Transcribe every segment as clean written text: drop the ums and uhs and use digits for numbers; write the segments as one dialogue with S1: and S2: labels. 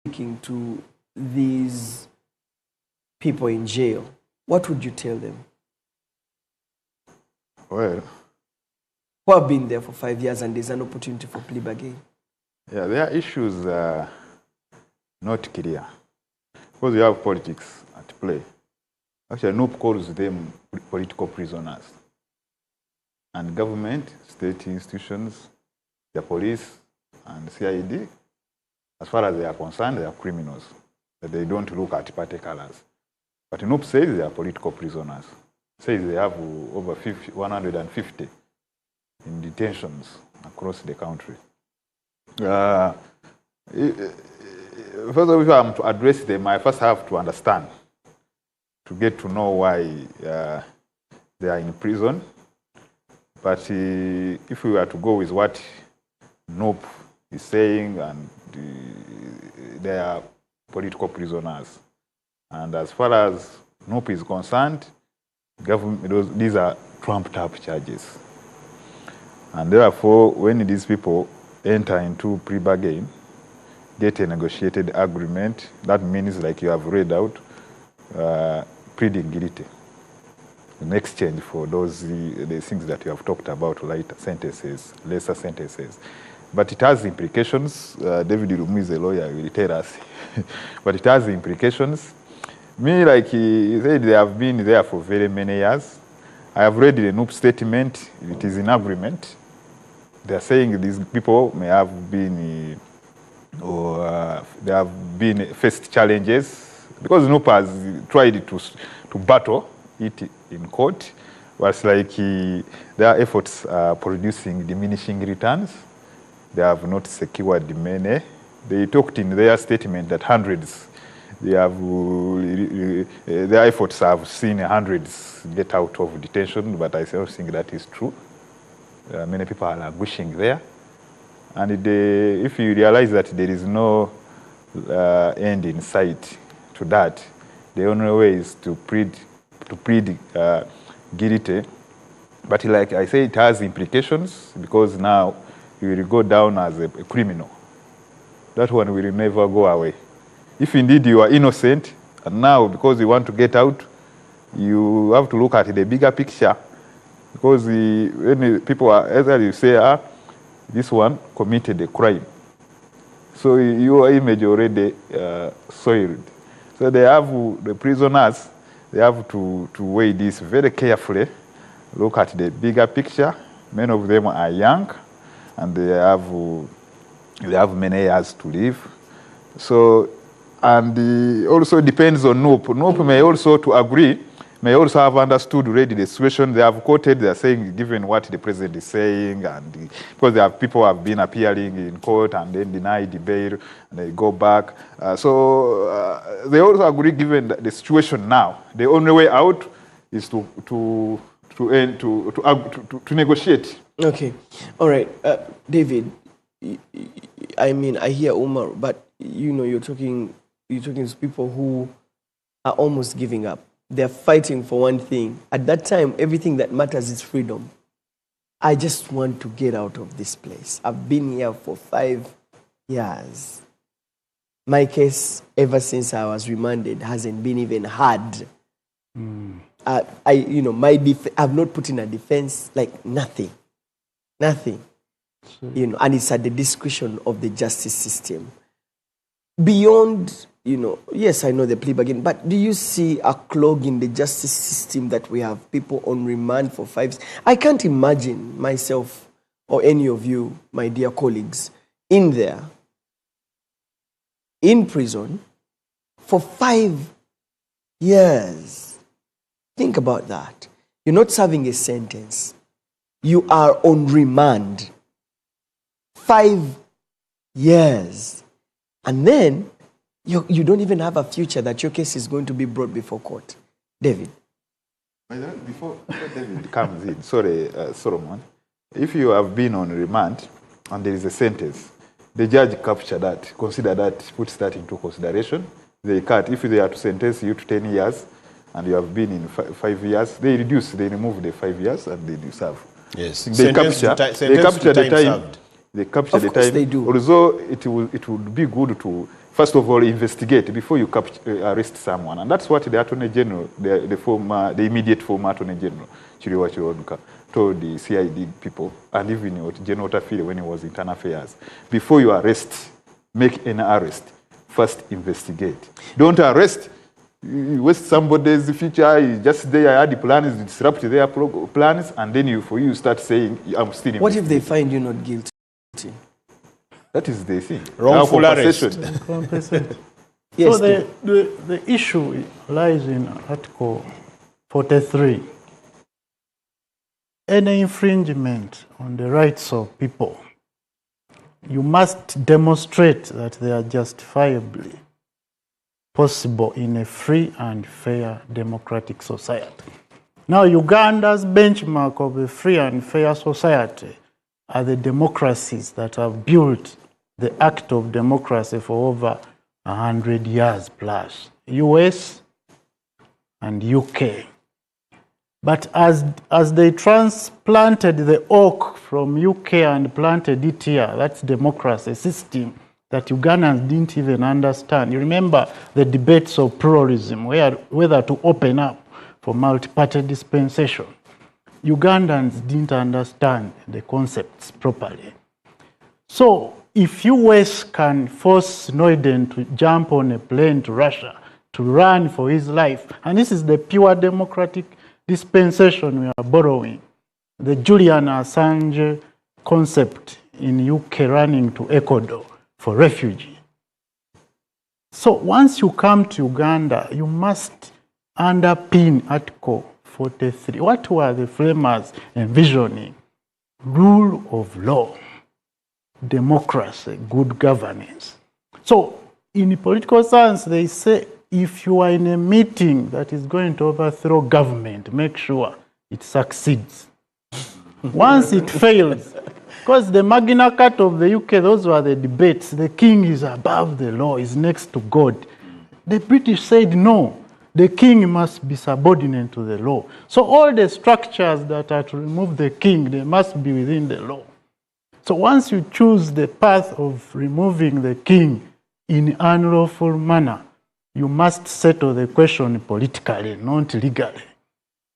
S1: speaking to these people in jail, what would you tell them?
S2: Well,
S1: who have been there for 5 years and there's an opportunity for plea bargain?
S2: Yeah, their issues are not clear because you have politics at play. Actually, NOP calls them political prisoners. And government, state institutions, the police, and CID, as far as they are concerned, they are criminals. But they don't look at party colors. But NOP says they are political prisoners. Says they have over 150 in detentions across the country. First of all, if I'm to address them, I first have to understand, to get to know why they are in prison. But if we were to go with what NOP is saying, and they are political prisoners. And as far as NOP is concerned, these are trumped-up charges. And therefore, when these people enter into plea bargain, get a negotiated agreement, that means, like you have read out, pleading guilty in exchange for those the things that you have talked about, lighter sentences, lesser sentences. But it has implications. David Irumu is a lawyer, he will tell us. But it has implications. Me, like he said, they have been there for very many years. I have read the NOP statement. It is in agreement. They are saying these people may have been, they have been faced challenges because NOP has tried to battle it in court. Was like their efforts are producing diminishing returns. They have not secured the money. They talked in their statement that hundreds, their efforts have seen hundreds get out of detention, but I don't think that is true. Many people are languishing there. And if you realize that there is no end in sight to that, the only way is to plead guilty. But like I say, it has implications because now you will go down as a criminal. That one will never go away. If indeed you are innocent, and now because you want to get out, you have to look at the bigger picture. Because when people are, either you say, this one committed a crime. So your image already soiled. So they have, the prisoners, they have to weigh this very carefully, look at the bigger picture. Many of them are young, and they have many years to live. So, and also depends on NOP. NOP may also, to agree, may also have understood already the situation. They have quoted, they are saying, given what the president is saying, and because there are people who have been appearing in court and then denied the bail, and they go back. They also agree, given the situation now, the only way out is to negotiate.
S1: Okay, all right, David. I mean, I hear Umar, but you know, you're talking to people who are almost giving up. They're fighting for one thing. At that time, everything that matters is freedom. I just want to get out of this place. I've been here for 5 years. My case, ever since I was remanded, hasn't been even heard. I've not put in a defense, like nothing. You know, and it's at the discretion of the justice system. Beyond, you know, yes, I know the plea bargain, but do you see a clog in the justice system that we have people on remand for 5 years? I can't imagine myself or any of you, my dear colleagues, in there, in prison, for 5 years. Think about that. You're not serving a sentence. You are on remand. 5 years. And then you don't even have a future that your case is going to be brought before court. David.
S2: Before David comes in, sorry, Solomon, if you have been on remand and there is a sentence, the judge captures that, consider that, puts that into consideration. They cut. If they are to sentence you to 10 years and you have been in 5 years, they remove the 5 years and they serve.
S3: Yes.
S2: They capture the time. They capture the time.
S1: They do.
S2: Although it would be good to first of all, investigate before you arrest someone. And that's what the Attorney General, the immediate former Attorney General, Chiriwa Chiroduka, told the CID people, and even General Tafiri when he was in Internal Affairs. Before you arrest, make an arrest, first investigate. Don't arrest, you waste somebody's future, you just there, had the plans, disrupt their plans, and then you start saying, I'm still
S1: What if they find you not guilty?
S2: That is the thing.
S3: Wrongful arrest.
S1: Yes,
S4: so the issue lies in Article 43. Any infringement on the rights of people, you must demonstrate that they are justifiably possible in a free and fair democratic society. Now, Uganda's benchmark of a free and fair society are the democracies that have built the act of democracy for over 100 years plus, US and UK. But as they transplanted the oak from UK and planted it here, that's democracy, a system that Ugandans didn't even understand. You remember the debates of pluralism, whether to open up for multi-party dispensation. Ugandans didn't understand the concepts properly. So if US can force Snowden to jump on a plane to Russia, to run for his life, and this is the pure democratic dispensation we are borrowing, the Julian Assange concept in UK running to Ecuador for refugee. So once you come to Uganda, you must underpin Article 43. What were the framers envisioning? Rule of law, democracy, good governance. So in political science, they say if you are in a meeting that is going to overthrow government, make sure it succeeds. Once it fails, because the Magna Carta of the UK, those were the debates. The king is above the law, is next to God. The British said no, the king must be subordinate to the law. So all the structures that are to remove the king, they must be within the law. So once you choose the path of removing the king in unlawful manner, you must settle the question politically, not legally.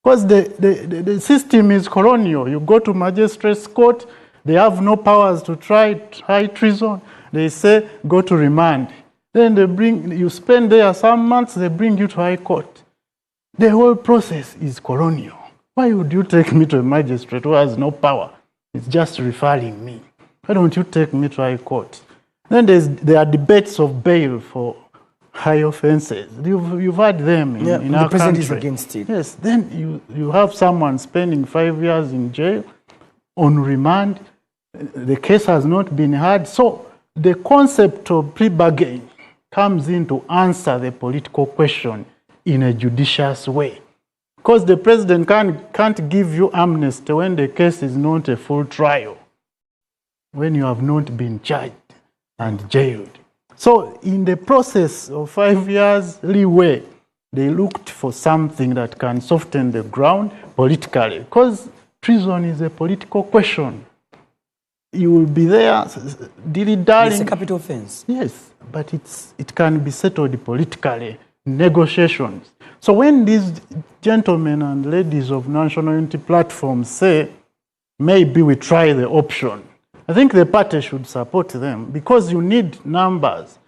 S4: Because the system is colonial. You go to magistrate's court, they have no powers to try high treason. They say, go to remand. Then you spend there some months, they bring you to high court. The whole process is colonial. Why would you take me to a magistrate who has no power? It's just referring me. Why don't you take me to high court? Then there are debates of bail for high offenses. You've had them in our country.
S1: The president is against it.
S4: Yes, then you have someone spending 5 years in jail on remand. The case has not been heard. So the concept of plea bargain comes in to answer the political question in a judicious way. Because the president can't give you amnesty when the case is not a full trial, when you have not been charged and jailed. So in the process of 5 years leeway, they looked for something that can soften the ground politically, because treason is a political question. You will be there, dilly-dallying.
S1: It's a capital offense.
S4: Yes, but it can be settled politically, negotiations. So when these gentlemen and ladies of National Unity Platform say, maybe we try the option, I think the party should support them, because you need numbers.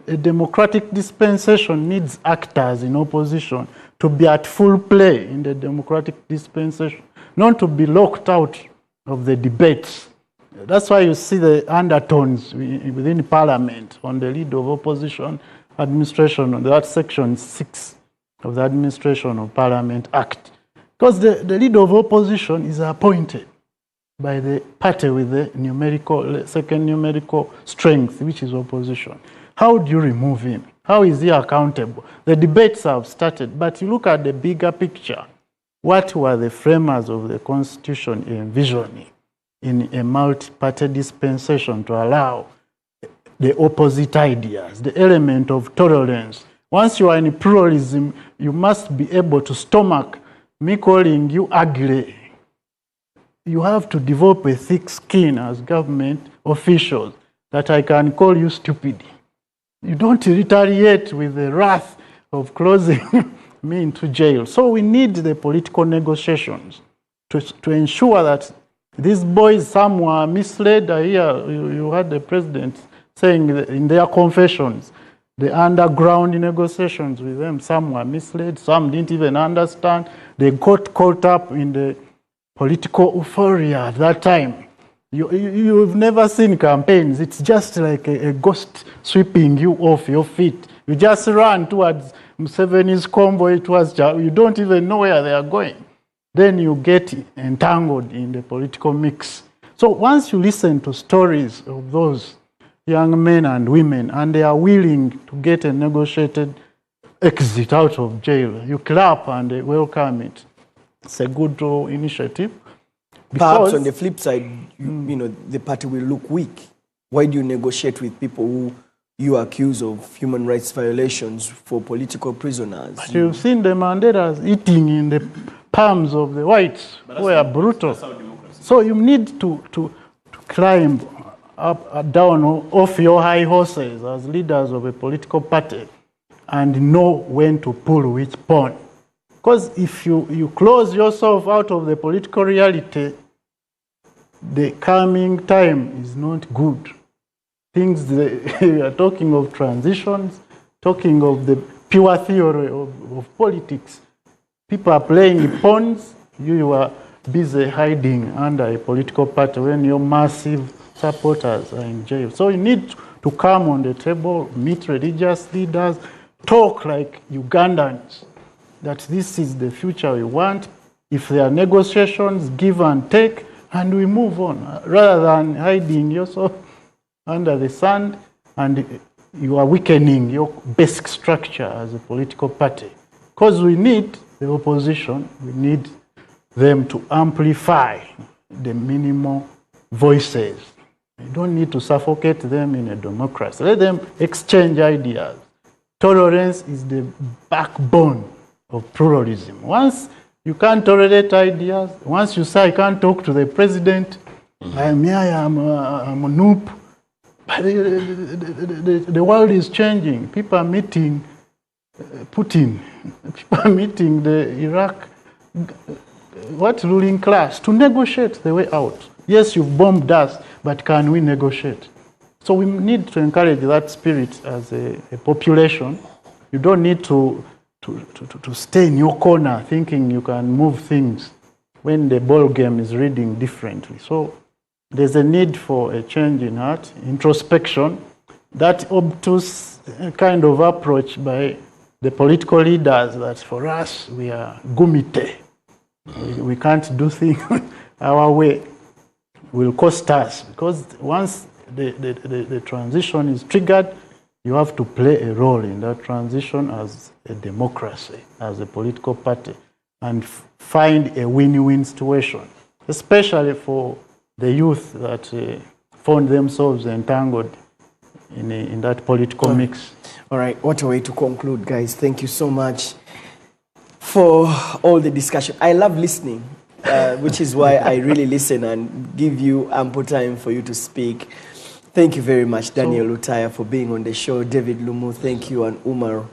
S4: A democratic dispensation needs actors in opposition to be at full play in the democratic dispensation, not to be locked out of the debates. That's why you see the undertones within Parliament on the lead of opposition administration, on that section 6 of the Administration of Parliament Act. Because the lead of opposition is appointed by the party with the second numerical strength, which is opposition. How do you remove him? How is he accountable? The debates have started, but you look at the bigger picture. What were the framers of the Constitution envisioning in a multi-party dispensation to allow the opposite ideas, the element of tolerance? Once you are in pluralism, you must be able to stomach me calling you ugly. You have to develop a thick skin as government officials that I can call you stupid. You don't retaliate with the wrath of closing me into jail. So we need the political negotiations to ensure that these boys, some were misled. I hear you had the president saying in their confessions, the underground negotiations with them, some were misled, some didn't even understand. They got caught up in the political euphoria at that time. You've never seen campaigns. It's just like a ghost sweeping you off your feet. You just run towards Museveni's convoy, you don't even know where they are going. Then you get entangled in the political mix. So once you listen to stories of those young men and women, and they are willing to get a negotiated exit out of jail, you clap and welcome it. It's a good initiative.
S1: Perhaps on the flip side, you know, the party will look weak. Why do you negotiate with people who you accuse of human rights violations for political prisoners?
S4: But you've seen the Mandelas eating in the palms of the whites who are brutal. So you need to climb up, down off your high horses as leaders of a political party and know when to pull which pawn. Because if you close yourself out of the political reality, the coming time is not good. We are talking of transitions, talking of the pure theory of politics. People are playing pawns. You are busy hiding under a political party when your massive supporters are in jail. So you need to come on the table, meet religious leaders, talk like Ugandans, that this is the future we want. If there are negotiations, give and take, and we move on, rather than hiding yourself under the sand, and you are weakening your basic structure as a political party. Because we need the opposition, we need them to amplify the minimal voices. You don't need to suffocate them in a democracy. Let them exchange ideas. Tolerance is the backbone of pluralism. Once you can't tolerate ideas, once you say I can't talk to the president, I'm a noob. But the world is changing. People are meeting Putin. People are meeting the Iraq ruling class to negotiate the way out. Yes, you've bombed us, but can we negotiate? So we need to encourage that spirit as a population. You don't need to stay in your corner thinking you can move things when the ball game is reading differently. So there's a need for a change in heart, introspection, that obtuse kind of approach by the political leaders that for us we are gumite. We can't do things our way. Will cost us, because once the transition is triggered, you have to play a role in that transition as a democracy, as a political party, and find a win-win situation, especially for the youth that found themselves entangled in that political mix.
S1: All right, what a way to conclude, guys. Thank you so much for all the discussion. I love listening, which is why I really listen and give you ample time for you to speak. Thank you very much, Daniel Lutaya, for being on the show. David Lumu, thank you, and Umar,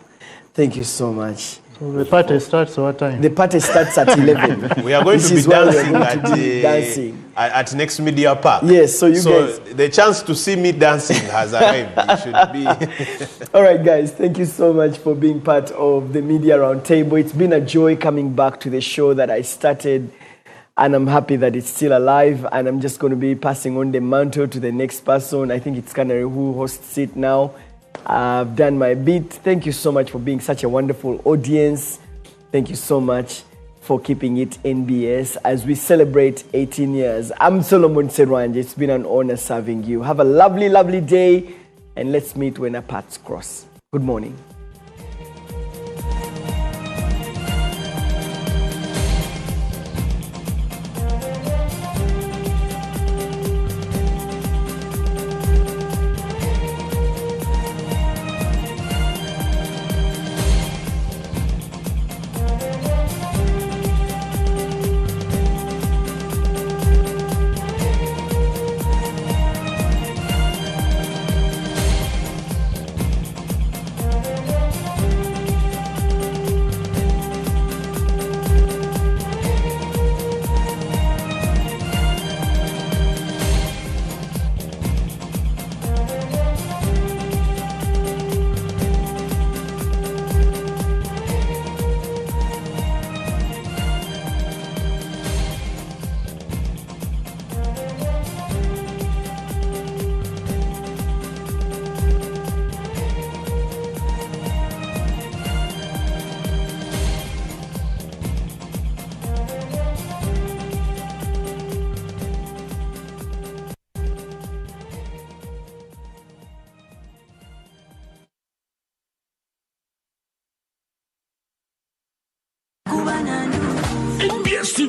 S1: thank you so much.
S4: So the party starts what time?
S1: The party starts at 11.
S3: We are going to be dancing at Next Media Park.
S1: Yes, so guys...
S3: the chance to see me dancing has arrived. It should be...
S1: All right, guys, thank you so much for being part of the Media Roundtable. It's been a joy coming back to the show that I started, and I'm happy that it's still alive, and I'm just going to be passing on the mantle to the next person. I think it's Kanari who hosts it now. I've done my bit. Thank you so much for being such a wonderful audience. Thank you so much for keeping it NBS as we celebrate 18 years. I'm Solomon Serwanje. It's been an honor serving you. Have a lovely, lovely day, and let's meet when our paths cross. Good morning.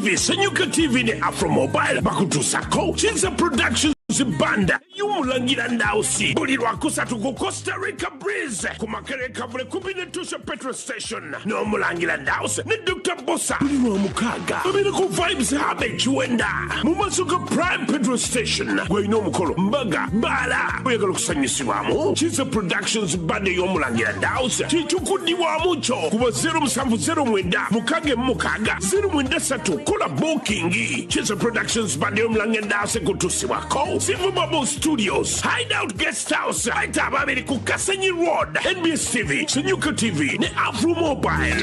S5: TV, Senyuka TV ne Afro Mobile bakutusako. Chinza Productions Banda yumulangira ndausi buli lwakusatu ku Costa Rica Breeze kumakereka bule kubinetusha petrol station n'omulangira ndausi ne Dr. Bossa buli lwamukaga babiri ku Vibes Hub ekiwenda mu Masuka Prime petrol station gweyina omukolo mbaga bala oyagala okusanyusibwamu Chinza Productions Banda y'omulangira ndausi kitukudibwamu kyo kuba 0709 mukage mukaga 093 kola booking Chinza Productions Banda y'omulangira ndausi kutusibwako Silver Bubble Studios, Hideout Guest House, Aitababiri Kukasenyi Road, NBS TV, Senyuka TV, ne Afro Mobile.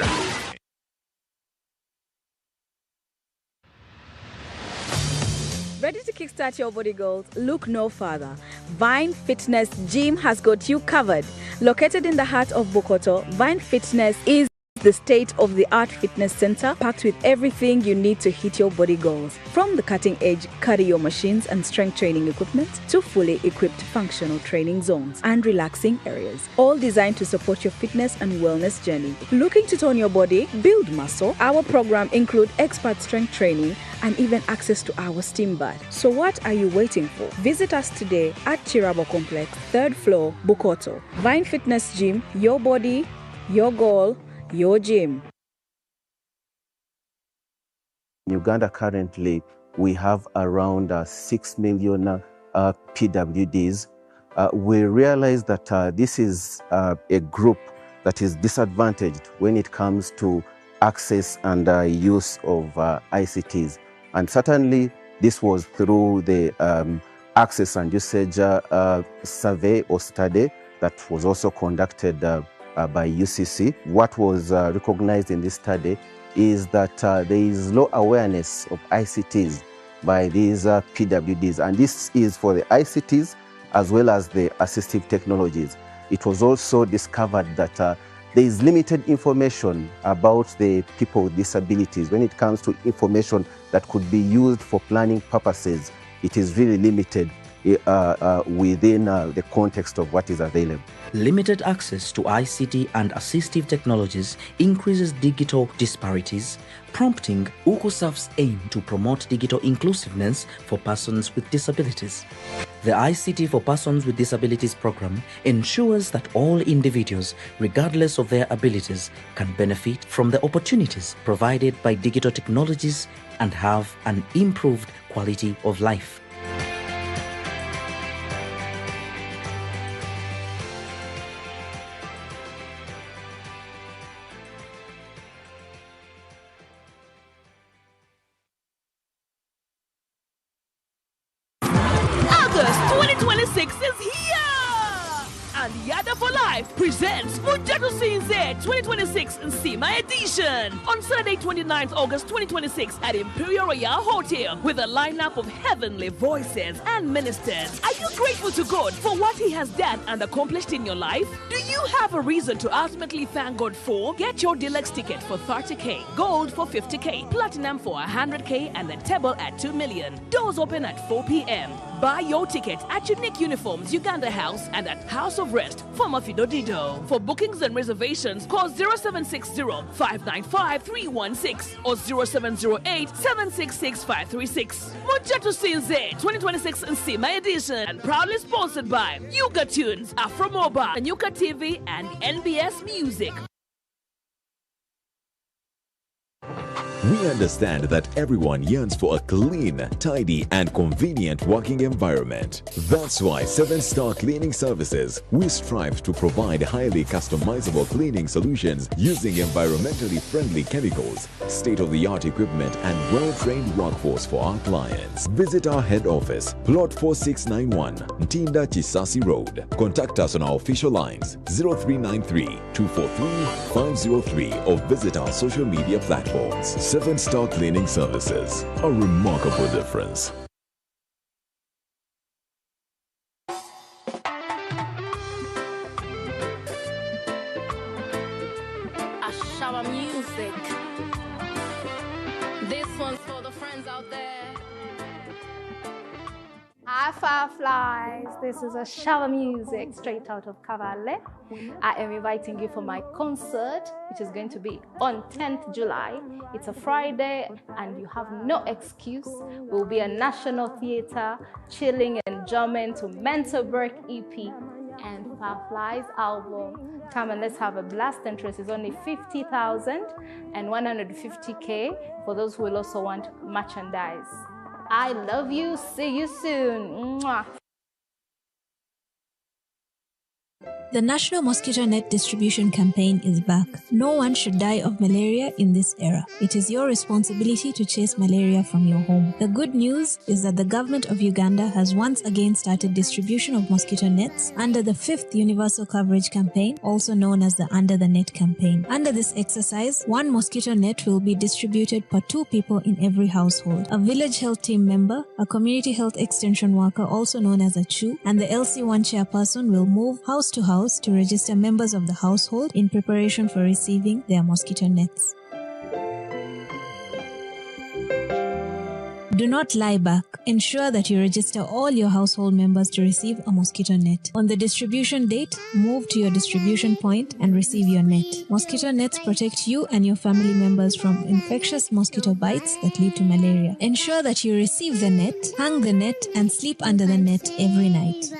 S6: Ready to kickstart your body goals? Look no further. Vine Fitness Gym has got you covered. Located in the heart of Bukoto, Vine Fitness is the state-of-the-art fitness center packed with everything you need to hit your body goals. From the cutting-edge cardio machines and strength training equipment to fully equipped functional training zones and relaxing areas, all designed to support your fitness and wellness journey. Looking to tone your body, build muscle? Our program includes expert strength training and even access to our steam bath. So what are you waiting for? Visit us today at Chirabo Complex, 3rd floor, Bukoto. Vine Fitness Gym, your body, your goal, your gym.
S7: In Uganda currently, we have around 6 million PWDs. We realize that this is a group that is disadvantaged when it comes to access and use of ICTs. And certainly this was through the access and usage survey or study that was also conducted by UCC. What was recognized in this study is that there is low awareness of ICTs by these PWDs, and this is for the ICTs as well as the assistive technologies. It was also discovered that there is limited information about the people with disabilities. When it comes to information that could be used for planning purposes, it is really limited within the context of what is available.
S8: Limited access to ICT and assistive technologies increases digital disparities, prompting UCOSAF's aim to promote digital inclusiveness for persons with disabilities. The ICT for Persons with Disabilities program ensures that all individuals, regardless of their abilities, can benefit from the opportunities provided by digital technologies and have an improved quality of life.
S9: August 2026 is here! And Yada for Life presents Mujatu CZ 2026 Nsima Edition on Saturday 29th August 2026 at Imperial Royal Hotel with a lineup of heavenly voices and ministers. Are you grateful to God for what He has done and accomplished in your life? Do you have a reason to ultimately thank God for? Get your deluxe ticket for 30K, gold for 50K, platinum for 100K, and a table at 2 million. Doors open at 4 p.m. Buy your ticket at Unique Uniforms, Uganda House, and at House of Rest, former Fido Dido. For bookings and reservations, call 0760-595-316 or 0708-766-536. Mujatu CZ 2026 Nsima Edition, and proudly sponsored by Yuga Tunes, Afro Mobile, Yuka TV, and NBS Music.
S10: We understand that everyone yearns for a clean, tidy, and convenient working environment. That's why 7-Star Cleaning Services, we strive to provide highly customizable cleaning solutions using environmentally friendly chemicals, state-of-the-art equipment, and well-trained workforce for our clients. Visit our head office, Plot 4691, Ntinda Chisasi Road. Contact us on our official lines 0393-243-503 or visit our social media platforms. 7-Star Cleaning Services, a remarkable difference.
S11: Ashaba music. This one's for the friends out there.
S12: Hi Fireflies, this is a shower music straight out of Cavalle. I am inviting you for my concert, which is going to be on 10th July. It's a Friday and you have no excuse. We'll be at National Theatre, chilling and jamming to Mental Break EP and Fireflies album. Come and let's have a blast. Interest is only 50,000 and 150K for those who will also want merchandise. I love you. See you soon. Mwah.
S13: The National Mosquito Net Distribution Campaign is back. No one should die of malaria in this era. It is your responsibility to chase malaria from your home. The good news is that the government of Uganda has once again started distribution of mosquito nets under the 5th Universal Coverage Campaign, also known as the Under the Net campaign. Under this exercise, 1 mosquito net will be distributed per 2 people in every household. A village health team member, a community health extension worker, also known as a CHU, and the LC1 chairperson will move house to house to register members of the household in preparation for receiving their mosquito nets. Do not lie back. Ensure that you register all your household members to receive a mosquito net. On the distribution date, move to your distribution point and receive your net. Mosquito nets protect you and your family members from infectious mosquito bites that lead to malaria. Ensure that you receive the net, hang the net, and sleep under the net every night.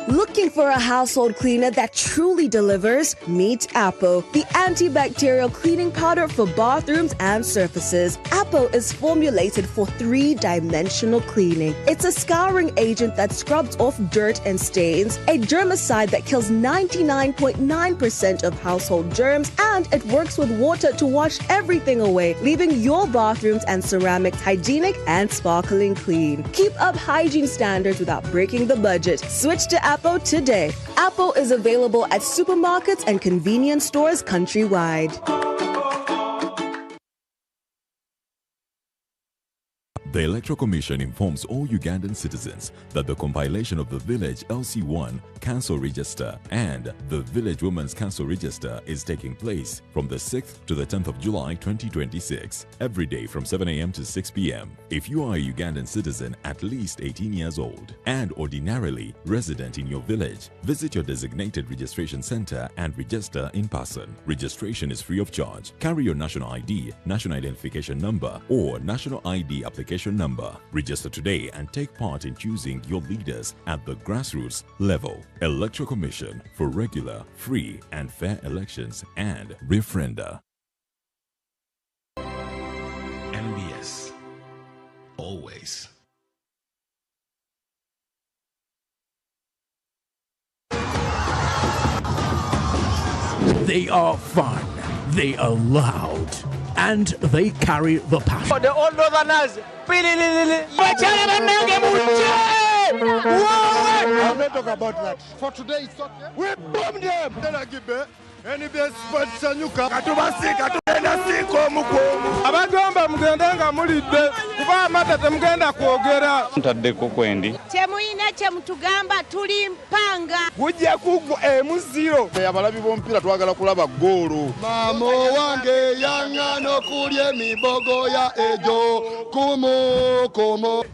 S14: Looking for a household cleaner that truly delivers? Meet Apo, the antibacterial cleaning powder for bathrooms and surfaces. Apo is formulated for 3-dimensional cleaning. It's a scouring agent that scrubs off dirt and stains, a germicide that kills 99.9% of household germs, and it works with water to wash everything away, leaving your bathrooms and ceramics hygienic and sparkling clean. Keep up hygiene standards without breaking the budget. Switch to Apo today. Apo is available at supermarkets and convenience stores countrywide.
S10: The Electoral Commission informs all Ugandan citizens that the compilation of the Village LC1 Council Register and the Village Women's Council Register is taking place from the 6th to the 10th of July 2026, every day from 7 a.m. to 6 p.m. If you are a Ugandan citizen at least 18 years old and ordinarily resident in your village, visit your designated registration center and register in person. Registration is free of charge. Carry your national ID, national identification number, or national ID application number. Register today and take part in choosing your leaders at the grassroots level. Electoral Commission for regular, free, and fair elections and referenda.
S5: NBS. Always.
S15: They are fun, they are loud, and they carry the passion.
S16: For the old northerners,
S17: I'll not talk about that. For today, it's okay. We bomb them. Then I give it. NBS Sanyuka.
S16: abagamba mugenda mulidde kuba amata mugenda kwogera
S18: ntaddeko kwendi
S19: temuyina kye mutugamba tuli mpanga
S16: gujja kugwa emuziro
S17: abalabi b'omupiira twagala kulaba goolo maamo wange yaŋŋana okulya emibogo ya ejo kumu.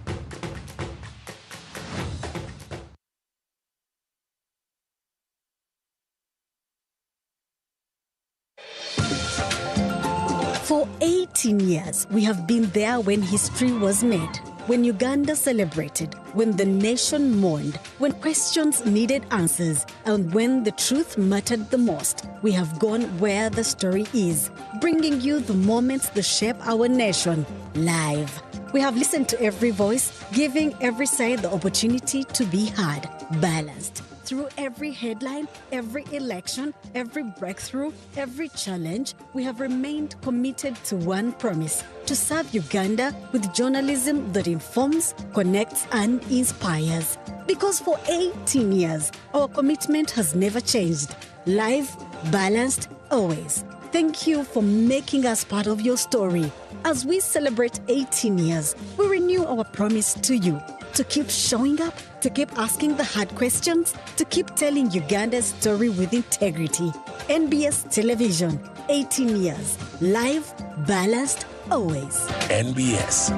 S20: For 18 years, we have been there when history was made, when Uganda celebrated, when the nation mourned, when questions needed answers, and when the truth mattered the most. We have gone where the story is, bringing you the moments that shape our nation, live. We have listened to every voice, giving every side the opportunity to be heard, balanced. Through every headline, every election, every breakthrough, every challenge, we have remained committed to one promise: to serve Uganda with journalism that informs, connects, and inspires. Because for 18 years, our commitment has never changed. Live, balanced, always. Thank you for making us part of your story. As we celebrate 18 years, we renew our promise to you To keep showing up? To keep asking the hard questions? To keep telling Uganda's story with integrity? NBS Television, 18 years. Live, balanced, always.
S5: NBS.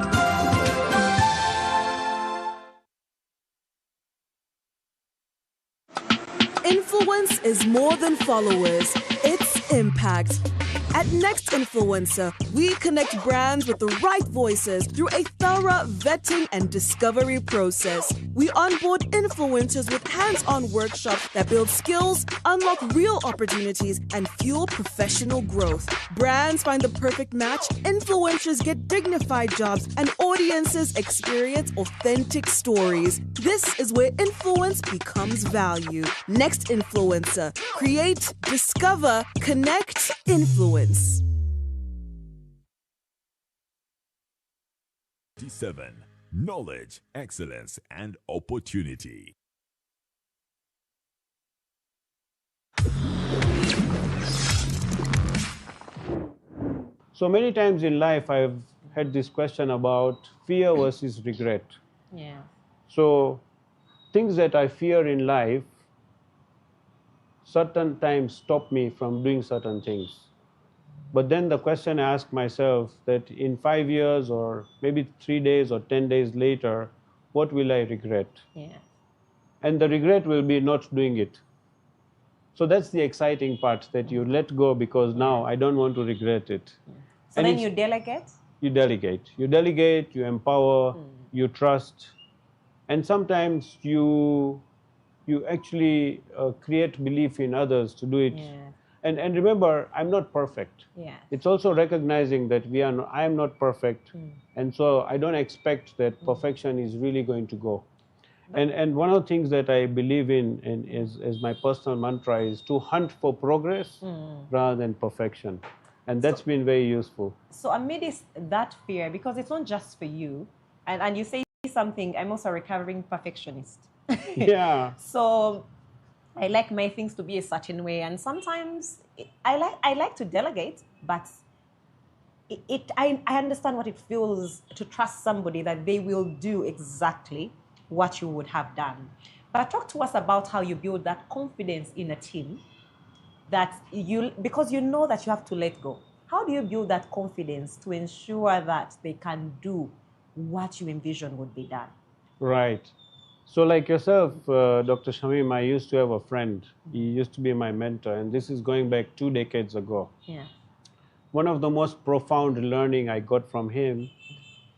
S14: Influence is more than followers, it's impact. At Next Influencer, we connect brands with the right voices through a thorough vetting and discovery process. We onboard influencers with hands-on workshops that build skills, unlock real opportunities, and fuel professional growth. Brands find the perfect match, influencers get dignified jobs, and audiences experience authentic stories. This is where influence becomes value. Next Influencer. Create, discover, connect, influence.
S10: 7. Knowledge, excellence, and opportunity.
S18: So many times in life I've had this question about fear versus regret.
S21: Yeah.
S18: So things that I fear in life certain times stop me from doing certain things. But then the question I ask myself that in 5 years or maybe 3 days or 10 days later, what will I regret?
S21: Yeah.
S18: And the regret will be not doing it. So that's the exciting part, that you let go because now I don't want to regret it.
S21: So then you delegate?
S18: You delegate. You delegate, you empower, you trust. And sometimes you actually create belief in others to do it.
S21: Yeah.
S18: And remember, I'm not perfect.
S21: Yeah.
S18: It's also recognizing that I am not perfect. And so I don't expect that perfection is really going to go. And one of the things that I believe in as my personal mantra is to hunt for progress rather than perfection. And that's been very useful.
S21: So amidst that fear, because it's not just for you, and you say something, I'm also a recovering perfectionist.
S18: Yeah.
S21: So I like my things to be a certain way, and sometimes I like to delegate, but I understand what it feels to trust somebody that they will do exactly what you would have done. But talk to us about how you build that confidence in a team, because you know that you have to let go. How do you build that confidence to ensure that they can do what you envision would be done?
S18: Right. So like yourself, Dr. Shamim, I used to have a friend. He used to be my mentor, and this is going back 2 decades ago.
S21: Yeah.
S18: One of the most profound learning I got from him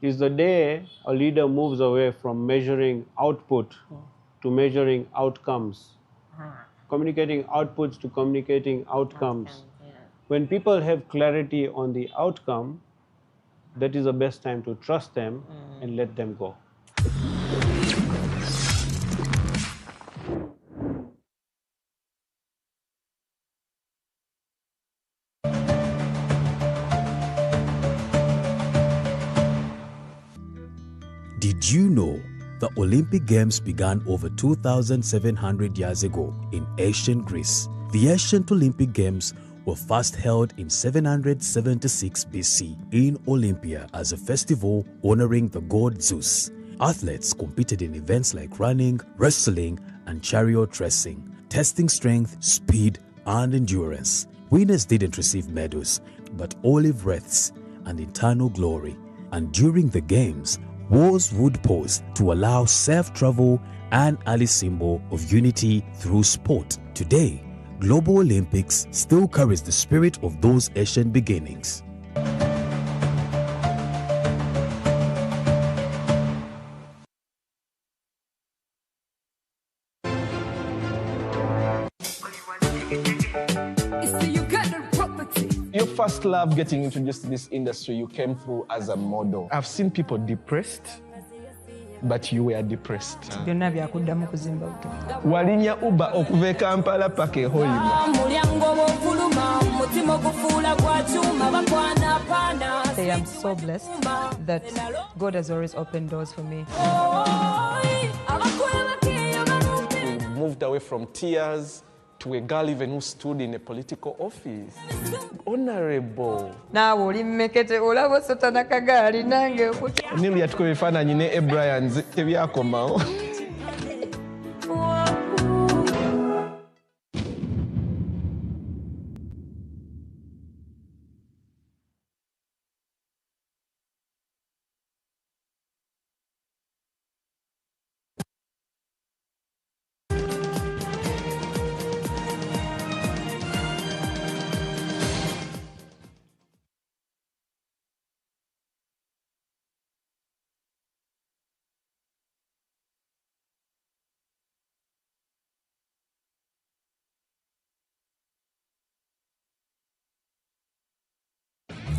S18: is the day a leader moves away from measuring output to measuring outcomes, communicating outputs to communicating outcomes. When people have clarity on the outcome, that is the best time to trust them and let them go.
S22: Did you know the Olympic Games began over 2,700 years ago in ancient Greece? The ancient Olympic Games were first held in 776 BC in Olympia as a festival honoring the god Zeus. Athletes competed in events like running, wrestling, and chariot racing, testing strength, speed, and endurance. Winners didn't receive medals, but olive wreaths and eternal glory. And during the games, wars would pause to allow safe travel, an early symbol of unity through sport. Today, Global Olympics still carries the spirit of those ancient beginnings.
S23: Your first love getting introduced to this industry, you came through as a model. I've seen people depressed, but you were depressed. Walinya Uber okuva e Kampala paka e Hollywood.
S24: I am so blessed that God has always opened doors for me.
S23: We moved away from tears to a girl even who stood in a political office. Honorable.
S24: Naawe oli mmekete olaba osota kagaali nange
S23: Onilu yatukola ebifaananyi ne Ebrayans tebyakomawo.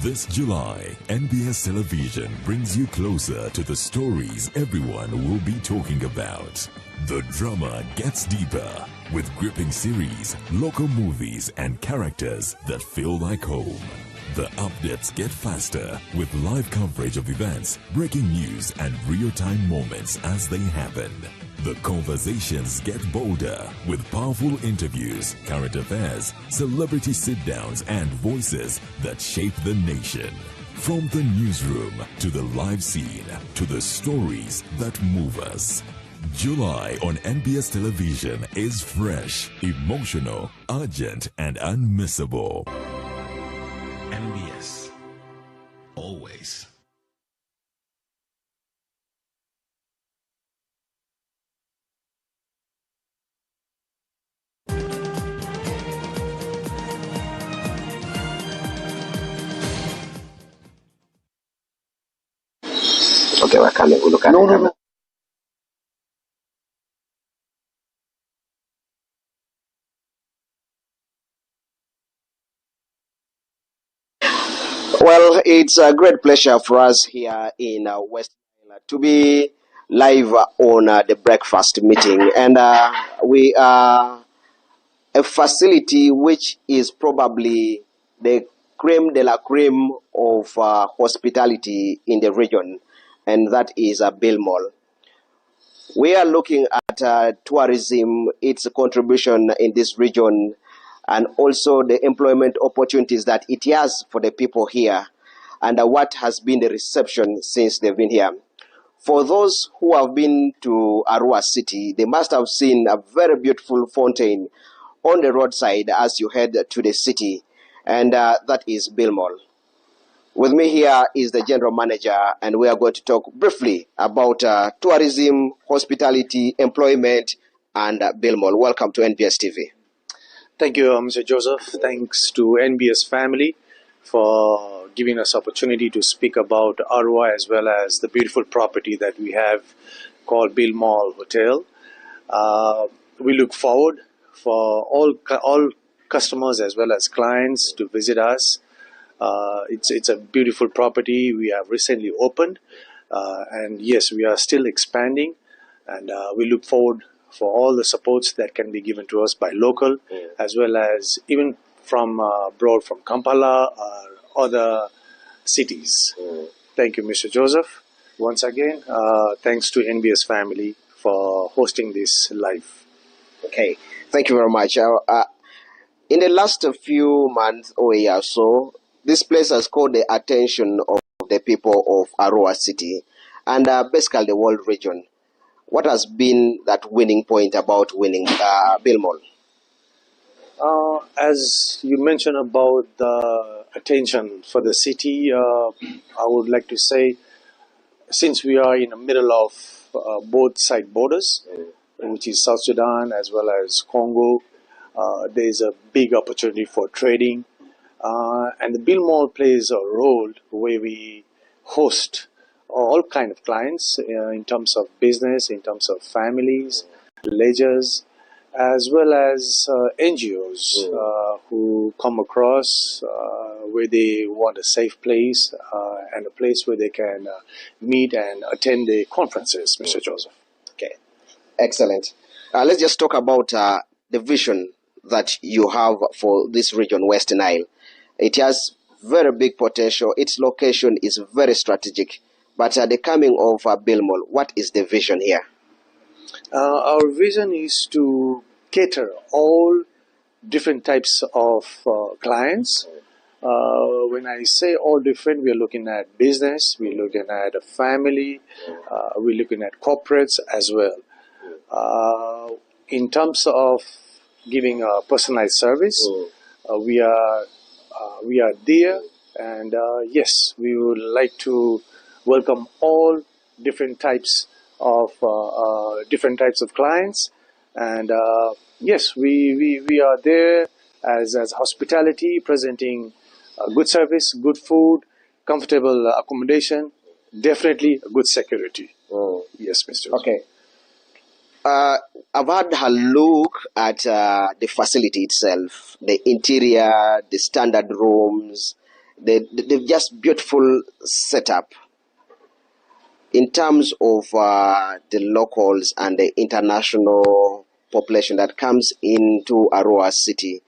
S10: This July, NBS Television brings you closer to the stories everyone will be talking about. The drama gets deeper with gripping series, local movies, and characters that feel like home. The updates get faster with live coverage of events, breaking news, and real-time moments as they happen. The conversations get bolder with powerful interviews, current affairs, celebrity sit-downs, and voices that shape the nation. From the newsroom to the live scene to the stories that move us. July on NBS Television is fresh, emotional, urgent, and unmissable.
S1: NBS. Always.
S2: Okay, we're coming. We'll look at it. Well, it's a great pleasure for us here in West to be live on the breakfast meeting, and we are a facility which is probably the creme de la creme of hospitality in the region, and that is Bill Mall. We are looking at tourism, its contribution in this region, and also the employment opportunities that it has for the people here, and what has been the reception since they've been here. For those who have been to Arua City, they must have seen a very beautiful fountain on the roadside as you head to the city, and that is Bill Mall. With me here is the general manager, and we are going to talk briefly about tourism, hospitality, employment, and Bill Mall. Welcome to NBS TV.
S3: Thank you, Mr. Joseph. Thanks to NBS family for giving us opportunity to speak about Arua as well as the beautiful property that we have called Bill Mall Hotel. We look forward for all customers as well as clients to visit us. It's a beautiful property. We have recently opened, and yes, we are still expanding, and we look forward for all the supports that can be given to us by local, as well as even from abroad, from Kampala or other cities. Thank you, Mr. Joseph. Once again, thanks to NBS family for hosting this live.
S2: Okay, thank you very much. In the last few months or a year or so, this place has caught the attention of the people of Arua City and basically the world region. What has been that winning point about winning Bill Mall?
S3: As you mentioned about the attention for the city, I would like to say, since we are in the middle of both side borders, which is South Sudan as well as Congo, there is a big opportunity for trading. And the Bill Mall plays a role where we host all kind of clients in terms of business, in terms of families, leisures, as well as NGOs who come across where they want a safe place and a place where they can meet and attend the conferences, Mr. Joseph.
S2: Okay, excellent. Let's just talk about the vision that you have for this region, West Nile. It has very big potential. Its location is very strategic. But the coming of Bill Mall, what is the vision here?
S3: Our vision is to cater all different types of clients. When I say all different, we're looking at business, we're looking at a family, we're looking at corporates as well. In terms of giving a personalized service, we are there, and yes, we would like to welcome all different types of clients, and yes, we are there as hospitality, presenting good service, good food, comfortable accommodation, definitely good security. Yes, Mr.
S2: Okay. I've had a look at the facility itself, the interior, the standard rooms, the just beautiful setup. In terms of the locals and the international population that comes into Arua City,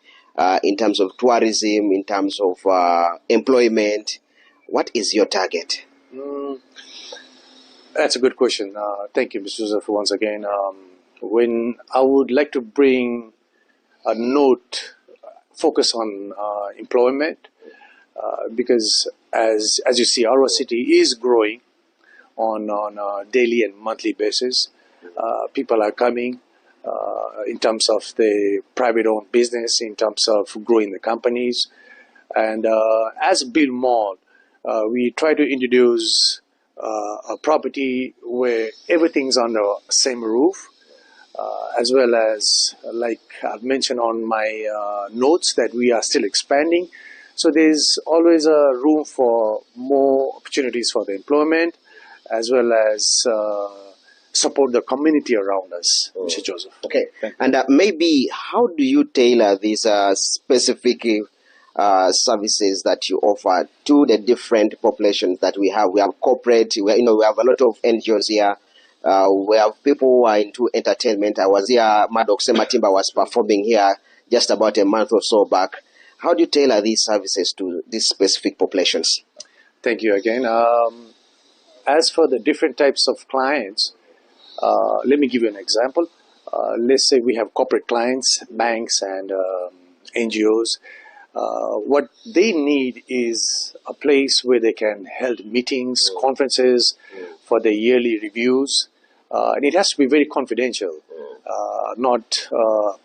S2: in terms of tourism, in terms of employment, what is your target?
S3: That's a good question. Thank you, Mr. Joseph, once again. When I would like to bring a note, focus on employment, because as you see, Arua City is growing on a daily and monthly basis. People are coming in terms of the private-owned business, in terms of growing the companies. And as Bill Mall, we try to introduce a property where everything's under the same roof, as well as, like I've mentioned on my notes, that we are still expanding. So there's always a room for more opportunities for the employment, as well as support the community around us, Mr. Joseph.
S2: Okay. And maybe how do you tailor these specific services that you offer to the different populations that we have? We have corporate, we have a lot of NGOs here. We have people who are into entertainment. I was here, Maddox Matimba was performing here just about a month or so back. How do you tailor these services to these specific populations?
S3: Thank you again. As for the different types of clients, let me give you an example. Let's say we have corporate clients, banks, and NGOs. What they need is a place where they can hold meetings, conferences for their yearly reviews. And it has to be very confidential, not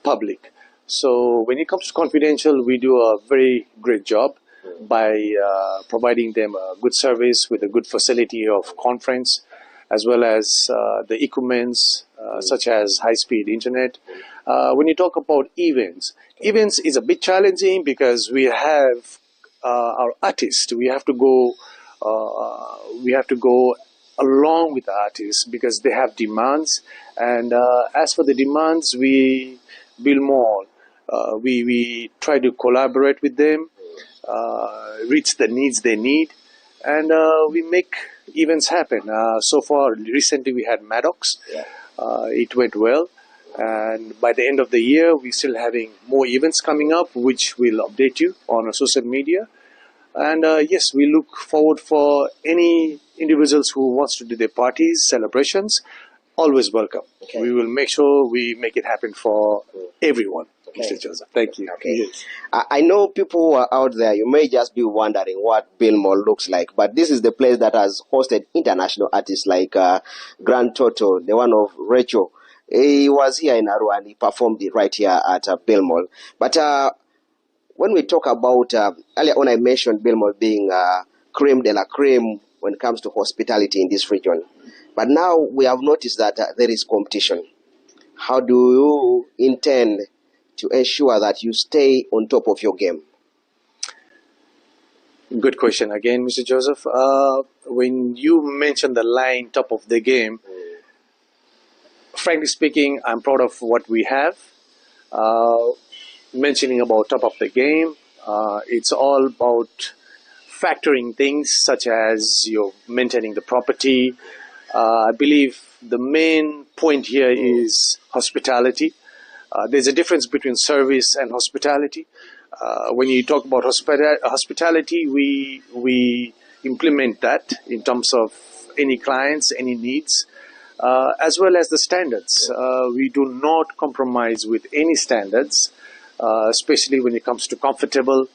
S3: public. So when it comes to confidential, we do a very great job by providing them a good service with a good facility of conference, as well as the equipments such as high-speed internet. When you talk about events is a bit challenging because we have our artists. We have to go along with the artists because they have demands. And as for the demands, we build more. We try to collaborate with them, reach the needs they need, and we make events happen. So far, recently we had Maddox. It went well. And by the end of the year, we're still having more events coming up, which we'll update you on our social media. And yes, we look forward for any individuals who wants to do their parties, celebrations, always welcome. Okay. We will make sure we make it happen for everyone. Okay. Mr. Joseph, thank you.
S2: Okay.
S3: Yes.
S2: I know people who are out there, you may just be wondering what Bill Mall looks like, but this is the place that has hosted international artists like Grand Toto, the one of Rachel. He was here in Arua and he performed it right here at Bill Mall. But when we talk about, earlier on I mentioned Bill Mall being creme de la creme when it comes to hospitality in this region. But now we have noticed that there is competition. How do you intend to ensure that you stay on top of your game?
S3: Good question again, Mr. Joseph. When you mentioned the line top of the game, frankly speaking, I'm proud of what we have. Mentioning about top of the game, it's all about factoring things such as you're maintaining the property. I believe the main point here is hospitality. There's a difference between service and hospitality. When you talk about hospitality, we implement that in terms of any clients, any needs, as well as the standards. We do not compromise with any standards. especially when it comes to comfortable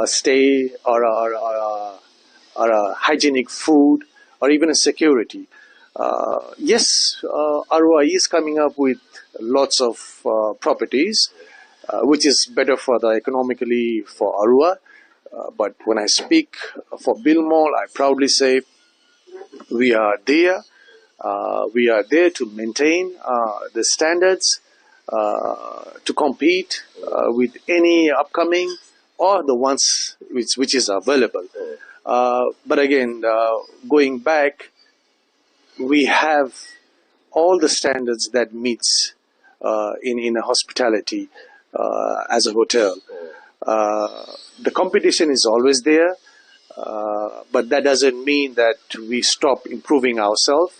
S3: stay or a hygienic food or even a security. Yes, Arua is coming up with lots of properties, which is better for the economically for Arua. But when I speak for Bill Mall, I proudly say we are there. We are there to maintain the standards, to compete with any upcoming or the ones which is available. But again, going back, we have all the standards that meets in a hospitality as a hotel. The competition is always there, but that doesn't mean that we stop improving ourselves.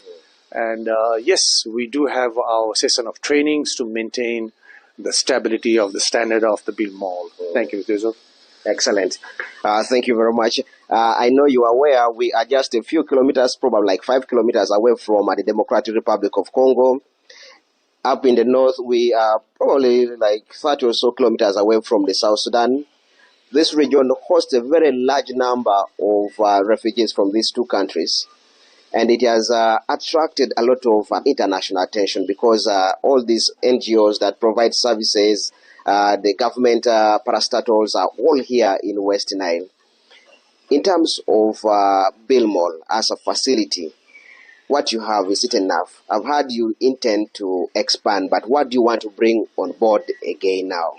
S3: And yes, we do have our session of trainings to maintain the stability of the standard of the Bill Mall. Thank you, Joseph.
S2: Excellent. Thank you very much. I know you are aware we are just a few kilometers, probably like 5 kilometers away from the Democratic Republic of Congo. Up in the north, we are probably like 30 or so kilometers away from the South Sudan. This region hosts a very large number of refugees from these two countries. And it has attracted a lot of international attention because all these NGOs that provide services, the government parastatals are all here in West Nile. In terms of Bill Mall as a facility, what you have, is it enough? I've heard you intend to expand, but what do you want to bring on board again now?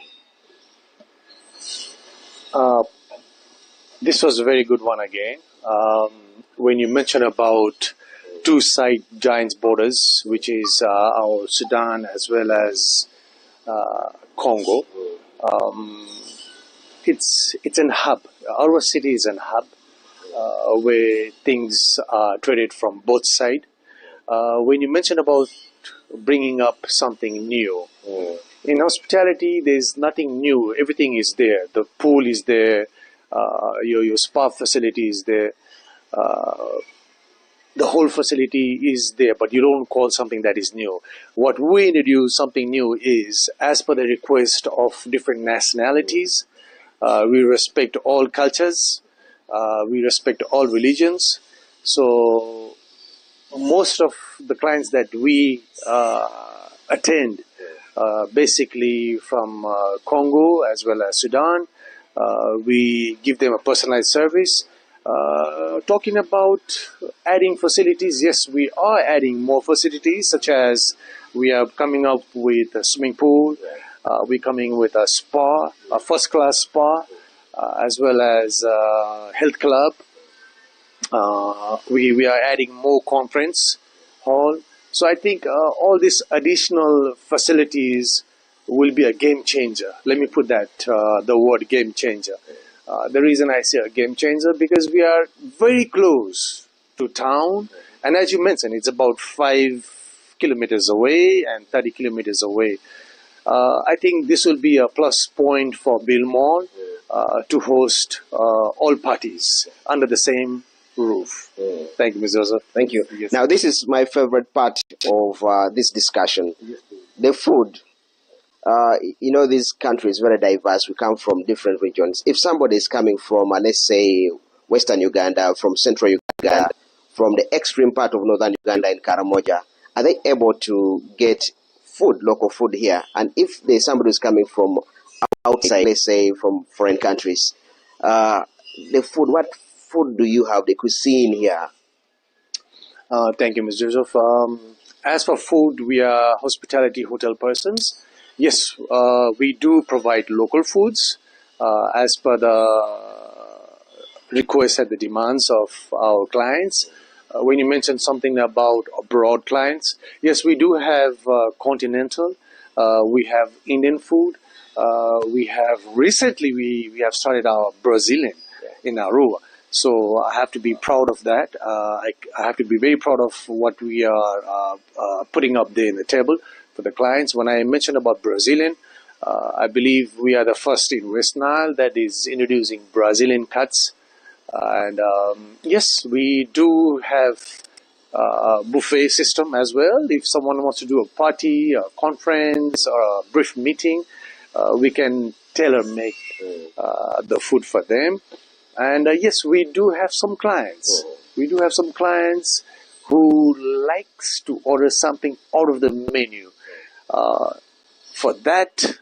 S3: This was a very good one again. When you mentioned about two side giants borders, which is our Sudan as well as Congo, it's an hub. Our city is an hub where things are traded from both sides. When you mentioned about bringing up something new, in hospitality, there's nothing new. Everything is there. The pool is there. Your spa facility is there. The whole facility is there, but you don't call something that is new. What we introduce something new is, as per the request of different nationalities, we respect all cultures, we respect all religions. So most of the clients that we attend, basically from Congo as well as Sudan, we give them a personalized service. Talking about adding facilities, yes, we are adding more facilities, such as we are coming up with a swimming pool, we're coming with a spa, a first-class spa, as well as a health club. We are adding more conference hall. So I think all these additional facilities will be a game changer. Let me put that, the word game changer. The reason I say a game changer, because we are very close to town, and as you mentioned, it's about 5 kilometers away and 30 kilometers away. I think this will be a plus point for Bill Mall to host all parties under the same roof. Thank you, Ms. Joseph.
S2: Thank you.
S3: Yes.
S2: Now, this is my favorite part of this discussion, the food. You know, this country is very diverse. We come from different regions. If somebody is coming from, let's say, Western Uganda, from Central Uganda, from the extreme part of Northern Uganda in Karamoja, are they able to get food, local food here? And if there's somebody who's coming from outside, let's say from foreign countries, the food, what food do you have, the cuisine here?
S3: Thank you, Ms. Joseph. As for food, we are hospitality hotel persons. Yes, we do provide local foods as per the requests and the demands of our clients. When you mentioned something about abroad clients, yes, we do have continental, we have Indian food, we have recently we have started our Brazilian in Arua. So I have to be proud of that. I have to be very proud of what we are putting up there in the table for the clients. When I mentioned about Brazilian, I believe we are the first in West Nile that is introducing Brazilian cuts. And yes, we do have a buffet system as well. If someone wants to do a party, a conference, or a brief meeting, we can tailor make the food for them. And yes, we do have some clients. We do have some clients who likes to order something out of the menu. For that,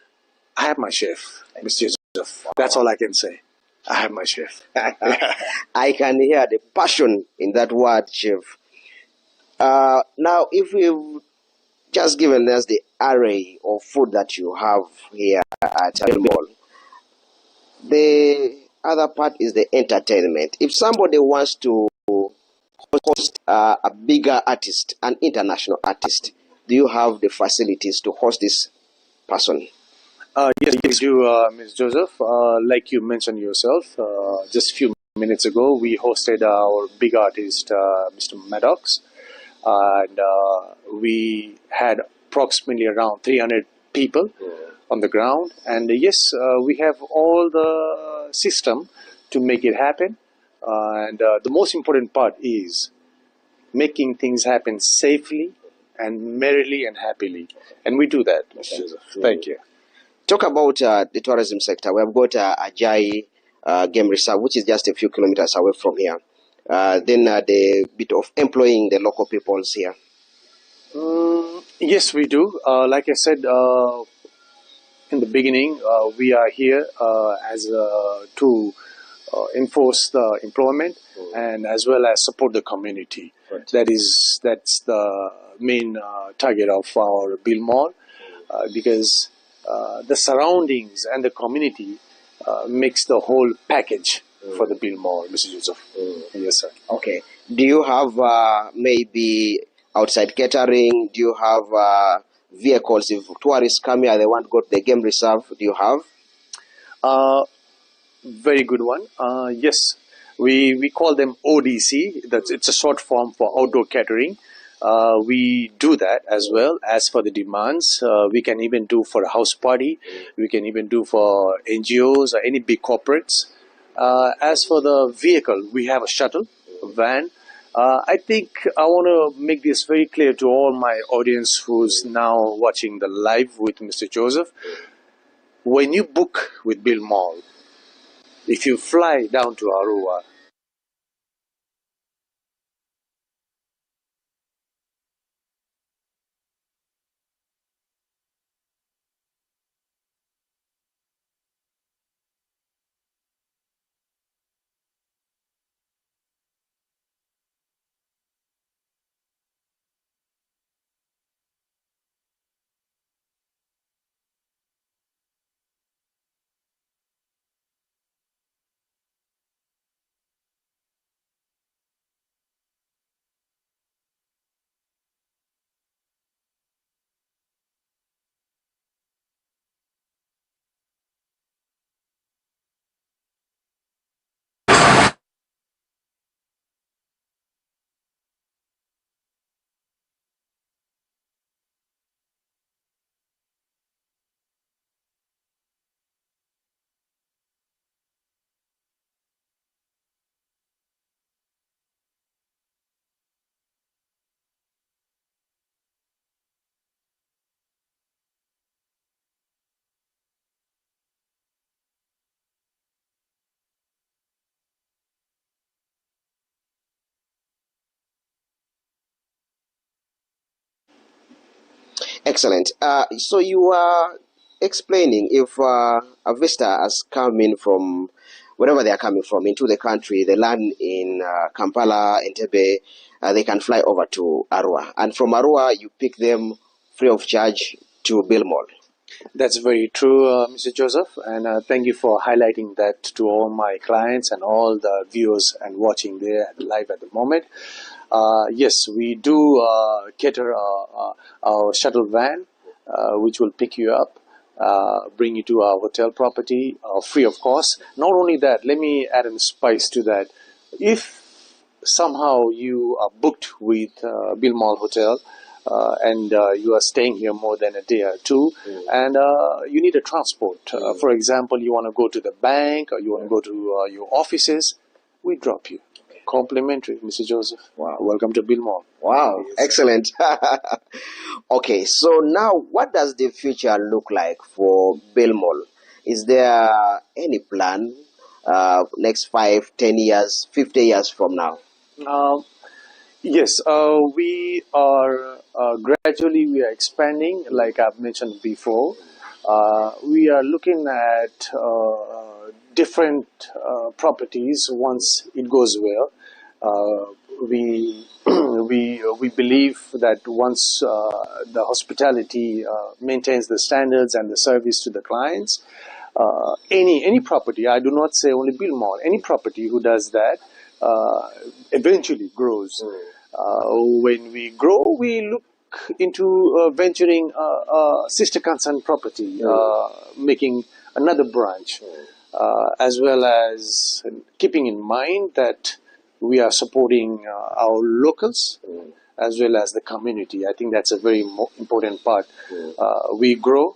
S3: I have my chef, Mr. Joseph. That's all I can say. I have my chef.
S2: I can hear the passion in that word, chef. Now, if we've just given us the array of food that you have here at the mall, the other part is the entertainment. If somebody wants to host a bigger artist, an international artist, do you have the facilities to host this person?
S3: Yes, we do, Ms. Joseph. Like you mentioned yourself, just a few minutes ago, we hosted our big artist, Mr. Maddox, and we had approximately around 300 people on the ground. And yes, we have all the system to make it happen. And the most important part is making things happen safely and merrily and happily. And we do that, Mr. Joseph. Thank you.
S2: Talk about the tourism sector. We have got Ajay Game Reserve, which is just a few kilometers away from here. Then the bit of employing the local peoples here.
S3: Yes, we do. Like I said in the beginning, we are here as to enforce the employment and as well as support the community. Right. That's the main target of our Bill Mall, because the surroundings and the community makes the whole package for the Bill Mall, Mr. Joseph. Yes, sir.
S2: Okay. Do you have maybe outside catering? Do you have vehicles if tourists come here, they want to go to the game reserve? Do you have?
S3: Very good one. Yes, we call them ODC. It's a short form for outdoor catering. We do that as well. As for the demands, we can even do for a house party. We can even do for NGOs or any big corporates. As for the vehicle, we have a shuttle, a van. I think I want to make this very clear to all my audience who's now watching the live with Mr. Joseph. When you book with Bill Mall, if you fly down to Arua,
S2: Excellent. So you are explaining if a visitor has come in from wherever they are coming from into the country, they land in Kampala, Entebbe, they can fly over to Arua. And from Arua, you pick them free of charge to Bill Mall.
S3: That's very true, Mr. Joseph, and thank you for highlighting that to all my clients and all the viewers and watching there live at the moment. Yes, we do cater our shuttle van, which will pick you up, bring you to our hotel property, free of cost. Not only that, let me add a spice to that. If somehow you are booked with Bill Mall Hotel, and you are staying here more than a day or two, and you need a transport. For example, you want to go to the bank or you want to go to your offices, we drop you complimentary, Mr. Joseph. Wow. Welcome to Bill Mall.
S2: Wow, excellent. Okay, so now what does the future look like for Bill Mall? Is there any plan next 5, 10 years, 50 years from now?
S3: Yes, we are gradually we are expanding, like I've mentioned before. We are looking at different properties once it goes well. We we believe that once the hospitality maintains the standards and the service to the clients, any property, I do not say only Bill Mall, any property who does that eventually grows. When we grow, we look into venturing sister concern property, making another branch, as well as keeping in mind that we are supporting our locals as well as the community. I think that's a very important part. We grow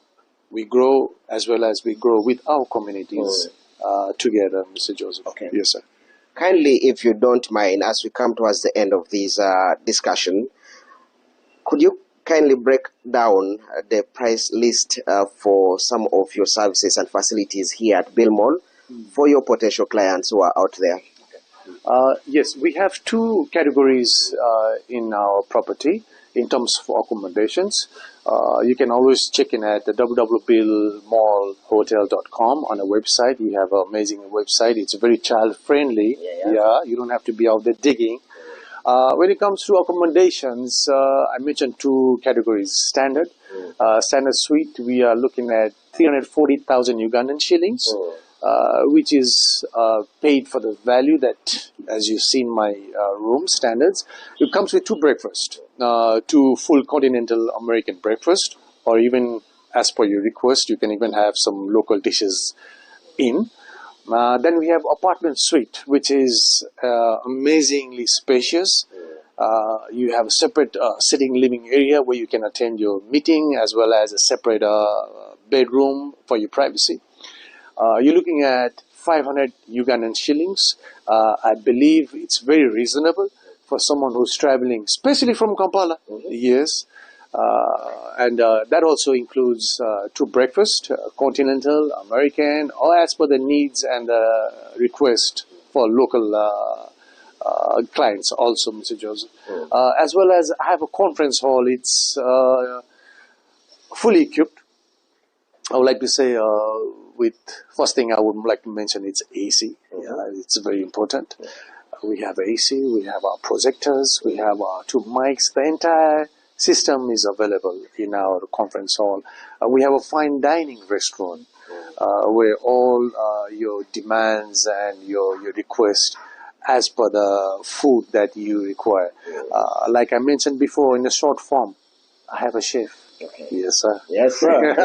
S3: as well as we grow with our communities together, Mr. Joseph.
S2: Okay.
S3: Yes, sir.
S2: Kindly, if you don't mind, as we come towards the end of this discussion, could you kindly break down the price list for some of your services and facilities here at Bill Mall for your potential clients who are out there?
S3: Yes, we have two categories in our property in terms of accommodations. You can always check in at the www.billmallhotel.com on a website. We have an amazing website. It's very child-friendly. Yeah, you don't have to be out there digging. When it comes to accommodations, I mentioned two categories. Standard suite, we are looking at 340,000 Ugandan shillings. Which is paid for the value that, as you see in my room standards. It comes with 2 breakfasts, 2 full continental American breakfast, or even as per your request, you can even have some local dishes in. Then we have apartment suite, which is amazingly spacious. You have a separate sitting living area where you can attend your meeting, as well as a separate bedroom for your privacy. You're looking at 500 Ugandan shillings. I believe it's very reasonable for someone who's traveling, especially from Kampala. Yes. And that also includes 2 breakfasts, continental, American, or as per the needs and the request for local clients also, Mr. Joseph. As well as I have a conference hall. It's fully equipped. I would like to say first thing I would like to mention, it's AC. It's very important. We have AC, we have our projectors, we have our 2 mics. The entire system is available in our conference hall. We have a fine dining restaurant where all your demands and your requests as per the food that you require. Like I mentioned before in the short form, I have a chef. Okay. Yes, sir.
S2: Yes, sir.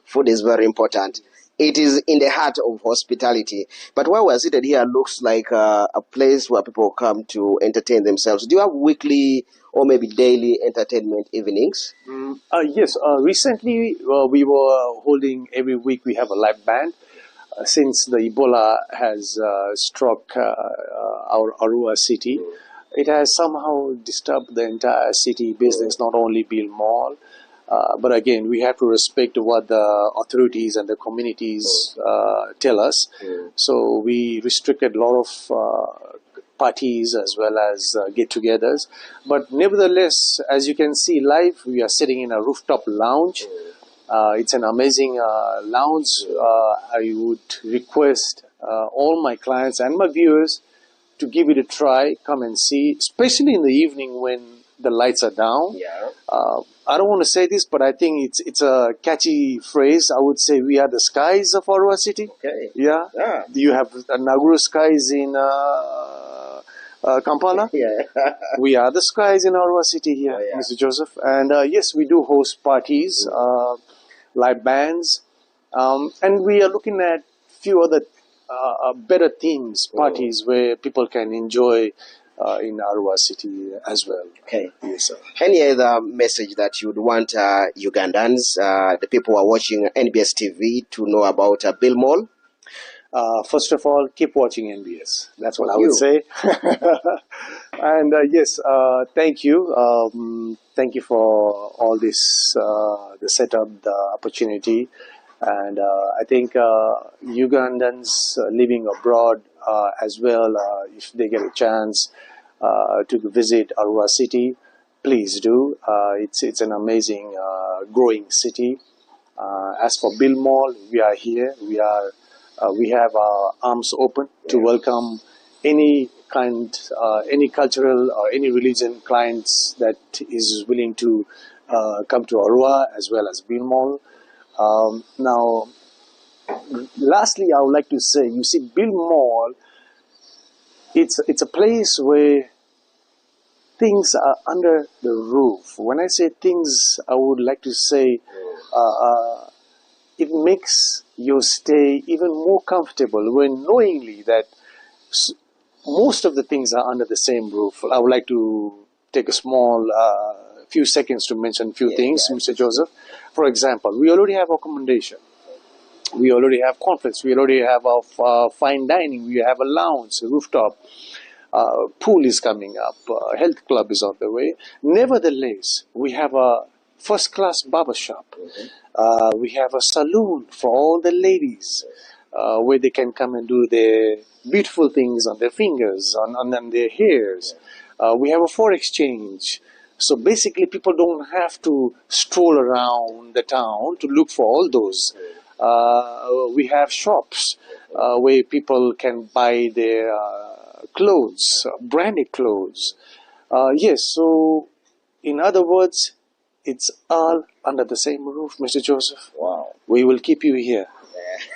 S2: Food is very important. It is in the heart of hospitality. But where we're seated here looks like a place where people come to entertain themselves. Do you have weekly or maybe daily entertainment evenings?
S3: Yes. Recently, we were holding every week. We have a live band. Since the Ebola has struck our Arua city, it has somehow disturbed the entire city business, not only Bill Mall. But again, we have to respect what the authorities and the communities tell us. So we restricted a lot of parties as well as get-togethers. But nevertheless, as you can see live, we are sitting in a rooftop lounge. It's an amazing lounge. I would request all my clients and my viewers to give it a try, come and see, especially in the evening when the lights are down. I don't want to say this, but I think it's a catchy phrase. I would say we are the skies of Arua City.
S2: Okay.
S3: Yeah. You have Naguru skies in Kampala. We are the skies in Arua City here, Mr. Joseph. And yes, we do host parties, live bands, and we are looking at few other better themes, parties where people can enjoy in Arua City as well.
S2: Okay.
S3: Yes, sir.
S2: Any other message that you would want Ugandans, the people who are watching NBS TV, to know about Bill Mall?
S3: First of all, keep watching NBS. That's what I would say. And yes, thank you. Thank you for all this, the setup, the opportunity. And I think Ugandans living abroad as well, if they get a chance to visit Arua city, please do. It's an amazing growing city. As for Bill Mall, we are here. We have our arms open to welcome any kind, any cultural or any religion clients that is willing to come to Arua as well as Bill Mall. Now, lastly, I would like to say, you see, Bill Mall, it's a place where things are under the roof. When I say things, I would like to say it makes your stay even more comfortable when knowingly that most of the things are under the same roof. I would like to take a small few seconds to mention a few things, Mr. Joseph. For example, we already have accommodation. We already have conference. We already have our fine dining. We have a lounge, a rooftop. Pool is coming up. Health club is on the way. Nevertheless, we have a first-class barber shop. We have a saloon for all the ladies where they can come and do their beautiful things on their fingers, on their hairs. We have a foreign exchange. So basically, people don't have to stroll around the town to look for all those. We have shops where people can buy their clothes, branded clothes. Yes, so in other words, it's all under the same roof, Mr. Joseph.
S2: Wow.
S3: We will keep you here.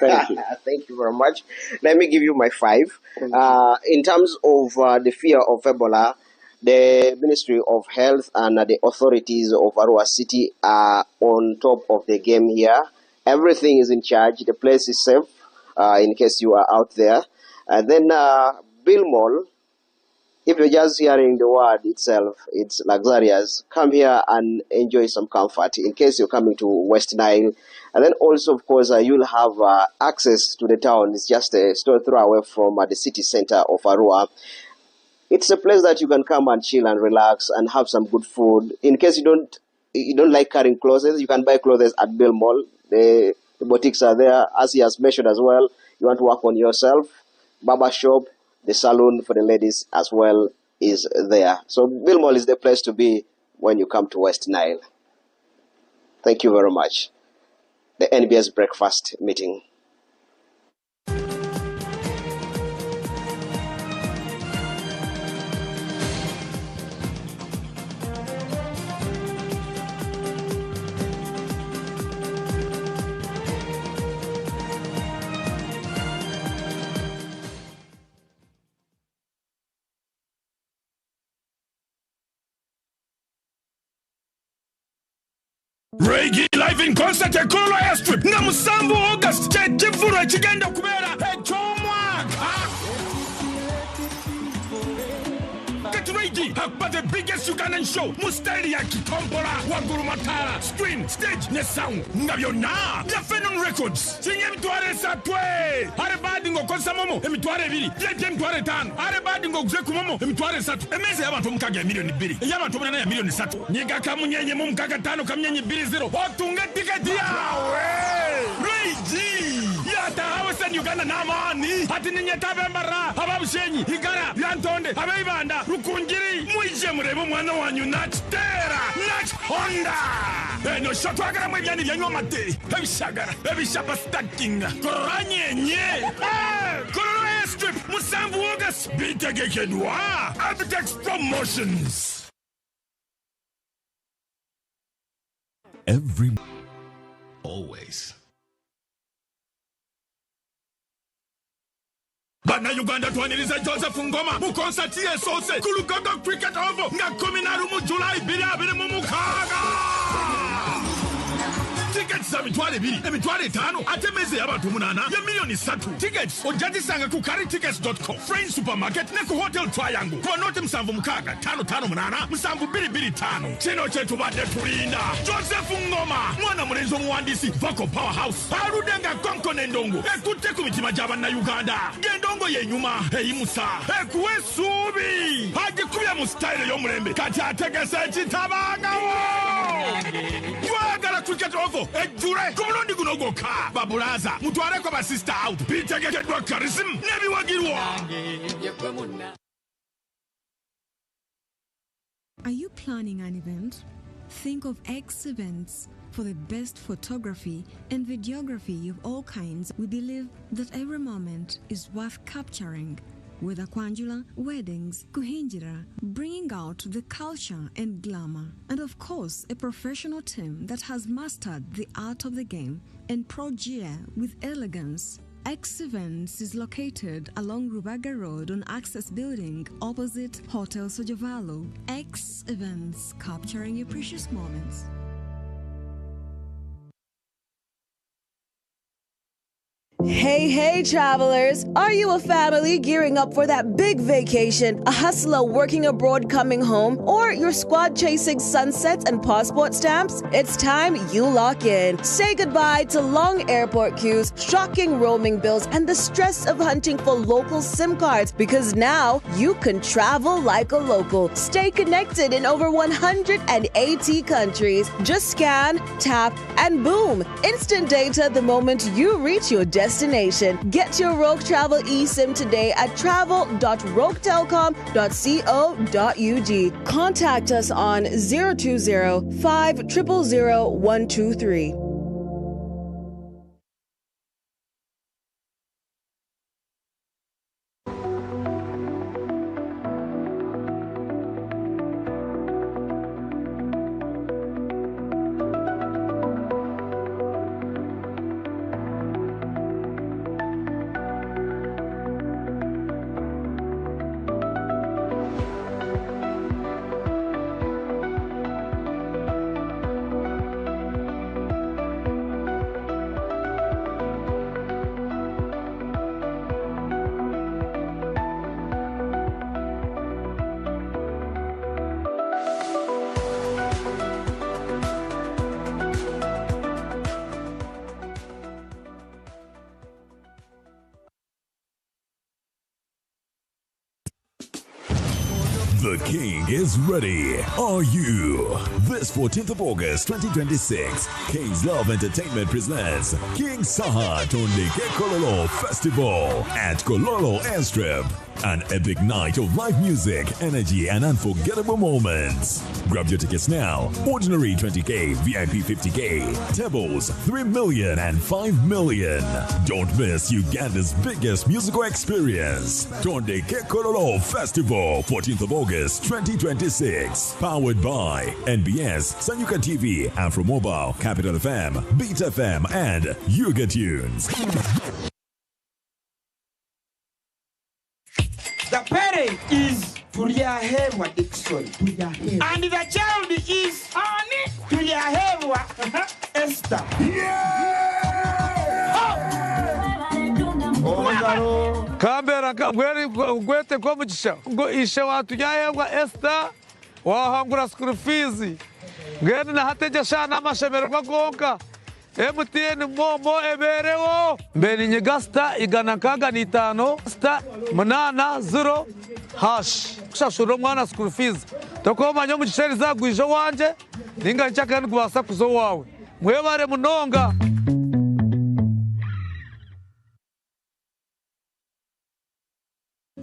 S3: Thank you.
S2: Thank you very much. Let me give you my 5. In terms of the fear of Ebola, the Ministry of Health and the authorities of Arua City are on top of the game here. Everything is in charge. The place is safe in case you are out there. And then Bill Mall, if you're just hearing the word itself, it's luxurious. Come here and enjoy some comfort in case you're coming to West Nile. And then also, of course, you'll have access to the town. It's just a stone throw away from the city center of Arua. It's a place that you can come and chill and relax and have some good food. In case you don't like carrying clothes, you can buy clothes at Bill Mall. The boutiques are there. As he has mentioned as well, you want to work on yourself, barber shop, the salon for the ladies as well is there. So Bill Mall is the place to be when you come to West Nile. Thank you very much. The NBS breakfast meeting.
S5: Reggae live in concert at Kolo Airstrip. Na Musambu August. Chifuro chigenda kubera. Get ready for the biggest Ugandan show. Musteria Kitombola, Waguru Matara. Screen, stage, ne sound. Ngabiona. The Phenom Records. Singem tuare satwe. Arebadi ngo konsa momo. Emitware biri. Jem tuare tan. Arebadi ngo gzeku momo. Emitware satu. Emeze yabantu mukage milioni biri. Yabantu mwana ya milioni satu. Nyega kamunyenye mumukaka tano kamnyenye biri zero. Otunga tiketi yawe. Reiji. Yata hawesen Uganda namani. Hati ninye tabembara. Hababushenyi. Higara. Yantonde. Habeibanda. Rukunjiri. Muije murebo mwana wanyu. Nachtera. Nach Honda. No shotwagara mwebyani byanyo mate. Ebishagara. Ebishaba stacking. Koranyenye. Kolo Airstrip. Musambu August. Bitegekedwa. Abitex Promotions.
S1: Every always.
S5: Bana Uganda twaniriza Joseph Ngoma mu concert yesose kulugogo cricket ovo nga 10 mu July 2016. Tickets tickets za mitwale 2 emitwale 5 ate meze y'abantu 8 ya milioni 3 tickets ojazisanga ku caritickets.com Friends Supermarket ne ku Hotel Triangle kwa note msamvu mkaga 558 msamvu 225 chino chetu bade tulinda Joseph Ngoma mwana mulenzo muwandisi Vocal Powerhouse Parudenga Konko Nendongo ekute ku mitima j'abana Uganda gendongo yenyuma eyimusa ekuwe subi haje kubya mu style yo mulembe kati ategese kitabanga twagala cricket ovo ejure kumulondi gunogoka babulaza mutwale kwa sister out bitegekedwa charism nebiwagirwa.
S4: Are you planning an event? Think of X Events. For the best photography and videography of all kinds, we believe that every moment is worth capturing. Whether Kwanjula, weddings, Kuhinjira, bringing out the culture and glamour. And of course, a professional team that has mastered the art of the game and progear with elegance. X Events is located along Rubaga Road on Access Building opposite Hotel Sojavalo. X Events, capturing your precious moments.
S14: Hey, hey, travelers! Are you a family gearing up for that big vacation, a hustler working abroad coming home, or your squad chasing sunsets and passport stamps? It's time you lock in. Say goodbye to long airport queues, shocking roaming bills, and the stress of hunting for local SIM cards, because now you can travel like a local. Stay connected in over 180 countries. Just scan, tap, and boom! Instant data the moment you reach your destination. Get your Rogue Travel eSIM today at travel.roguetelcom.co.ug. Contact us on 020-500-123.
S1: The King is ready. Are you? This 14th of August 2026, King's Love Entertainment presents King Saha Tondeke Kololo Festival at Kololo Airstrip. An epic night of live music, energy, and unforgettable moments. Grab your tickets now. Ordinary 20K, VIP 50K. Tables 3 million and 5 million. Don't miss Uganda's biggest musical experience. Tondeke Kololo Festival, 14th of August 2026. Powered by NBS, Sanyuka TV, Afro Mobile, Capital FM, Beat FM, and Yuga Tunes.
S6: The parent is Tuliahewa Dixon. And the child is Ani Tuliahewa Esther.
S16: Kambera gwete kwa mchisha ishe watu yahewa Esther wahangura school fees ngene na hateja shana amashemero magonka MTN momo eberewo mbeni nyegasta igana kaga ni 5 sta manana 0 hash kushashuro mwana school fees tokoma nyo muchisheri zagwije wanje ninga nchaka nkubasa kuzo wawe mwebare munonga.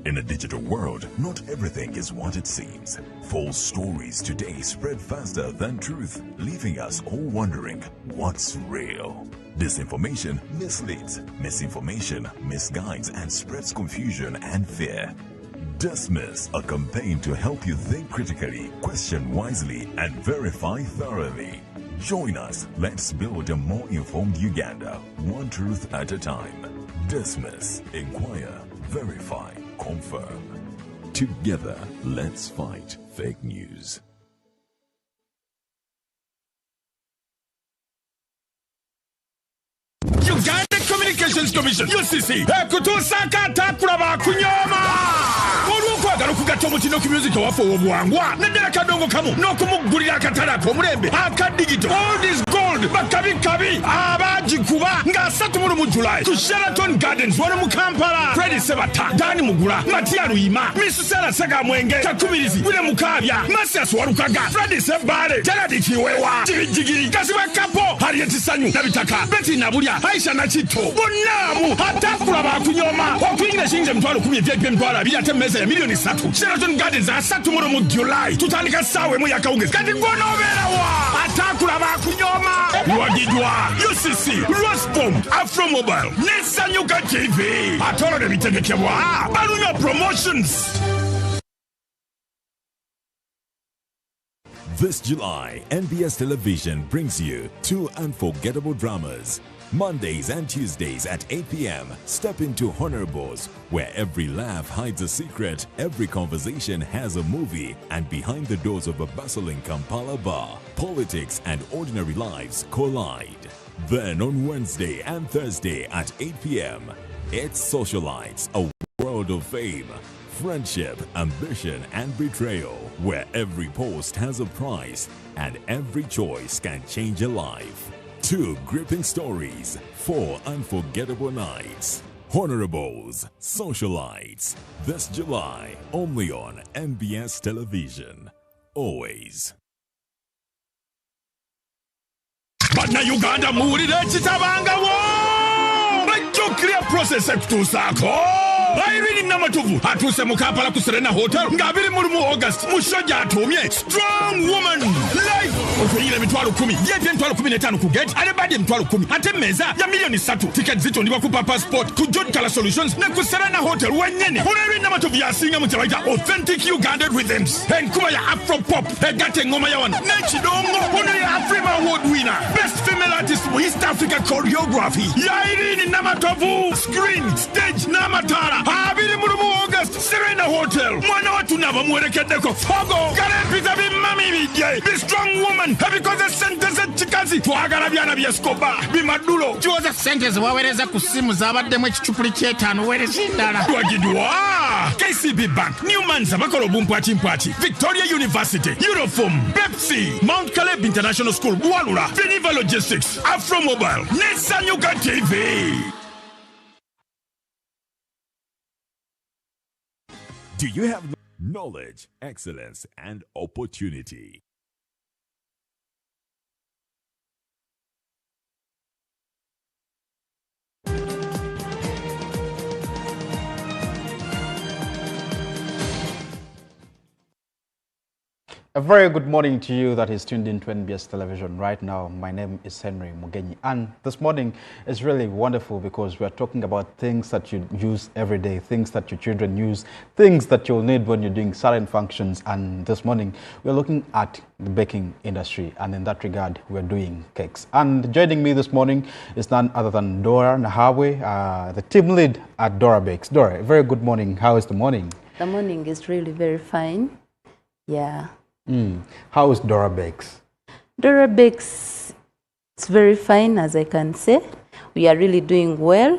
S1: In a digital world, not everything is what it seems. False stories today spread faster than truth, leaving us all wondering what's real. Disinformation misleads, misinformation misguides, and spreads confusion and fear. Dismiss, a campaign to help you think critically, question wisely, and verify thoroughly. Join us. Let's build a more informed Uganda, one truth at a time. Dismiss, inquire, verify, confirm. Together, let's fight fake news.
S5: Uganda Communications Commission UCC ekutusaka takulaba kunyoma olwokwagala okugatta omutino ku music waffe obuwangwa naddala kadongo kamu n'okumugulira akatale ak'omulembe aka digito all is gold bakabikabi abagikuba nga 3 mu July ku Sheraton Gardens wano mu Kampala. Freddy Sebata, Dani Mugula, Matia Luima, Miss Sarah Saga Mwenge, Takubirizi, William Mukabya, Masias Warukaga, Freddy Sebare, Jaradi Chiwewa, Jigiri, Kasiwa Kapo, Harriet Sanyu, Nabitaka, Betty Nabulia, Aisha Nachito, Bonamu, Hatakura Kunyoma, Okwinga Shinja Mtwalo Kumi Vyepe Mtwala, Biate Meza ya milioni 3. Sheraton Gardens asa tomorrow mu July. Tutandika sawe mu yakaunge. Kati ngono obera wa. Hatakura Kunyoma. Wagidwa, UCC, Rospom, Afro Mobile, Nesanyuka TV. Atolo de Bitegekebwa. Balunya Promotions.
S1: This July, NBS Television brings you 2 unforgettable dramas. Mondays and Tuesdays at 8 p.m. Step into Honorables, where every laugh hides a secret, every conversation has a movie, and behind the doors of a bustling Kampala bar, politics and ordinary lives collide. Then on Wednesday and Thursday at 8 p.m., it's Socialites, a world of fame, friendship, ambition, and betrayal, where every post has a price and every choice can change a life. 2 gripping stories, 4 unforgettable nights. Honorables, Socialites, this July, only on NBS Television. Always.
S5: Bana Uganda muwulire kitabanga wo bajja clear process ekutuusaako Irene Namatuvu atuse mu Kampala ku Serena Hotel nga 2 mu August musajja atumye strong woman live okuyira emitwalo 10 yeje emitwalo 15 ku gate alebadde emitwalo 10 ate meza ya milioni 3 ticket zitondibwa ku Passport ku John Color Solutions ne ku Serena Hotel wennyene Irene Namatuvu yasinga mu kyabaita authentic Uganda rhythms enkuba ya Afro pop egatte ngoma ya wano n'ekidongo ono ya Afrima Award winner best female artist mu East Africa choreography ya Irene Namatuvu screen stage n'amatala 2 mu August Serena Hotel mwana watu naba muwerekeddeko fogo kalempita bimami bijje be strong woman because sente z'ekikazi twagala byana byeskoba bimadulo
S7: kyoza sente ziwawereza ku simu zabaddemu ekicupuli ky'etaano wereza endala
S5: twagidwa KCB Bank Newman's abakola obumpwati Victoria University Uniform Pepsi Mount Caleb International School Bwalula Viniva Logistics Afro Mobile Nesanyuka TV.
S1: Do you have knowledge, excellence, and opportunity?
S8: A very good morning to you that is tuned in to NBS Television right now. My name is Henry Mugenyi, and this morning is really wonderful because we are talking about things that you use every day, things that your children use, things that you'll need when you're doing certain functions. And this morning we're looking at the baking industry, and in that regard we're doing cakes. And joining me this morning is none other than Dora Nahawe, the team lead at Dora Bakes. Dora, a very good morning. How is the morning?
S9: The morning is really very fine. Yeah.
S8: How is Dora Bakes?
S9: Dora Bakes, it's very fine, as I can say. We are really doing well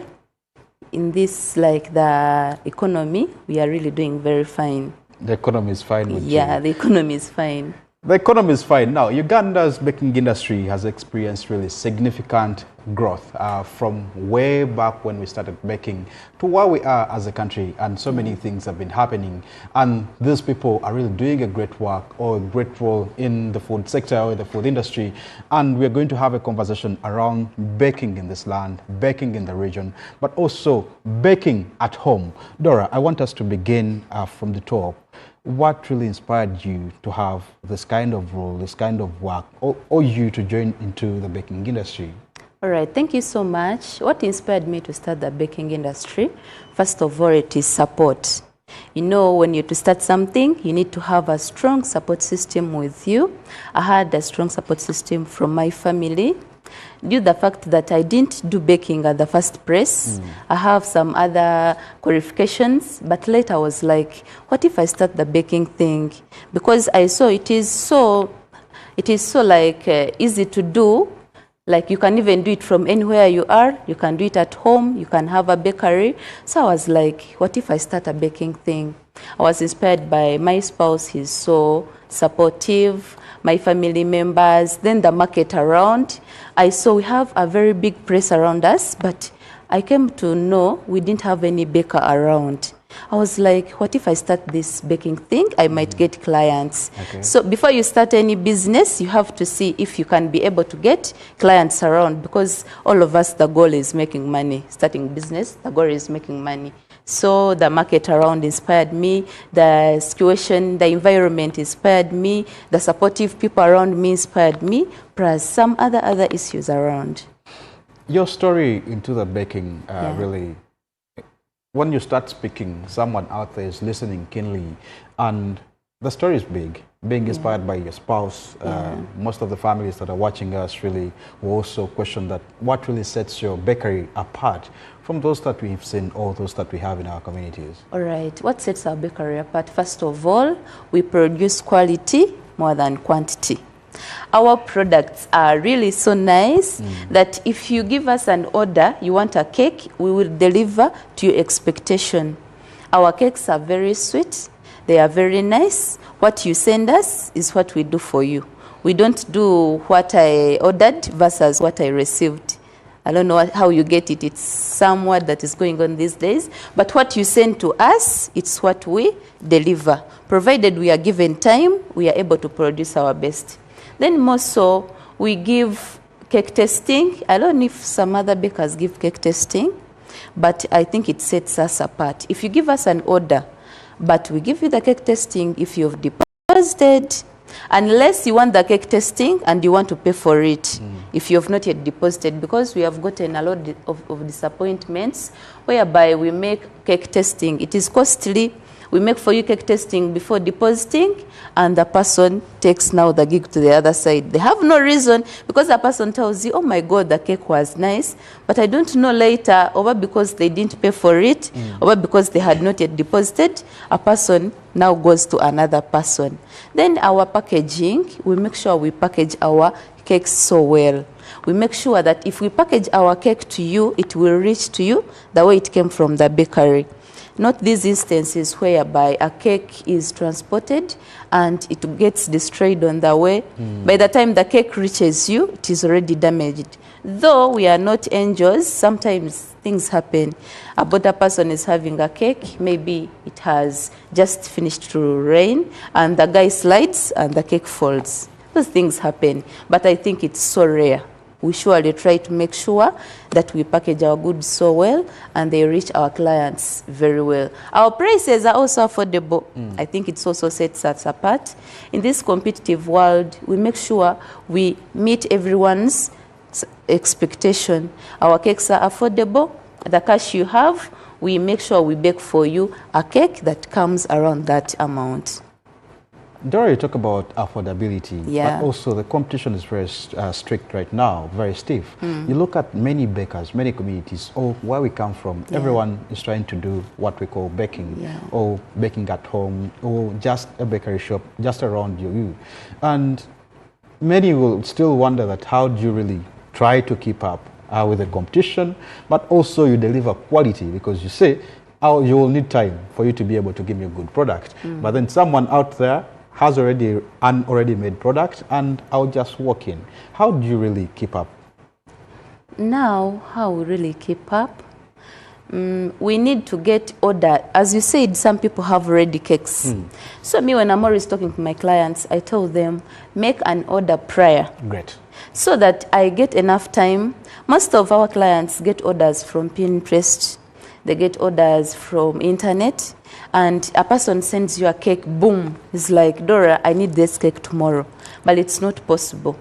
S9: in this, like the economy. We are really doing very fine.
S8: The economy is fine with you?
S9: Yeah, the economy is fine.
S8: The economy is fine. Now, Uganda's baking industry has experienced really significant growth from way back when we started baking to where we are as a country, and so many things have been happening, and these people are really doing a great work or a great role in the food sector or the food industry. And we're going to have a conversation around baking in this land, baking in the region, but also baking at home. Dora, I want us to begin from the top. What really inspired you to have this kind of role, this kind of work, or you to join into the baking industry?
S9: All right, thank you so much. What inspired me to start the baking industry? First of all, it is support. You know, when you're to start something, you need to have a strong support system with you. I had a strong support system from my family. Due to the fact that I didn't do baking at the first press, I have some other qualifications, but later I was like, what if I start the baking thing? Because I saw it is so like easy to do, Like you can even do it from anywhere you are. You can do it at home. You can have a bakery. So I was like, what if I start a baking thing? I was inspired by my spouse. He's so supportive. My family members, then the market around. I saw we have a very big press around us, but I came to know we didn't have any baker around. I was like, what if I start this baking thing? I might get clients.
S8: Okay.
S9: So before you start any business, you have to see if you can be able to get clients around, because all of us, the goal is making money. Starting business, the goal is making money. So the market around inspired me, the situation, the environment inspired me, the supportive people around me inspired me, plus some other issues around.
S8: Your story into the baking really, when you start speaking, someone out there is listening keenly, and the story is big, being inspired by your spouse. Most of the families that are watching us really will also question that what really sets your bakery apart from those that we've seen or those that we have in our communities.
S9: All right, what sets our bakery apart? First of all, we produce quality more than quantity. Our products are really so nice that if you give us an order, you want a cake, we will deliver to your expectation. Our cakes are very sweet, they are very nice. What you send us is what we do for you. We don't do what I ordered versus what I received. I don't know how you get it. It's some word that is going on these days. But what you send to us, it's what we deliver. Provided we are given time, we are able to produce our best. Then more so, we give cake testing. I don't know if some other bakers give cake testing, but I think it sets us apart. If you give us an order, but we give you the cake testing if you've deposited, unless you want the cake testing and you want to pay for it if you have not yet deposited, because we have gotten a lot of disappointments whereby we make cake testing. It is costly. We make for you cake testing before depositing, and the person takes now the gig to the other side. They have no reason, because the person tells you, oh my God, the cake was nice, but I don't know later, or because they didn't pay for it, or because they had not yet deposited, a person now goes to another person. Then our packaging, we make sure we package our cakes so well. We make sure that if we package our cake to you, it will reach to you the way it came from the bakery. Not these instances whereby a cake is transported and it gets destroyed on the way. By the time the cake reaches you, it is already damaged. Though we are not angels, sometimes things happen. A border person is having a cake, maybe it has just finished to rain, and the guy slides and the cake falls. Those things happen, but I think it's so rare. We surely try to make sure that we package our goods so well and they reach our clients very well. Our prices are also affordable. I think it also sets us apart. In this competitive world, we make sure we meet everyone's expectation. Our cakes are affordable. The cash you have, we make sure we bake for you a cake that comes around that amount.
S8: Dora, you talk about affordability,
S9: Yeah.
S8: but also the competition is very strict right now, very stiff. You look at many bakers, many communities, or where we come from, everyone is trying to do what we call baking, or baking at home, or just a bakery shop just around you. And many will still wonder that how do you really try to keep up with the competition, but also you deliver quality, because you say, you will need time for you to be able to give me a good product. But then someone out there has already an already made product, and I'll just walk in. How do you really keep up?
S9: Now, how we really keep up? We need to get order. As you said, some people have ready cakes. So me, when I'm always talking to my clients, I tell them, make an order prior.
S8: Great.
S9: So that I get enough time. Most of our clients get orders from Pinterest. They get orders from internet. And a person sends you a cake, boom. It's like, Dora, I need this cake tomorrow. But it's not possible.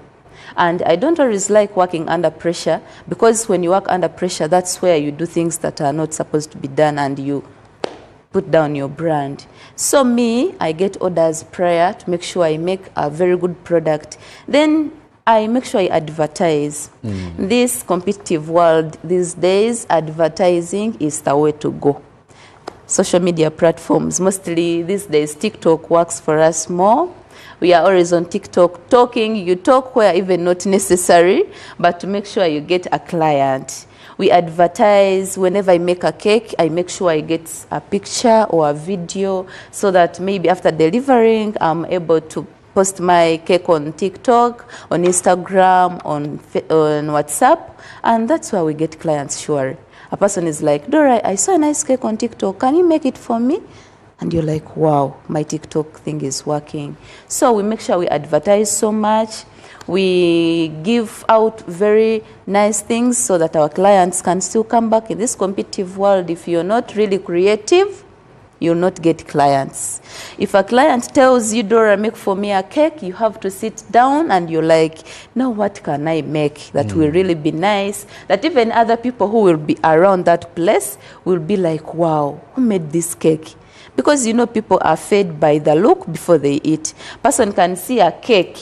S9: And I don't always like working under pressure, because when you work under pressure, that's where you do things that are not supposed to be done and you put down your brand. So me, I get orders prior to make sure I make a very good product. Then I make sure I advertise. This competitive world these days, advertising is the way to go. Social media platforms, mostly these days, TikTok works for us more. We are always on TikTok talking. You talk where even not necessary, but to make sure you get a client. We advertise. Whenever I make a cake, I make sure I get a picture or a video so that maybe after delivering, I'm able to post my cake on TikTok, on Instagram, on WhatsApp, and that's where we get clients, sure. A person is like, Dora, I saw a nice cake on TikTok. Can you make it for me? And you're like, wow, my TikTok thing is working. So we make sure we advertise so much. We give out very nice things so that our clients can still come back. In this competitive world, if you're not really creative, you'll not get clients. If a client tells you, Dora, make for me a cake, you have to sit down and you're like, now what can I make that will really be nice? That even other people who will be around that place will be like, wow, who made this cake? Because you know people are fed by the look before they eat. Person can see a cake,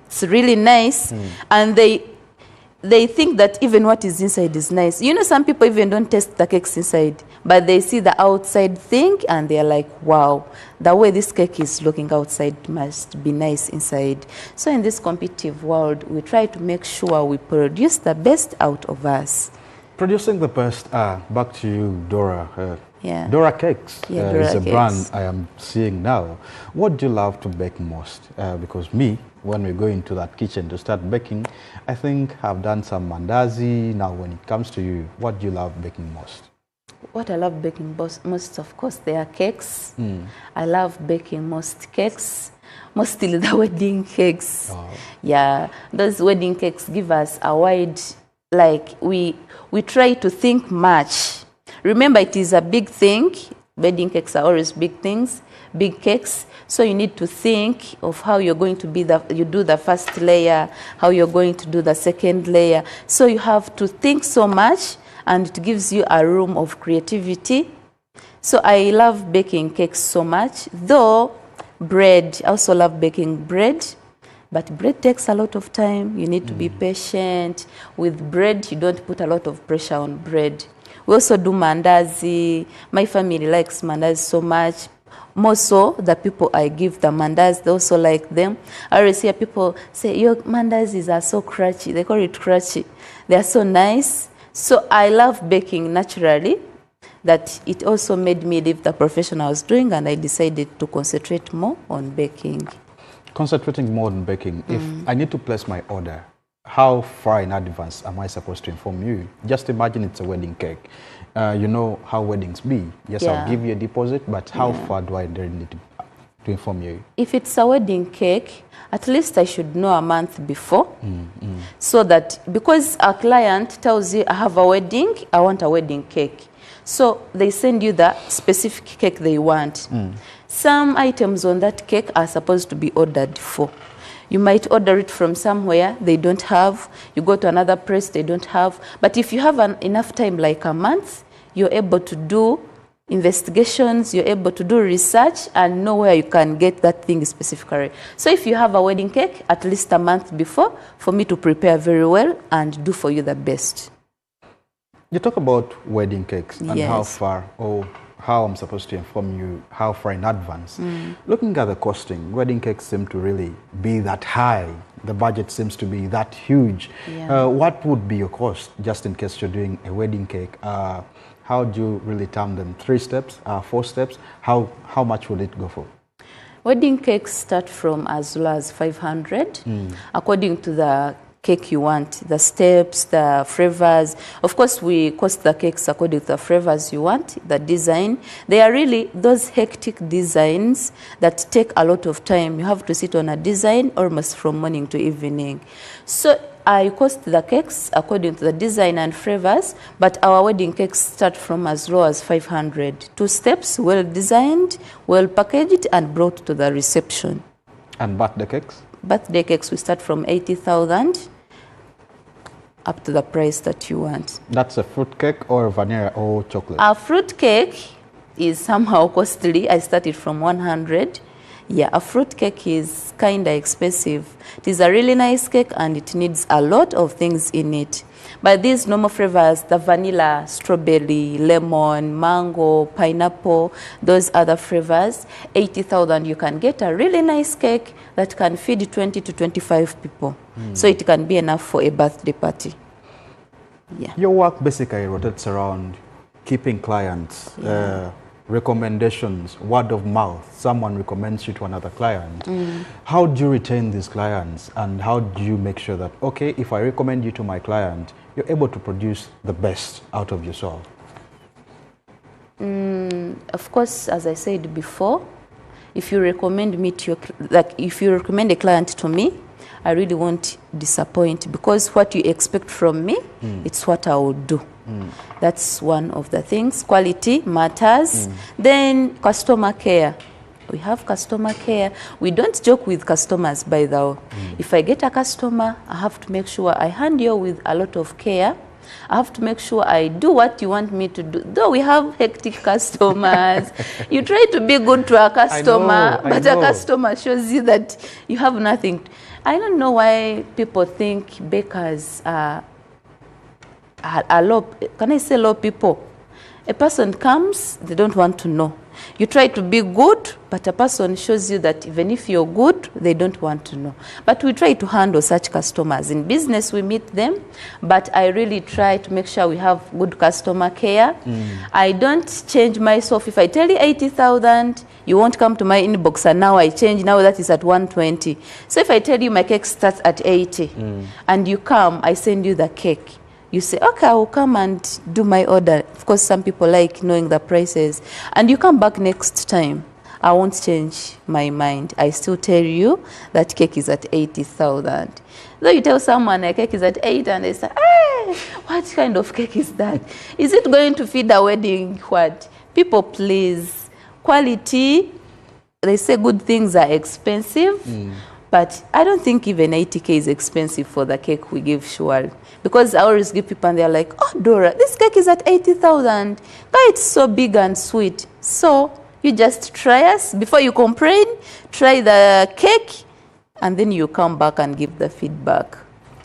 S9: it's really nice, and they think that even what is inside is nice. You know, some people even don't taste the cakes inside, but they see the outside thing and they're like, wow, the way this cake is looking outside must be nice inside. So in this competitive world, we try to make sure we produce the best out of us.
S8: Producing the best, back to you, Dora.
S9: Yeah.
S8: Dora Cakes
S9: Dora
S8: is a
S9: Cakes.
S8: brand I am seeing now. What do you love to bake most? Because me, when we go into that kitchen to start baking, I think I've done some mandazi. Now when it comes to you, what do you love baking most?
S9: What I love baking most, of course, they are cakes. I love baking most cakes, mostly the wedding cakes.
S8: Oh.
S9: Yeah, those wedding cakes give us a wide, like we try to think much. Remember, it is a big thing. Wedding cakes are always big things, big cakes. So you need to think of how you're going to you do the first layer, how you're going to do the second layer. So you have to think so much, and it gives you a room of creativity. So I love baking cakes so much. Though bread, I also love baking bread. But bread takes a lot of time. You need to be patient. With bread, you don't put a lot of pressure on bread. We also do mandazi. My family likes mandazi so much. More so, the people I give the mandazi, they also like them. I always hear people say, your mandazis are so crunchy. They call it crunchy. They are so nice. So I love baking naturally. That it also made me leave the profession I was doing, and I decided to concentrate more on baking.
S8: Concentrating more on baking. If I need to place my order, how far in advance am I supposed to inform you? Just imagine it's a wedding cake. You know how weddings be. Yes,
S9: Yeah.
S8: I'll give you a deposit, but how far do I need to inform you?
S9: If it's a wedding cake, at least I should know a month before. So that, because a client tells you, I have a wedding, I want a wedding cake. So they send you the specific cake they want. Some items on that cake are supposed to be ordered for. You might order it from somewhere they don't have. You go to another place they don't have. But if you have enough time, like a month, you're able to do investigations, you're able to do research and know where you can get that thing specifically. So if you have a wedding cake, at least a month before, for me to prepare very well and do for you the best.
S8: You talk about wedding cakes and
S9: Yes.
S8: how far, or how I'm supposed to inform you how far in advance. Looking at the costing, wedding cakes seem to really be that high. The budget seems to be that huge.
S9: Yeah.
S8: What would be your cost, just in case you're doing a wedding cake? How do you really term them? 3 steps, 4 steps? How much will it go for?
S9: Wedding cakes start from as low as 500, according to the cake you want, the steps, the flavors. Of course, we cost the cakes according to the flavors you want, the design. They are really those hectic designs that take a lot of time. You have to sit on a design almost from morning to evening. So I cost the cakes according to the design and flavors, but our wedding cakes start from as low as 500. 2 steps, well designed, well packaged, and brought to the reception.
S8: And birthday cakes?
S9: Birthday cakes, we start from 80,000 up to the price that you want.
S8: That's a fruit cake or vanilla or chocolate?
S9: A fruit cake is somehow costly. I started from 100. Yeah, a fruit cake is kind of expensive. It is a really nice cake and it needs a lot of things in it. But these normal flavors, the vanilla, strawberry, lemon, mango, pineapple, those other flavors, 80,000, you can get a really nice cake that can feed 20 to 25 people. So it can be enough for a birthday party. Yeah.
S8: Your work basically rotates around keeping clients, recommendations, word of mouth. Someone recommends you to another client. How do you retain these clients, and how do you make sure that, okay, if I recommend you to my client, you're able to produce the best out of yourself?
S9: Of course, as I said before, if you recommend me to if you recommend a client to me, I really won't disappoint, because what you expect from me, it's what I will do. That's one of the things. Quality matters. Then customer care. We have customer care. We don't joke with customers, by the way. If I get a customer, I have to make sure I handle with a lot of care. I have to make sure I do what you want me to do. Though we have hectic customers, you try to be good to a customer, but a customer shows you that you have nothing. I don't know why people think bakers are low. Can I say low people? A person comes, they don't want to know. You try to be good, but a person shows you that even if you're good, they don't want to know. But we try to handle such customers. In business, we meet them, but I really try to make sure we have good customer care. I don't change myself. If I tell you 80,000, you won't come to my inbox, and now I change, now that is at 120. So if I tell you my cake starts at 80, and you come, I send you the cake. You say, okay, I will come and do my order. Of course, some people like knowing the prices. And you come back next time. I won't change my mind. I still tell you that cake is at 80,000. Though you tell someone a cake is at 8, and they say, hey, what kind of cake is that? Is it going to feed a wedding? What? People, please. Quality, they say good things are expensive. But I don't think even 80K is expensive for the cake we give Shual. Because I always give people and they're like, oh, Dora, this cake is at 80,000. It's so big and sweet. So you just try us. Before you complain, try the cake, and then you come back and give the feedback.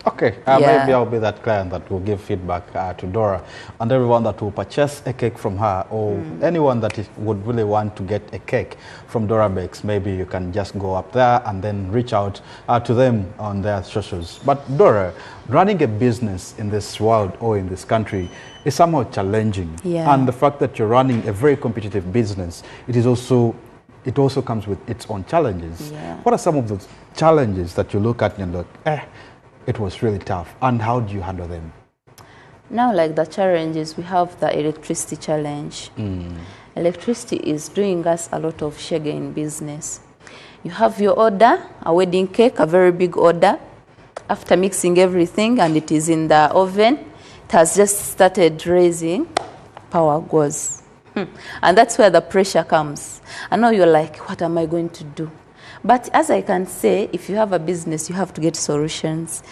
S8: Okay, maybe I'll be that client that will give feedback to Dora, and everyone that will purchase a cake from her, or anyone that would really want to get a cake from Dora Bakes, maybe you can just go up there and then reach out to them on their socials. But Dora, running a business in this world or in this country is somehow challenging. And the fact that you're running a very competitive business, it also comes with its own challenges. What are some of those challenges that you look at and look, it was really tough, and how do you handle them?
S9: Now, like the challenges, we have the electricity challenge. Electricity is doing us a lot of sugar in business. You have your order, a wedding cake, a very big order. After mixing everything and it is in the oven, it has just started raising, power goes. And that's where the pressure comes. I know you're like, what am I going to do? But as I can say, if you have a business, you have to get solutions.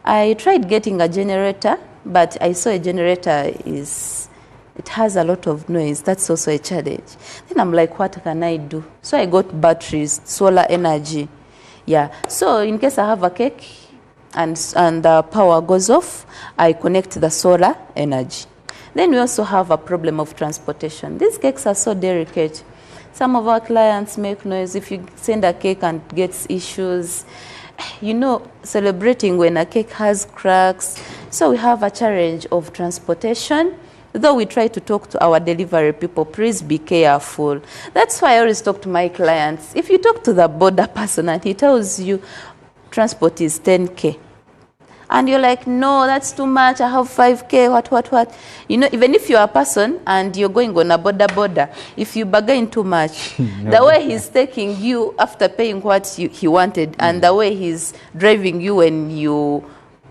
S9: I tried getting a generator, but I saw a generator it has a lot of noise. That's also a challenge. Then I'm like, what can I do? So I got batteries, solar energy. So in case I have a cake and the power goes off, I connect the solar energy. Then we also have a problem of transportation. These cakes are so delicate. Some of our clients make noise. If you send a cake and gets issues, you know, celebrating when a cake has cracks. So we have a challenge of transportation. Though we try to talk to our delivery people, please be careful. That's why I always talk to my clients. If you talk to the border person and he tells you transport is 10K, and you're like, no, that's too much, I have 5K, what. You know, even if you're a person and you're going on a border, if you bargain too much, the way he's taking you after paying what he wanted and the way he's driving you when you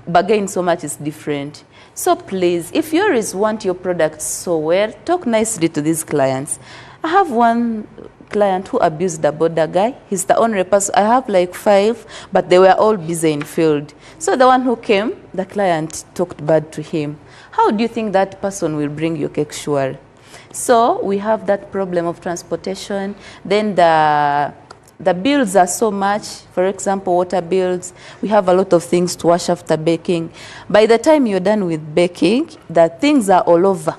S9: bargain so much is different. So please, if you always want your product so well, talk nicely to these clients. I have one client who abused the border guy. He's the only person. I have like 5, but they were all busy in field. So the one who came, the client talked bad to him. How do you think that person will bring your cake sure? So we have that problem of transportation. Then the bills are so much. For example, water bills, we have a lot of things to wash after baking. By the time you're done with baking, the things are all over.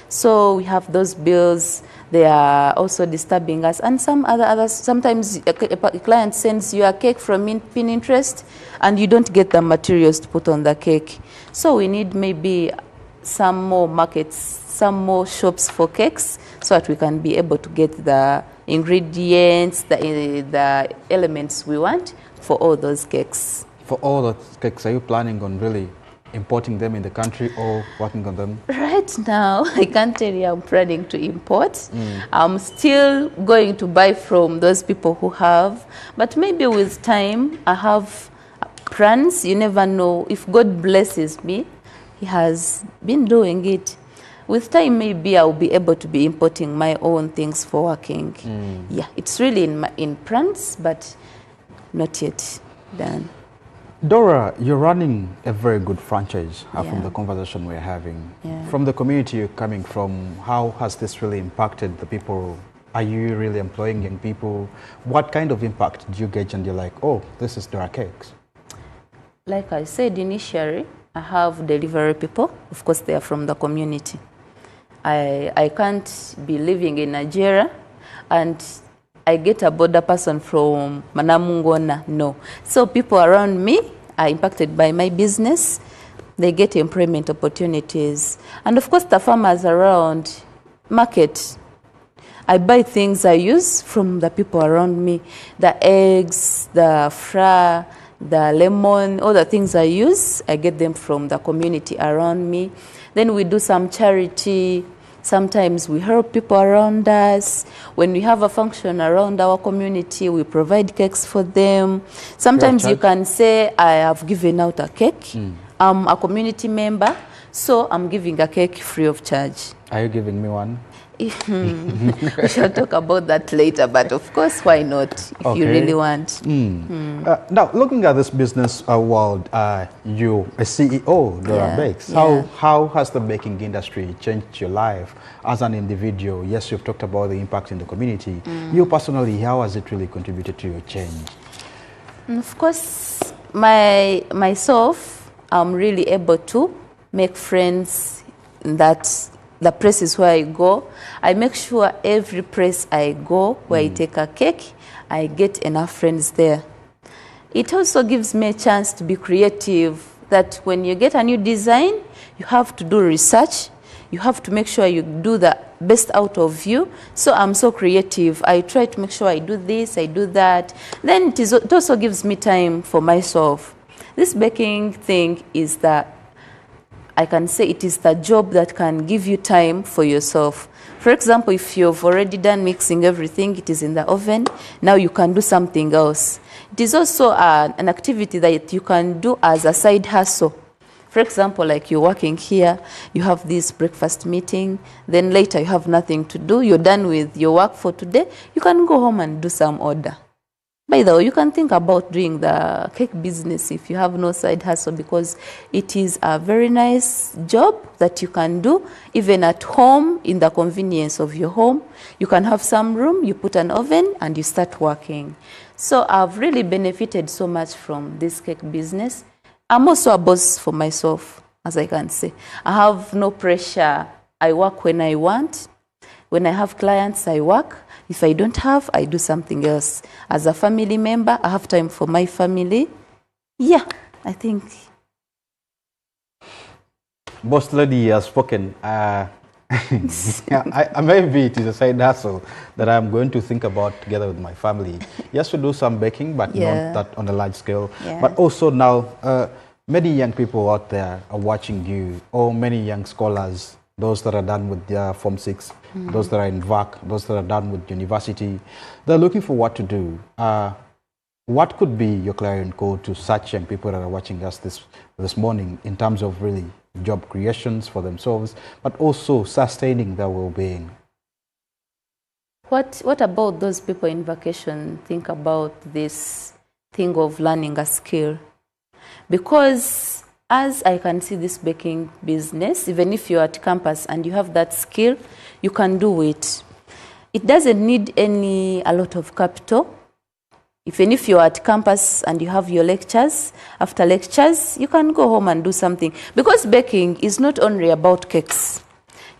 S9: So we have those bills. They are also disturbing us. And some others, sometimes a client sends you a cake from Pinterest and you don't get the materials to put on the cake. So we need maybe some more markets, some more shops for cakes so that we can be able to get the ingredients, the elements we want for all those cakes. For all those cakes, are you planning on really importing them in the country or working on them? Right now, I can't tell you I'm planning to import. I'm still going to buy from those people who have, but maybe with time, I have plans. You never know. If God blesses me, He has been doing it. With time, maybe I'll be able to be importing my own things for working. Yeah, it's really in plans, but not yet done. Dora, you're running a very good franchise from the conversation we're having. From the community you're coming from, how has this really impacted the people? Are you really employing young people? What kind of impact do you get and you're like, oh, this is Dora Cakes? Like I said initially, I have delivery people. Of course, they are from the community. I can't be living in Nigeria and I get a border person from Manamungona, no. So people around me are impacted by my business. They get employment opportunities. And of course, the farmers around market. I buy things I use from the people around me. The eggs, the flour, the lemon, all the things I use, I get them from the community around me. Then we do some charity. Sometimes we help people around us. When we have a function around our community, we provide cakes for them. Sometimes you can say, I have given out a cake. I'm a community member, so I'm giving a cake free of charge. Are you giving me one? We shall talk about that later, but of course, why not, if you really want. Now, looking at this business world, you, a CEO, Dora Bakes, how has the baking industry changed your life as an individual? Yes, you've talked about the impact in the community. You personally, how has it really contributed to your change? Of course, myself, I'm really able to make friends that the places where I go. I make sure every place I go where I take a cake, I get enough friends there. It also gives me a chance to be creative, that when you get a new design, you have to do research. You have to make sure you do the best out of you. So I'm so creative. I try to make sure I do this, I do that. Then it also gives me time for myself. This baking thing is that I can say it is the job that can give you time for yourself. For example, if you've already done mixing everything, it is in the oven, now you can do something else. It is also an activity that you can do as a side hustle. For example, like you're working here, you have this breakfast meeting, then later you have nothing to do, you're done with your work for today, you can go home and do some order. By the way, you can think about doing the cake business if you have no side hustle, because it is a very nice job that you can do even at home, in the convenience of your home. You can have some room, you put an oven and you start working. So I've really benefited so much from this cake business. I'm also a boss for myself, as I can say. I have no pressure. I work when I want. When I have clients, I work. If I don't have, I do something else. As a family member, I have time for my family. Yeah, I think. Boss lady has spoken. Maybe it is a side hustle that I'm going to think about together with my family. Yes, we do some baking, but not that on a large scale. But also now, many young people out there are watching you, or many young scholars, those that are done with their Form 6, those that are in VAC, those that are done with university. They're looking for what to do. What could be your clarion call to such young people that are watching us this morning in terms of really job creations for themselves, but also sustaining their well-being? What about those people in vacation think about this thing of learning a skill? Because as I can see this baking business, even if you're at campus and you have that skill, you can do it. It doesn't need a lot of capital. Even if you're at campus and you have your lectures, after lectures, you can go home and do something. Because baking is not only about cakes.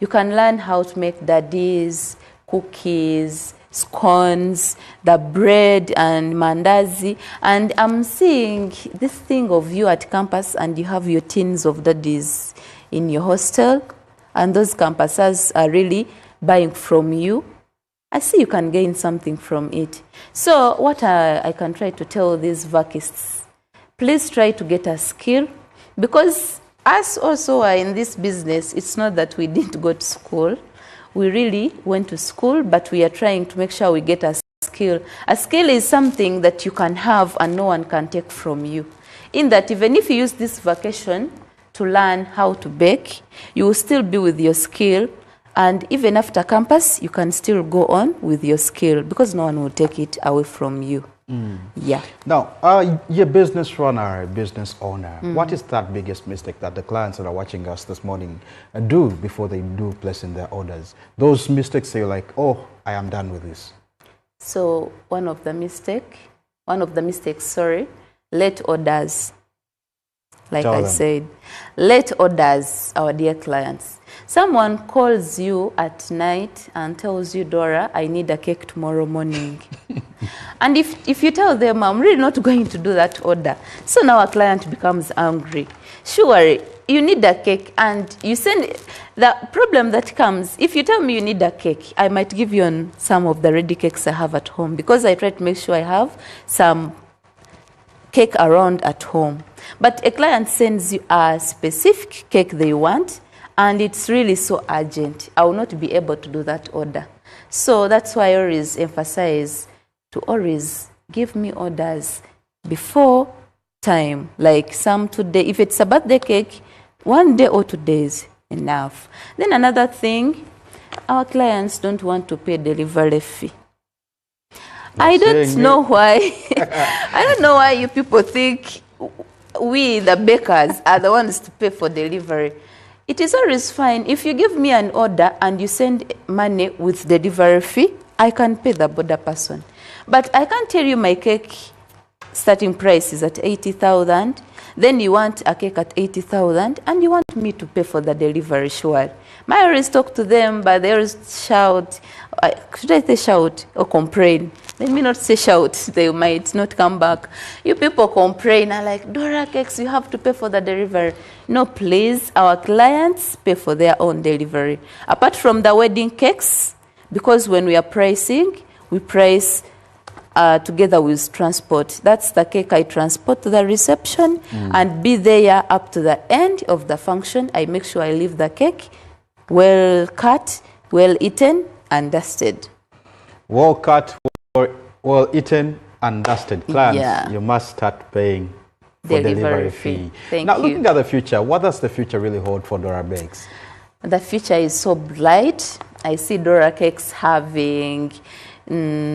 S9: You can learn how to make daddies, cookies, scones, the bread and mandazi. And I'm seeing this thing of you at campus and you have your tins of daddies in your hostel. And those campuses are really buying from you. I see you can gain something from it. So what I can try to tell these vacists, please try to get a skill, because us also are in this business. It's not that we didn't go to school. We really went to school, but we are trying to make sure we get a skill. A skill is something that you can have and no one can take from you. In that, even if you use this vacation to learn how to bake, you will still be with your skill. And even after campus, you can still go on with your skill because no one will take it away from you. Yeah.
S8: Now, you're a business runner, business owner. What is that biggest mistake that the clients that are watching us this morning do before they do placing their orders? Those mistakes say like, oh, I am done with this.
S9: So one of the mistakes, late orders. Like I said, late orders, our dear clients. Someone calls you at night and tells you, Dora, I need a cake tomorrow morning. And if you tell them, I'm really not going to do that order, so now a client becomes angry. Sure, you need a cake and you send, the problem that comes, if you tell me you need a cake, I might give you on some of the ready cakes I have at home because I try to make sure I have some cake around at home. But a client sends you a specific cake they want, and it's really so urgent. I will not be able to do that order. So that's why I always emphasize to always give me orders before time. Like some today, if it's a birthday cake, 1 day or 2 days, enough. Then another thing, our clients don't want to pay delivery fee. I don't know why. I don't know why you people think we, the bakers, are the ones to pay for delivery. It is always fine. If you give me an order and you send money with delivery fee, I can pay the border person. But I can't tell you my cake starting price is at 80,000. Then you want a cake at 80,000 and you want me to pay for the delivery, sure. I always talk to them, but they always shout. Should I say shout or complain? Let me not say shout. They might not come back. You people complain. I'm like, Dora Cakes, you have to pay for the delivery. No, please. Our clients pay for their own delivery. Apart from the wedding cakes, because when we are pricing, we price together with transport. That's the cake I transport to the reception and be there up to the end of the function. I make sure I leave the cake well cut, well eaten, and dusted.
S8: Well cut, well eaten, and dusted. Clients, you must start paying for delivery fee. Now, looking at the future, what does the future really hold for Dora Bakes?
S9: The future is so bright. I see Dora Cakes having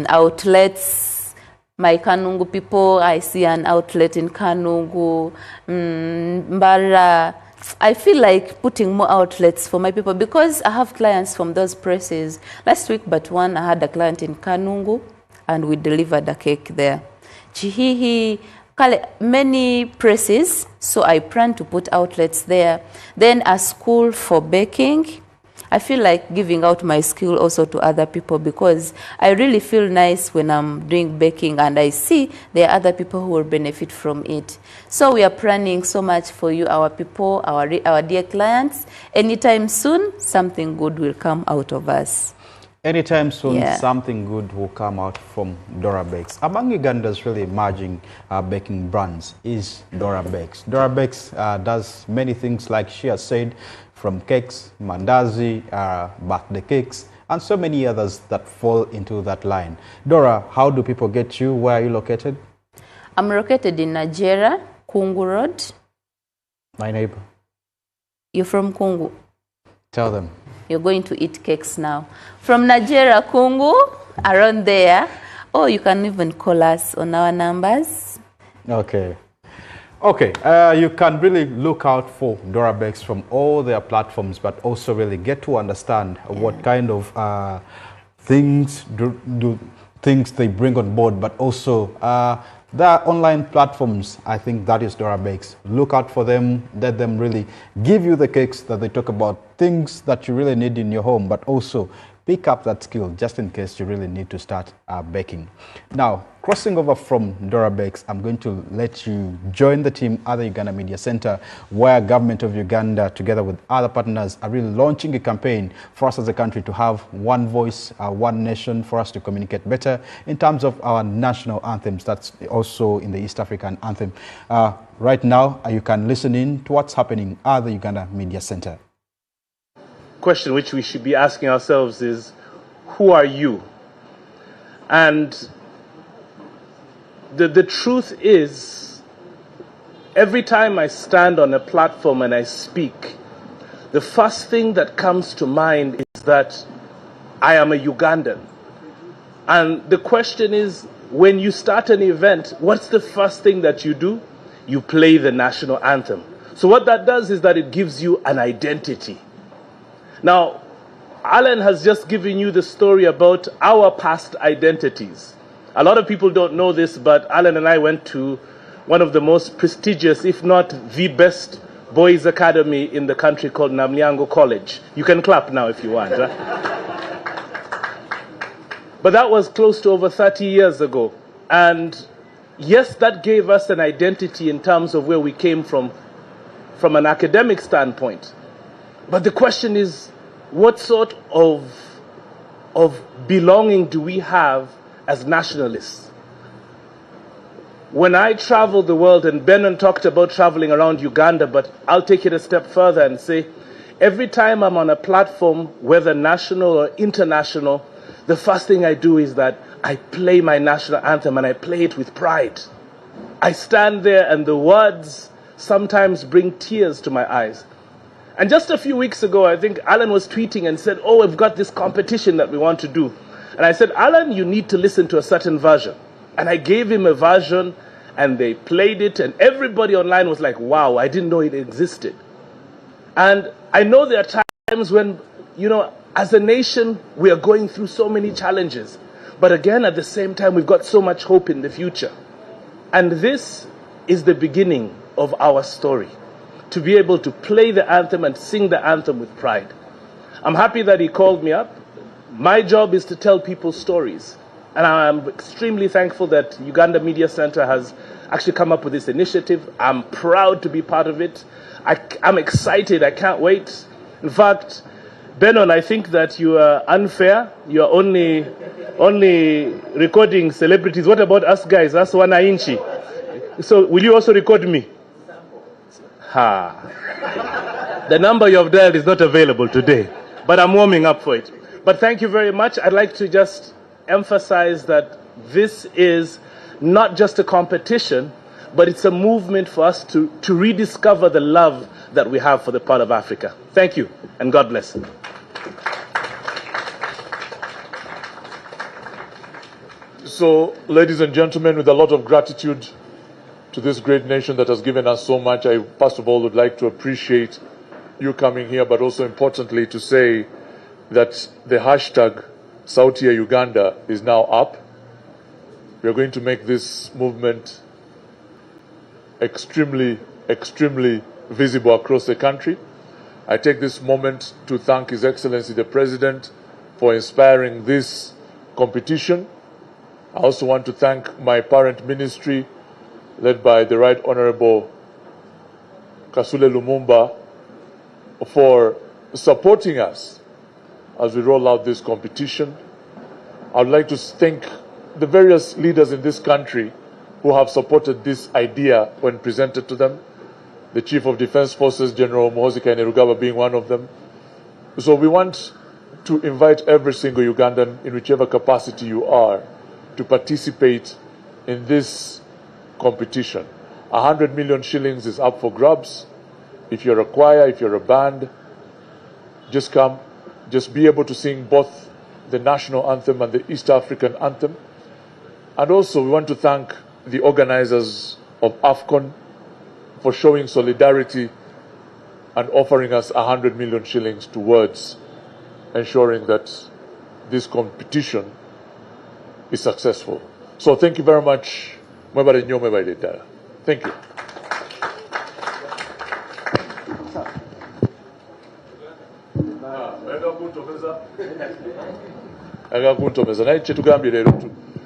S9: outlets. My Kanungu people, I see an outlet in Kanungu, Mbara. I feel like putting more outlets for my people because I have clients from those places. Last week, but one, I had a client in Kanungu and we delivered a cake there. Chihihi, many places, so I plan to put outlets there. Then a school for baking. I feel like giving out my skill also to other people because I really feel nice when I'm doing baking and I see there are other people who will benefit from it. So we are planning so much for you, our people, our dear clients. Anytime soon, something good will come out of us.
S8: Anytime soon, something good will come out from Dora Bakes. Among Uganda's really emerging baking brands is Dora Bakes. Dora Bakes does many things like she has said, from cakes, mandazi, birthday cakes, and so many others that fall into that line. Dora, how do people get you? Where are you located?
S9: I'm located in Nigeria, Kungu Road.
S8: My neighbor.
S9: You're from Kungu?
S8: Tell them.
S9: You're going to eat cakes now. From Nigeria, Kungu, around there. Or you can even call us on our numbers.
S8: Okay. Okay, you can really look out for Dora Bakes from all their platforms, but also really get to understand what kind of things do things they bring on board, but also their online platforms. I think that is Dora Bakes. Look out for them. Let them really give you the cakes that they talk about, things that you really need in your home, but also pick up that skill just in case you really need to start baking. Now, crossing over from Dora Bakes, I'm going to let you join the team at the Uganda Media Center, where government of Uganda, together with other partners, are really launching a campaign for us as a country to have one voice, one nation, for us to communicate better in terms of our national anthems. That's also in the East African anthem. Right now, you can listen in to what's happening at the Uganda Media Center.
S11: Question which we should be asking ourselves is, who are you? And the truth is, every time I stand on a platform and I speak, the first thing that comes to mind is that I am a Ugandan. And the question is, when you start an event, what's the first thing that you do? You play the national anthem. So what that does is that it gives you an identity. Now, Alan has just given you the story about our past identities. A lot of people don't know this, but Alan and I went to one of the most prestigious, if not the best, boys' academy in the country called Namlyango College. You can clap now if you want. Huh? But that was close to over 30 years ago. And yes, that gave us an identity in terms of where we came from an academic standpoint. But the question is, what sort of belonging do we have as nationalists? When I travel the world, and Benon talked about traveling around Uganda, but I'll take it a step further and say, every time I'm on a platform, whether national or international, the first thing I do is that I play my national anthem, and I play it with pride. I stand there and the words sometimes bring tears to my eyes. And just a few weeks ago, I think Alan was tweeting and said, oh, we've got this competition that we want to do. And I said, Alan, you need to listen to a certain version. And I gave him a version, and they played it, and everybody online was like, wow, I didn't know it existed. And I know there are times when, you know, as a nation, we are going through so many challenges. But again, at the same time, we've got so much hope in the future. And this is the beginning of our story, to be able to play the anthem and sing the anthem with pride. I'm happy that he called me up. My job is to tell people stories. And I'm extremely thankful that Uganda Media Center has actually come up with this initiative. I'm proud to be part of it. I'm excited. I can't wait. In fact, Benon, I think that you are unfair. You are only recording celebrities. What about us guys? Us wananchi. So will you also record me? Ha. The number you have dialed is not available today, but I'm warming up for it. But thank you very much. I'd like to just emphasize that this is not just a competition, but it's a movement for us to rediscover the love that we have for the part of Africa. Thank you, and God bless.
S12: So, ladies and gentlemen, with a lot of gratitude to this great nation that has given us so much, I first of all would like to appreciate you coming here, but also importantly to say that the hashtag Sauti ya Uganda is now up. We are going to make this movement extremely visible across the country. I take this moment to thank His Excellency the President for inspiring this competition. I also want to thank my parent ministry, led by the Right Honorable Kasule Lumumba, for supporting us as we roll out this competition. I would like to thank the various leaders in this country who have supported this idea when presented to them. The Chief of Defense Forces, General Muhoozi Kainerugaba, being one of them. So we want to invite every single Ugandan, in whichever capacity you are, to participate in this competition. 100 million shillings is up for grabs. If you're a choir, if you're a band, just come. Just be able to sing both the national anthem and the East African anthem. And also we want to thank the organizers of AFCON for showing solidarity and offering us 100 million shillings towards ensuring that this competition is successful. So thank you very much. Thank you. Agakuntomeza naye kyetugambye leero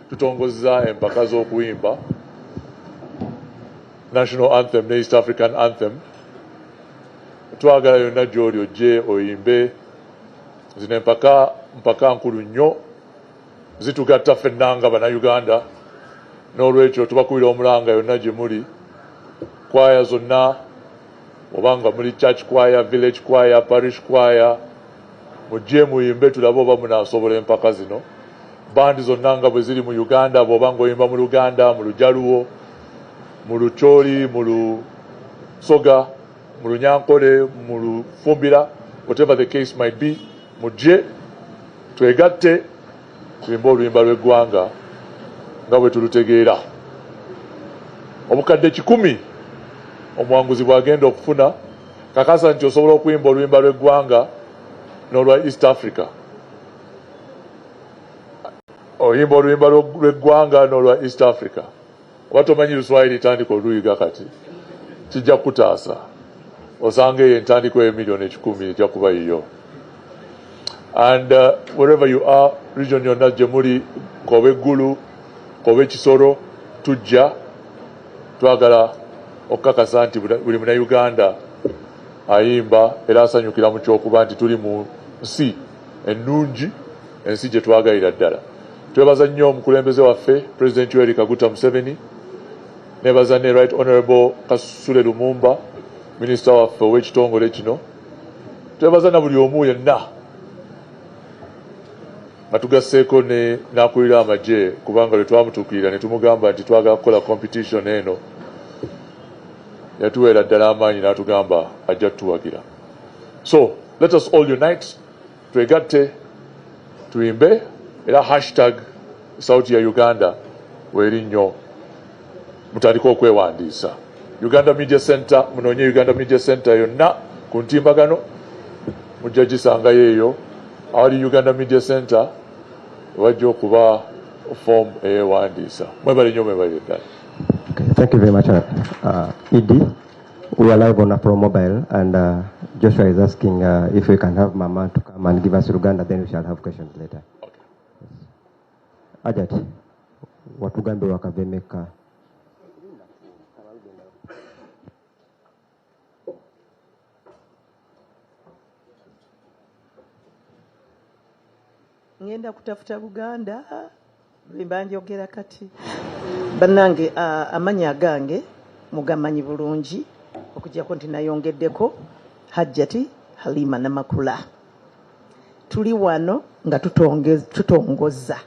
S12: tutongozza empaka z'okuyimba National Anthem ne East African Anthem. Twagala yonna gy'oli ojje oyimbe. Zino mpaka nkulu nnyo zitugatta ffenna nga bannayuganda, n'olwekyo tubakubira omulanga yonna gye muli, kwaya zonna obanga muli church choir, village choir, parish choir, mujje muyimbe tulabe oba munaasobola empaka zino. Bandi zonna nga bwe ziri mu Uganda, bw'obanga oyimba mu Luganda, mu Lujaluwo, mu Lucholi, mu Lusoga, mu Lunyankole, mu Lufumbira, whatever the case might be, mujje twegatte tuyimbe oluyimba lw'eggwanga nga bwe tulutegeera. Obukadde 1,000 omuwanguzi bw'agenda okufuna, kakasa nti osobola okuyimba oluyimba lw'eggwanga n'olwa East Africa. Oyimba oluyimba lw'eggwanga n'olwa East Africa. Oba tomanyi Luswayiri tandika oluyiga kati, kijja kutaasa. Osanga eyo entandiko y'emiliyoni 10,000 ejja kuba yiyo. And wherever you are, region yonna gye muli, kobe Gulu, kobe Kisoro, tujja twagala okukakasa nti buli munnayuganda ayimba era asanyukira mu kyokuba nti tuli mu nsi ennungi, ensi gye twagalira ddala. Twebaza nnyo omukulembeze waffe President Yoweri Kaguta Museveni, nebaza ne Right Honorable Kasule Lumumba, minisita waffe ow'ekitongole kino. Twebaza na buli omu yenna nga tugasseeko n'akulira amagye, kubanga lwe twamutuukirira ne tumugamba nti twagala kukola competition eno, yatuweera ddala amaanyi n'atugamba ajja tuwagira. So let us all unite, twegatte tuyimbe, era hashtag sauti ya Uganda weeri nnyo, mutandike okwewandiisa. Uganda Media Center, munoonye Uganda Media Center yonna ku ntimbagano, mujja gisangayo eyo. Awali Uganda Media Center wajja okuba form eyewandiisa. Mwebale nnyo, mwebale ddala.
S13: Okay, thank you very much, Edie. We are live on Afro Mobile, and Joshua is asking if we can have Mama to come and give us Uganda, then we shall have questions later.
S12: Okay.
S13: Ajat, watugambe wakavemeka.
S15: ngenda kutafuta Buganda lwemba njogera kati bannange amanya agange mugamanyi bulungi okujjako nti nayongeddeko Hajjati Halima Namakula. Tuli wano nga tutongoza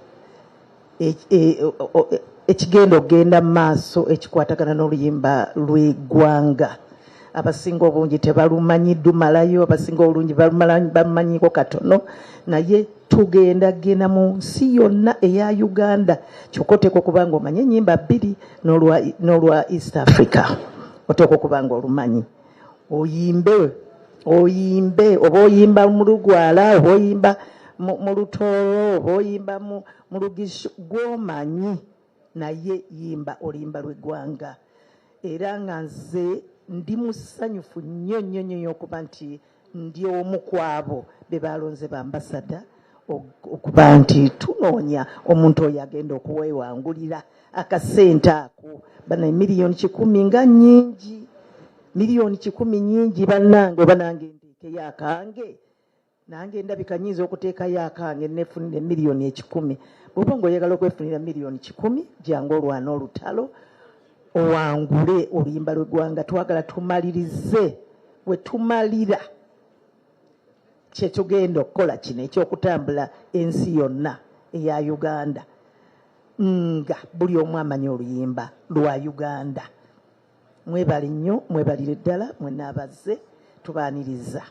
S15: ekigenda okgenda maaso ekikwatagana n'oluyimba lw'eggwanga. Abasinga obungi tebalumanyi dumalayo, abasinga obulungi balumanyiko katono, naye tugenda genda mu nsi yonna eya Uganda. Kyokka oteekwa okuba nga omanyi ennyimba 2 n'olwa East Africa. Oteekwa okuba nga olumanyi. Oyimbe oba oyimba mu Lugwala, oba oyimba mu Lutooro, oba oyimba mu Lugishu, gw'omanyi naye yimba oluyimba lw'eggwanga. Era nga nze ndi musanyufu nnyo okuba nti ndi omu ku abo be balonze ba ambasada, okuba nti tunoonya omuntu oyo agenda okuwewangulira akasente ako. Bana miliyoni 10 nga nnyingi, miliyoni 10 nnyingi bannange, oba nange nteekeyo akange, nange ndabika nyinza okuteekayo akange nefunire miliyoni 10. Bw'oba ng'oyagala okwefunira miliyoni 10, jangu olwana olutalo owangule oluyimba lw'eggwanga. Twagala tumalirize, we tumalira kyetugenda okukola kino ekyokutambula ensi yonna eya Uganda nga buli omu amanyi oluyimba lwa Uganda. Mwebale nnyo, mwebalire ddala, mwenna abazze tubaaniriza.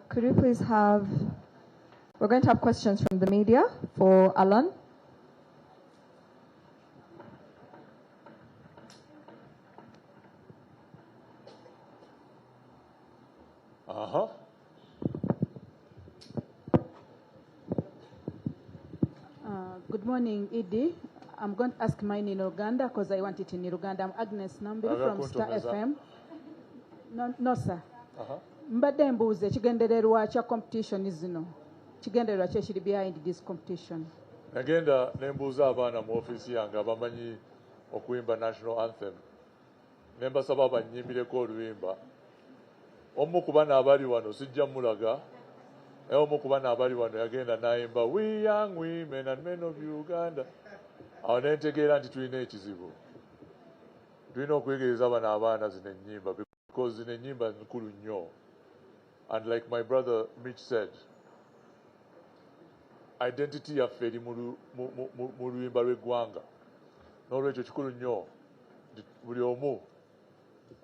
S24: Could we please have, we're going to have questions from the media for Alan.
S17: morning, Idi. I'm going to ask mine in Uganda because I want it in Uganda. I'm Agnes Nambi from Star FM. No, sir. Mbadde mbuuza ekigendererwa kya competition zino. Kigendererwa kye kiri behind this competition.
S12: Nagenda ne mbuuza abaana mu ofiisi yange abamanyi okuyimba national anthem. Ne mbasaba bannyimbireko oluyimba. Omu ku bano abali wano sijja mulaga. Omu ku bano abali wano yagenda n'ayimba We Young Women and Men of Uganda. Awo ne ntegeera nti tulina ekizibu. Tulina okuyigiriza bano abaana zino ennyimba because zino ennyimba nkulu nnyo. And like my brother Mitch said, identity yaffe eri mu luyimba lw'eggwanga. N'olwekyo kikulu nnyo buli omu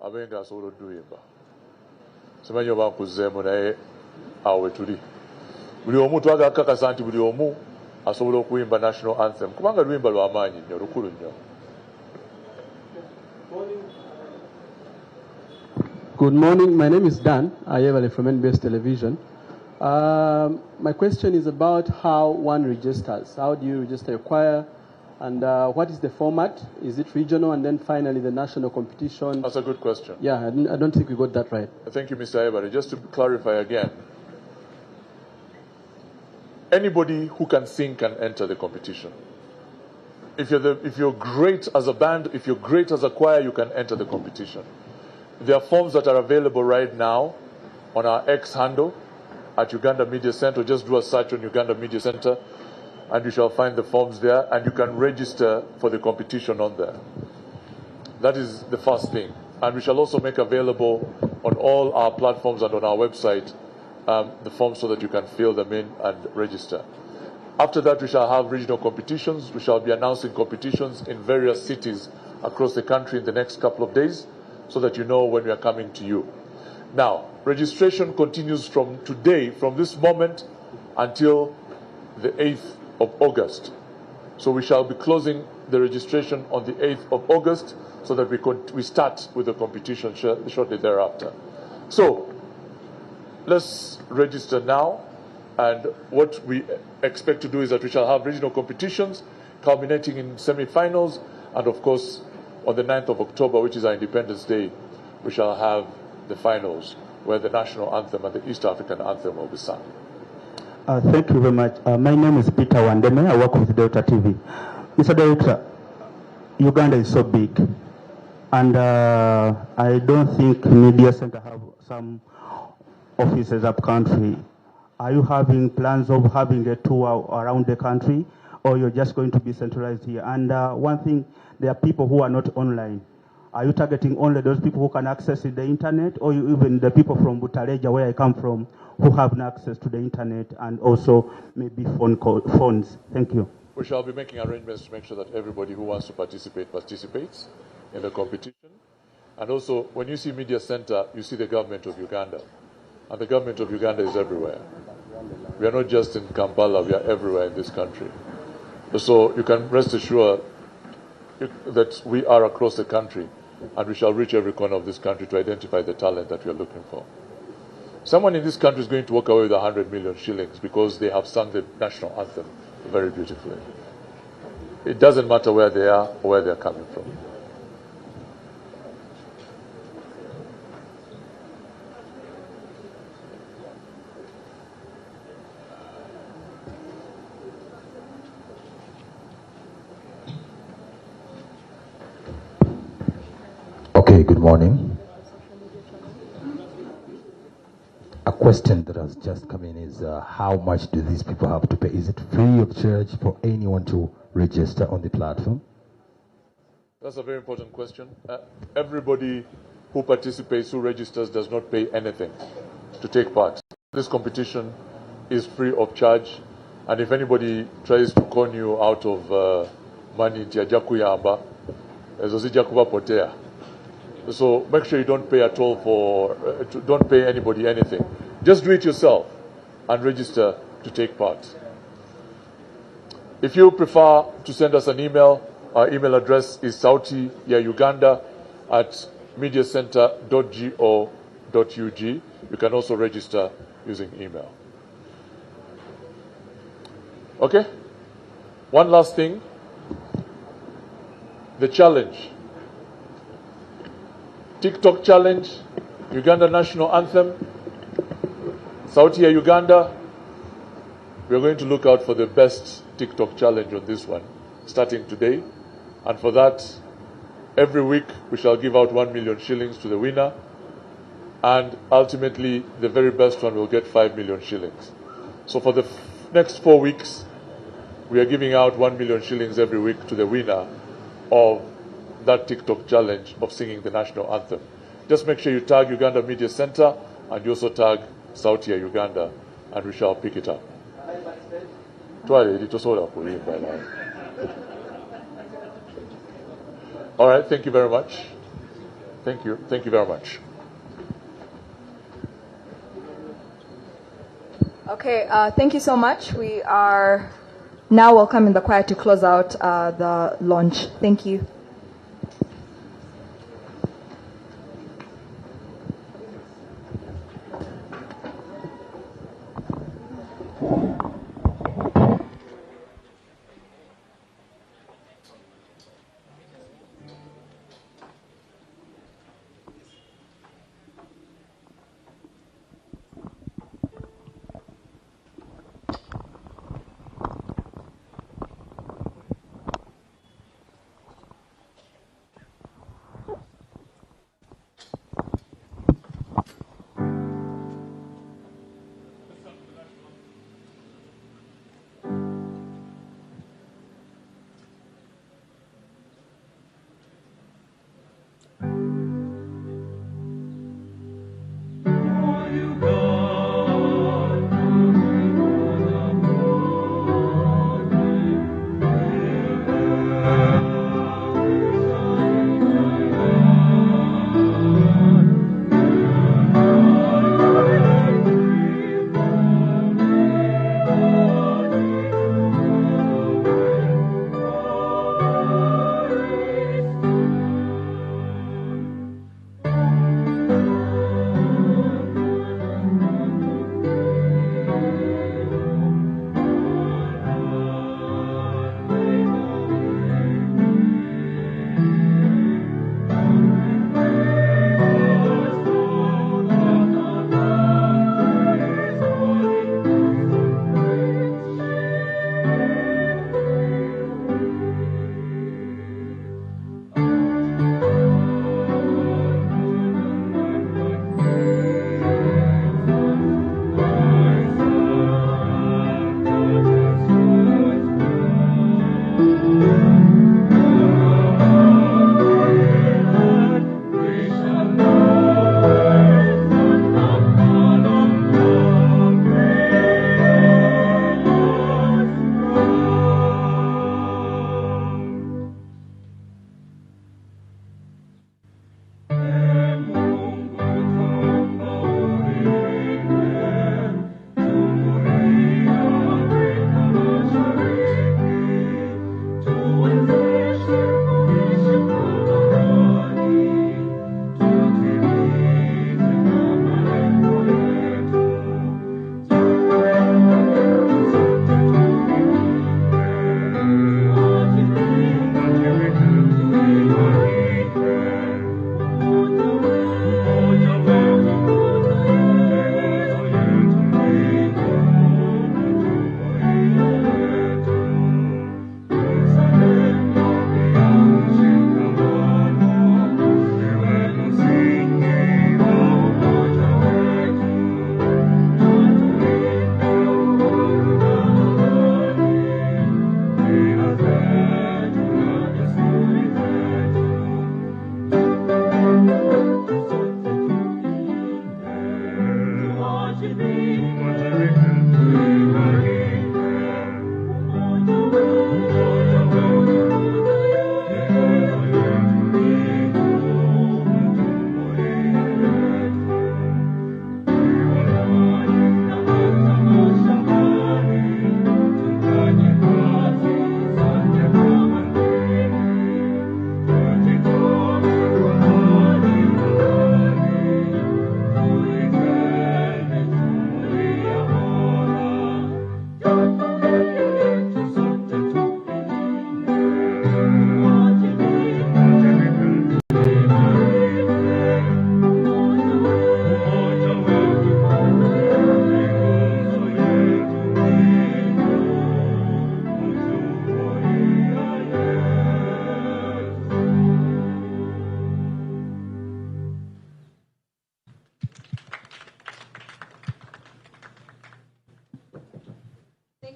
S12: abenga asobola odduyimba. Simanyi oba nkuzzeemu naye awo we tuli. Buli omu twagala kakasa nti buli omu asobola okuyimba national anthem kubanga luyimba lw'amaanyi nnyo lukulu nnyo.
S19: Good morning. My name is Dan Ayevale from NBS Television. My question is about how one registers. How do you register your choir? And what is the format? Is it regional and then finally the national competition?
S12: That's a good question.
S19: Yeah, I don't think we got that right.
S12: Thank you, Mr. Ayevale. Just to clarify again, anybody who can sing can enter the competition. If you're great as a band, if you're great as a choir, you can enter the competition. There are forms that are available right now on our X handle at Uganda Media Center. Just do a search on Uganda Media Center and you shall find the forms there and you can register for the competition on there. That is the first thing. And we shall also make available on all our platforms and on our website the forms so that you can fill them in and register. After that, we shall have regional competitions. We shall be announcing competitions in various cities across the country in the next couple of days, so that you know when we are coming to you. Now, registration continues from today, from this moment until the 8th of August. So we shall be closing the registration on the 8th of August so that we start with the competition shortly thereafter. So let's register now, and what we expect to do is that we shall have regional competitions culminating in semi-finals, and of course on the 9th of October, which is our Independence Day, we shall have the finals where the national anthem and the East African anthem will be sung.
S20: Thank you very much. My name is Peter Wandeme. I work with Delta TV. Mr. Director, Uganda is so big, and I don't think Media Center have some offices up country. Are you having plans of having a tour around the country, or you're just going to be centralized here? And one thing, there are people who are not online. Are you targeting only those people who can access the internet, or even the people from Butaleja, where I come from, who have no access to the internet and also maybe phones? Thank you.
S12: We shall be making arrangements to make sure that everybody who wants to participate participates in the competition. And also, when you see Media Center, you see the government of Uganda. And the government of Uganda is everywhere. We are not just in Kampala, we are everywhere in this country. So you can rest assured that we are across the country, and we shall reach every corner of this country to identify the talent that we are looking for. Someone in this country is going to walk away with 100 million shillings because they have sung the national anthem very beautifully. It doesn't matter where they are or where they are coming from.
S21: Okay, good morning. A question that has just come in is how much do these people have to pay? Is it free of charge for anyone to register on the platform?
S12: That's a very important question. Everybody who participates, who registers, does not pay anything to take part. This competition is free of charge, and if anybody tries to con you out of money, so make sure you don't pay at all don't pay anybody anything. Just do it yourself and register to take part. If you prefer to send us an email, our email address is sautiyauganda@mediacenter.go.ug. You can also register using email. Okay? One last thing, the challenge. TikTok challenge, Uganda national anthem, Sauti ya Uganda. We're going to look out for the best TikTok challenge on this one, starting today. And for that, every week we shall give out 1 million shillings to the winner. And ultimately, the very best one will get 5 million shillings. So for the next 4 weeks, we are giving out 1 million shillings every week to the winner of that TikTok challenge of singing the national anthem. Just make sure you tag Uganda Media Center and you also tag Sauti ya Uganda, and we shall pick it up. All right, thank you very much. Thank you very much.
S24: Okay, thank you so much. We are now welcoming the choir to close out the launch. Thank you.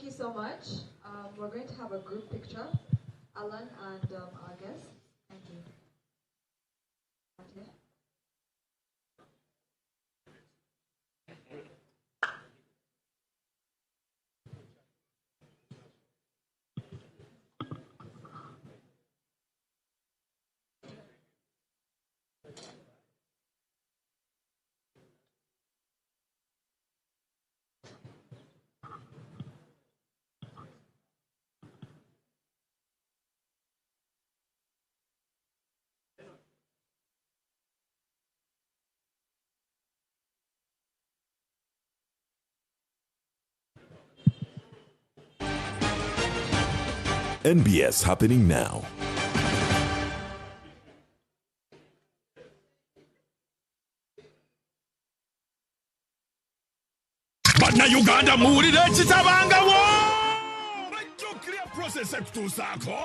S24: Thank you so much. We're going to have a group picture. Alan and our guests. Thank you. Okay.
S1: NBS happening now.
S5: But now Uganda mood chitabanga wo. Clear process ekutusako.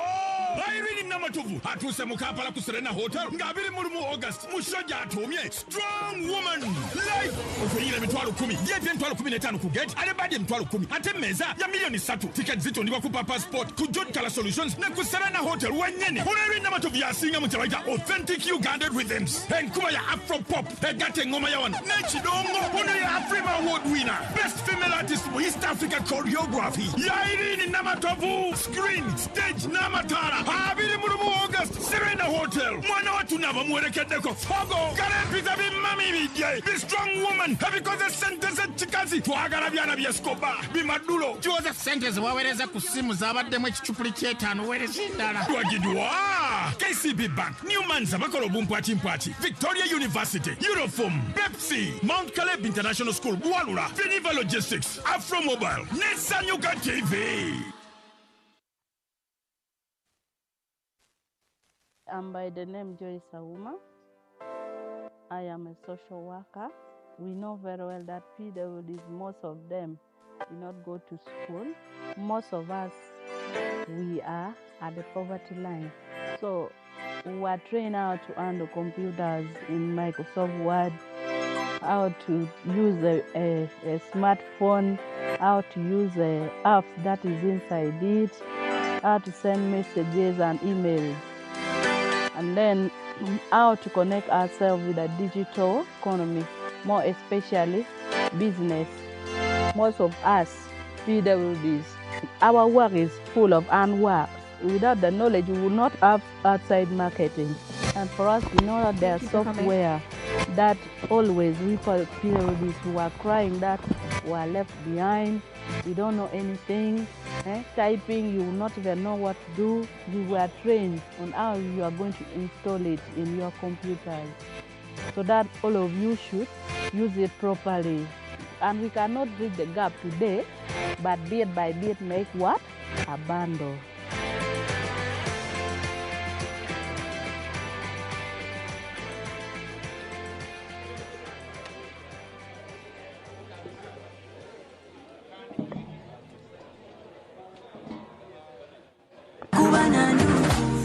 S5: Irene Namatuvu atuse mukapala ku Serena Hotel ngabiri muri mu August mushoja atumye strong woman life ofeyile mitwalo 10 yepe mitwalo 15 ku gate alebadi mitwalo 10 ate meza ya milioni 3 ticket zito ndiba ku passport ku John Kala Solutions na ku Serena Hotel wenyene Irene Namatuvu yasinga mu chawaita authentic Ugandan rhythms and kuma ya Afro pop egate ngoma ya wana nechidongo only Africa award winner best female artist mu East Africa choreography ya Irene Namatuvu screen stage namatara abiri muri mu August Serena Hotel mwana watu naba mwerekedeko fogo karepita bimami bidye the strong woman because sentence chikazi twagala byana byeskoba bimadulo
S7: Joseph sentence wawereza ku simu zabaddemu ekicupuli ky'etaano wereza endala
S5: twagidwa KCB Bank Newman's bakolo bumpwati mpwati Victoria University Euroform Pepsi Mount Caleb International School Bualula Geneva Logistics Afro Mobile Nesanyuka TV.
S10: I'm by the name Joyce Auma. I am a social worker. We know very well that PWDs, most of them do not go to school. Most of us, we are at the poverty line. So we are trained how to handle computers in Microsoft Word, how to use a smartphone, how to use apps that is inside it, how to send messages and emails, and then how to connect ourselves with the digital economy, more especially business. Most of us, PWDs, our work is full of handwork. Without the knowledge, we will not have outside marketing. And for us, we know that there are software that always we PWDs who are crying that we are left behind, we don't know anything. Typing, you will not even know what to do. You were trained on how you are going to install it in your computers, so that all of you should use it properly. And we cannot bridge the gap today, but bit by bit make what? A bundle.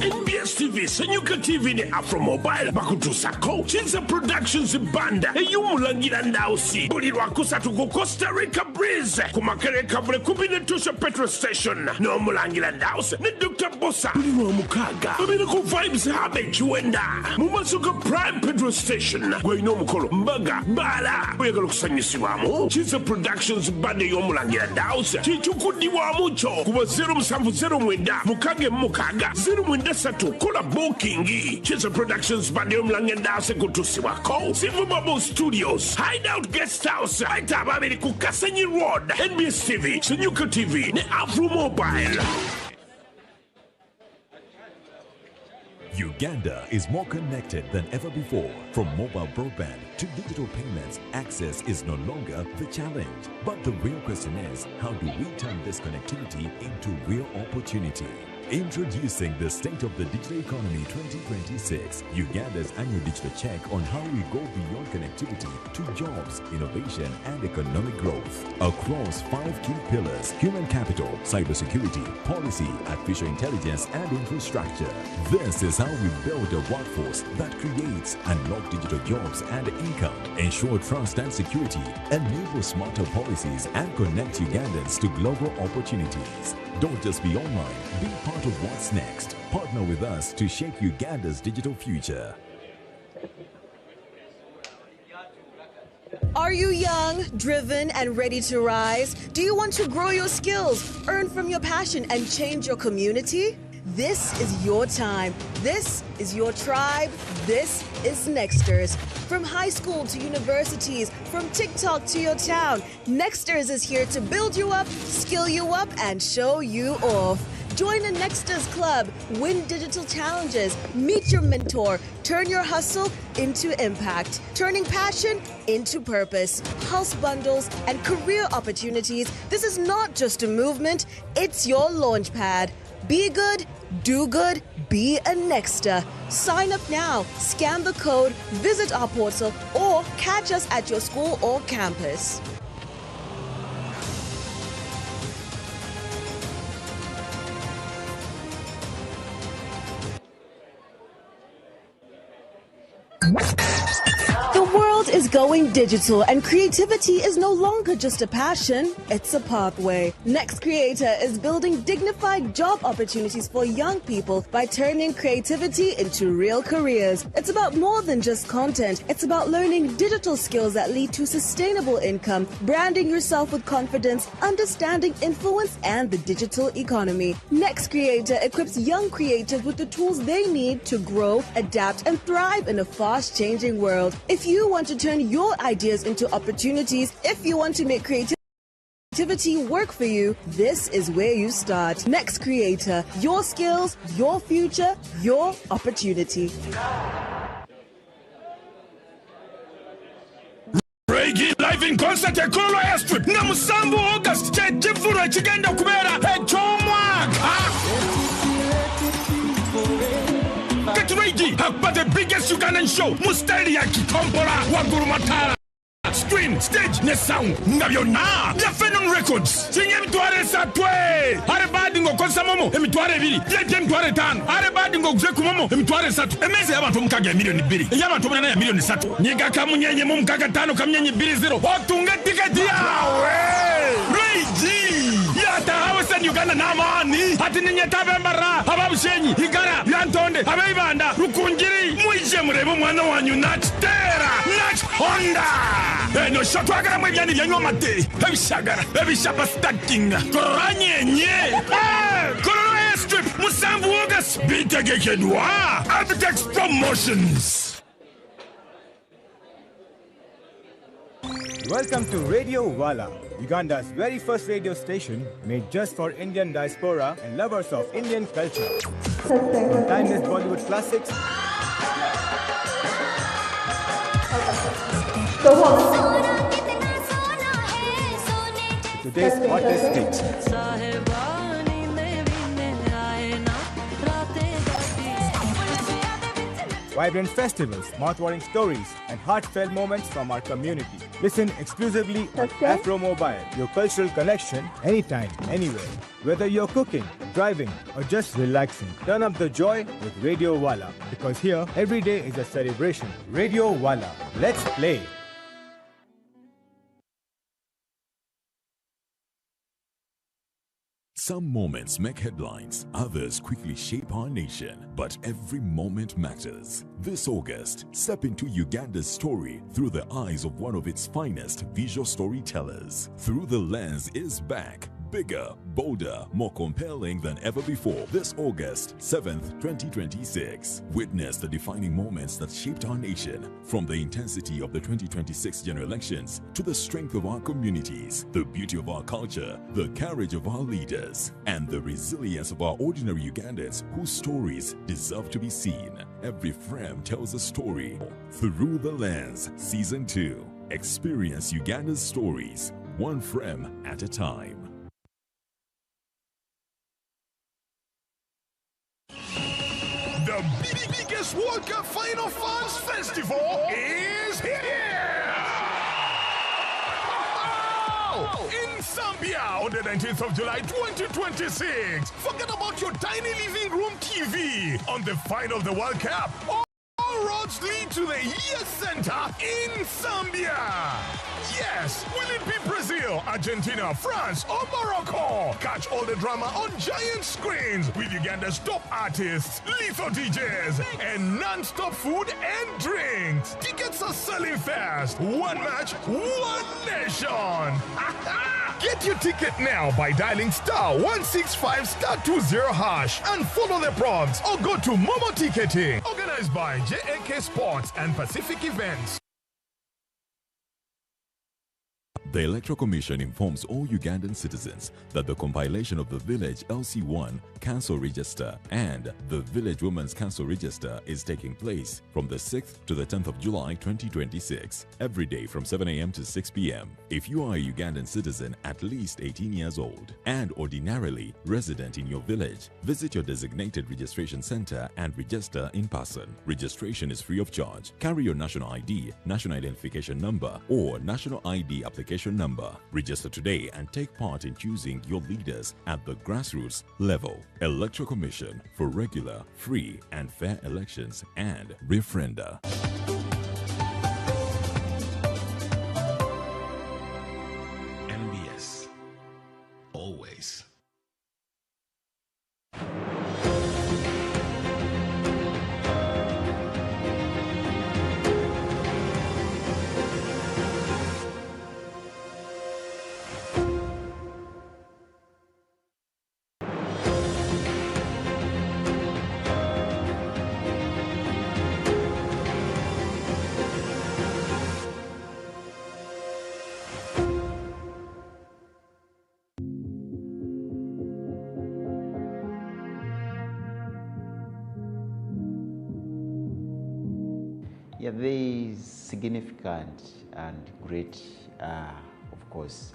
S5: NBS TV, Senyuka TV ne Afro Mobile bakutusako Chinza Productions banda eyumulangira ndausi bulirwa kusatu ku Costa Rica Breeze kumakereka bule kubinetusha petrol station n'omulangira ndausi ne Dr. Bossa bulirwa mukaga babiri ku Vibes habe chiwenda mumasuka Prime petrol station gweyina omukolo mbaga mbala oyagala okusanyusibwamu Chinza Productions banda ey'omulangira ndausi kichukuddibwamu kyo kuba 0709 mukage mukaga 093 kola bookingi Chinza Productions banda ey'omulangira ndausi kutusibwako Silver Bubble Studios Hideout Guest House aita babiri ku Kasenyi Road NBS TV Senyuka TV ne Afro Mobile.
S1: Uganda is more connected than ever before. From mobile broadband to digital payments, access is no longer the challenge. But the real question is, how do we turn this connectivity into real opportunity? Introducing the State of the Digital Economy 2026, Uganda's annual digital check on how we go beyond connectivity to jobs, innovation, and economic growth. Across 5 key pillars: human capital, cybersecurity, policy, artificial intelligence, and infrastructure. This is how we build a workforce that creates, unlock digital jobs and income, ensure trust and security, enable smarter policies, and connect Ugandans to global opportunities. Don't just be online, be part of what's next. Partner with us to shape Uganda's digital future.
S14: Are you young, driven, and ready to rise? Do you want to grow your skills, earn from your passion, and change your community? This is your time. This is your tribe. This is Nexters. From high school to universities, from TikTok to your town, Nexters is here to build you up, skill you up, and show you off. Join the Nexters Club, win digital challenges, meet your mentor, turn your hustle into impact, turning passion into purpose, house bundles, and career opportunities. This is not just a movement, it's your launch pad. Be good, do good, be a Nexter. Sign up now, scan the code, visit our portal, or catch us at your school or campus. The world is going digital, and creativity is no longer just a passion, it's a pathway. Next Creator is building dignified job opportunities for young people by turning creativity into real careers. It's about more than just content. It's about learning digital skills that lead to sustainable income, branding yourself with confidence, understanding influence, and the digital economy. Next Creator equips young creators with the tools they need to grow, adapt, and thrive in a fast-changing world. If you want to turn your ideas into opportunities, if you want to make creativity work for you, this is where you start. Next Creator, your skills, your future, your opportunity.
S5: Reggae live in concert at Kolo Airstrip. Na Musambu August. Chifuro chigenda kubera. Get ready for the biggest Ugandan show. Mustari ya Kikompora Waguru Matara. Screen, stage, ne sound. Ngabyona. Ya Phenom Records. Sinye mitware satwe. Arebadi ngo konsa momo. Emitware bili. Lete mitware tano. Arebadi ngo kuzeku momo. Emitware satu. Emeze yabantu mukage milioni bili. Yabantu mwana ya milioni satu. Niga kamunyenye mu mukage tano kamunyenye bili zero. Otunga tiketi yawe. Reiji. Yata hawesen Uganda namani. Hati ninye tabembara. Ababushenyi. Igara. Yantonde. Abeibanda. Rukungiri. Muije murebo mwana wanyu. Nachtera. Nach Honda. No shotwagara mwebyani byanyu amate. Ebishagara. Ebishapa stacking. Koranyenye. Kolo Airstrip. Musambu August. Bitegekedwa. Abitex Promotions.
S3: Welcome to Radio Wala, Uganda's very first radio station made just for Indian diaspora and lovers of Indian culture. From timeless Bollywood classics to today's hottest hits. Vibrant festivals, mouth-watering stories, and heartfelt moments from our community. Listen exclusively on Afro Mobile, your cultural connection anytime, anywhere. Whether you're cooking, driving, or just relaxing, turn up the joy with Radio Wala, because here, every day is a celebration. Radio Wala, let's play.
S1: Some moments make headlines, others quickly shape our nation, but every moment matters. This August, step into Uganda's story through the eyes of one of its finest visual storytellers. Through the Lens is back. Bigger, bolder, more compelling than ever before. This August 7th, 2026. Witness the defining moments that shaped our nation, from the intensity of the 2026 general elections to the strength of our communities, the beauty of our culture, the courage of our leaders, and the resilience of our ordinary Ugandans whose stories deserve to be seen. Every frame tells a story. Through the Lens, Season 2. Experience Uganda's stories, one frame at a time.
S5: The biggest World Cup Final Fans Festival is here! In Zambia on the 19th of July 2026. Forget about your tiny living room TV. On the final of the World Cup, all roads lead to the Yes Center in Zambia. Yes, will it be Brazil, Argentina, France, or Morocco? Catch all the drama on giant screens with Uganda's top artists, lethal DJs, and non-stop food and drinks. Tickets are selling fast. One match, one nation. Get your ticket now by dialing *165*20# and follow the prompts, or go to Momo Ticketing. Organized by JAK Sports and Pacific Events.
S1: The Electoral Commission informs all Ugandan citizens that the compilation of the Village LC1 Council Register and the Village Women's Council Register is taking place from the 6th to the 10th of July 2026, every day from 7 a.m. to 6 p.m. If you are a Ugandan citizen at least 18 years old and ordinarily resident in your village, visit your designated registration center and register in person. Registration is free of charge. Carry your national ID, national identification number, or national ID application number. Register today and take part in choosing your leaders at the grassroots level. Electoral Commission for regular, free, and fair elections and referenda.
S5: NBS. Always.
S2: Yeah, there is significant and great, of course,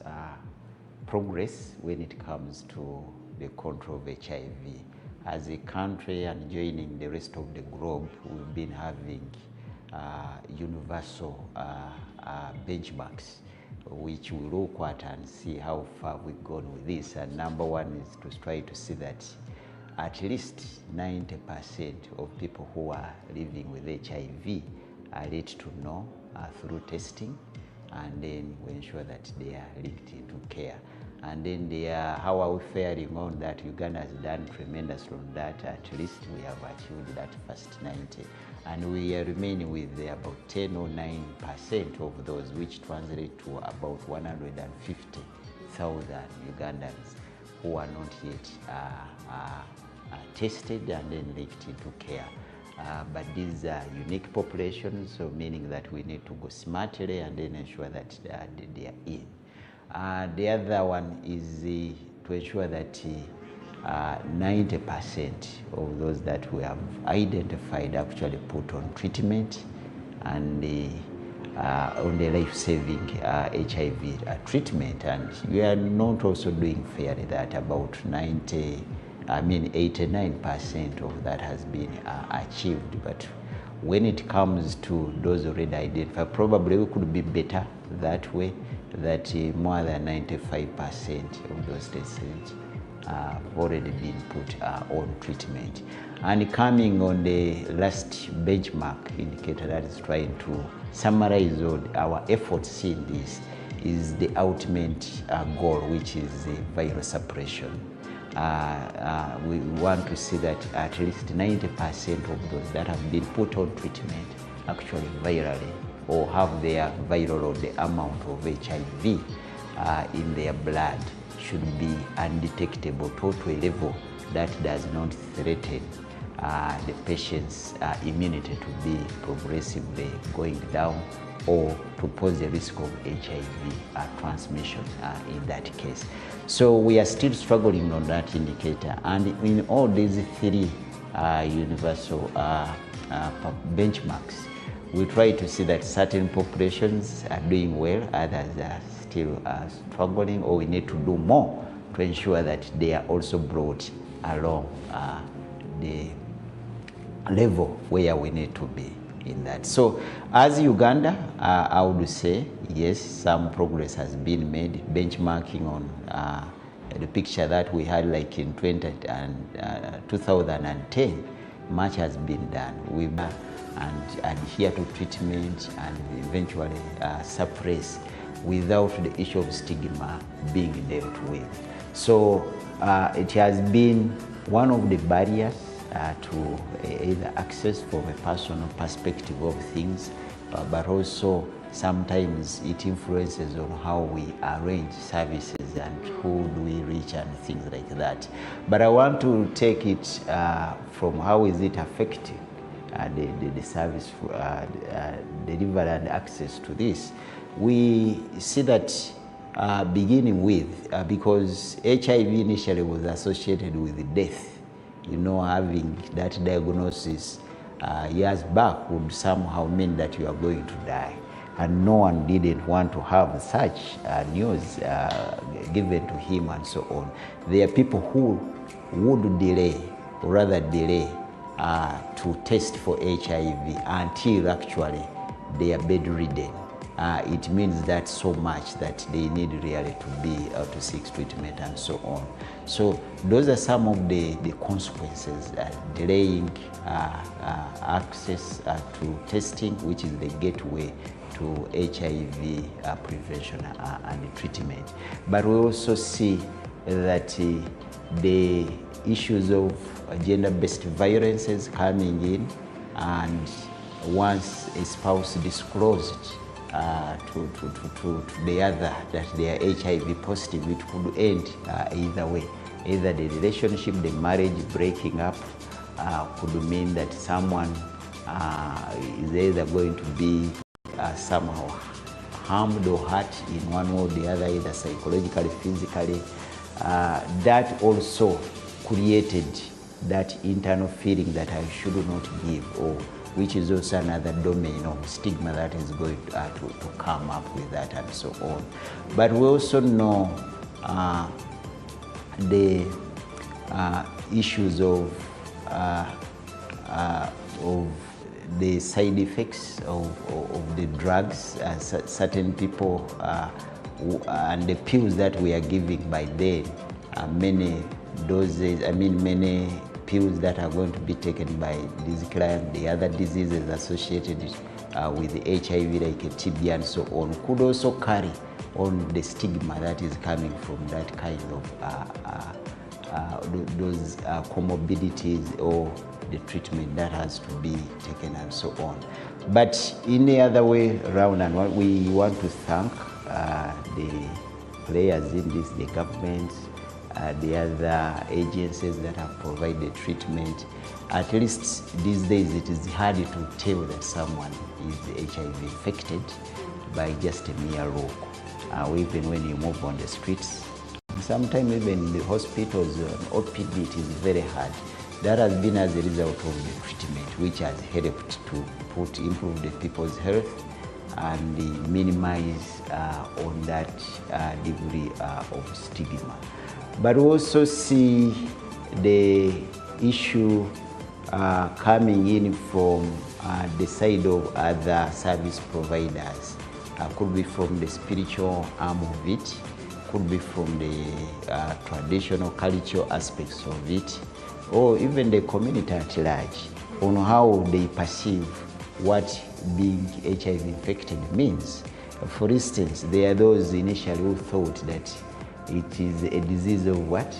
S2: progress when it comes to the control of HIV. As a country and joining the rest of the globe, we've been having universal benchmarks, which we look at and see how far we've gone with this. And number one is to try to see that at least 90% of people who are living with HIV are let to know through testing, and then we ensure that they are linked into care. And then how are we faring on that? Uganda has done tremendous on that. At least we have achieved that first 90. And we are remaining with about 10 or 9% of those, which translate to about 150,000 Ugandans who are not yet tested and then linked into care. But these are unique populations, so meaning that we need to go smartly and then ensure that they are in. The other one is to ensure that 90% of those that we have identified actually put on treatment and on the life-saving HIV treatment. And we are not also doing fairly that about 89% of that has been achieved. But when it comes to those already identified, probably we could be better that way, that more than 95% of those tests have already been put on treatment. And coming on the last benchmark indicator that is trying to summarize all our efforts in this is the ultimate goal, which is viral suppression. We want to see that at least 90% of those that have been put on treatment actually virally or have their viral or the amount of HIV in their blood should be undetectable to a level that does not threaten the patient's immunity to be progressively going down or to pose the risk of HIV transmission in that case. So we are still struggling on that indicator, and in all these three universal benchmarks, we try to see that certain populations are doing well, others are still struggling, or we need to do more to ensure that they are also brought along the level where we need to be in that. So as Uganda, I would say, yes, some progress has been made, benchmarking on the picture that we had like in 2010, much has been done. We and adhere to treatment and eventually suppress without the issue of stigma being dealt with. So it has been one of the barriers to either access from a personal perspective of things, but also sometimes it influences on how we arrange services and who do we reach and things like that. But I want to take it from how is it affecting the service delivery and access to this. We see that beginning with, because HIV initially was associated with death, you know, having that diagnosis years back would somehow mean that you are going to die. And no one didn't want to have such news given to him and so on. There are people who would delay, or rather delay, to test for HIV until actually they are bedridden. It means that so much that they need really to be to seek treatment and so on. So those are some of the consequences, delaying access to testing, which is the gateway to HIV prevention and treatment. But we also see that the issues of gender-based violences coming in, and once a spouse disclosed to the other that they are HIV positive, it could end either way. Either the relationship, the marriage breaking up could mean that someone is either going to be somehow harmed or hurt in one way or the other, either psychologically, physically. That also created that internal feeling that I should not give, or which is also another domain of stigma that is going to come up with that and so on. But we also know the issues of the side effects of the drugs. Certain people and the pills that we are giving by then, many doses, many pills that are going to be taken by this client, the other diseases associated with the HIV like TB and so on, could also carry on the stigma that is coming from that kind of those comorbidities or the treatment that has to be taken and so on. But in the other way around, and what we want to thank the players in this, the government, the other agencies that have provided treatment. At least these days it is hard to tell that someone is HIV infected by just a mere look. Even when you move on the streets, sometimes even in the hospitals, OPD, it is very hard. That has been as a result of the treatment, which has helped to improve the people's health and minimize on that degree of stigma. But we also see the issue coming in from the side of other service providers. Could be from the spiritual arm of it, could be from the traditional cultural aspects of it, or even the community at large, on how they perceive what being HIV infected means. For instance, there are those initially who thought that it is a disease of what?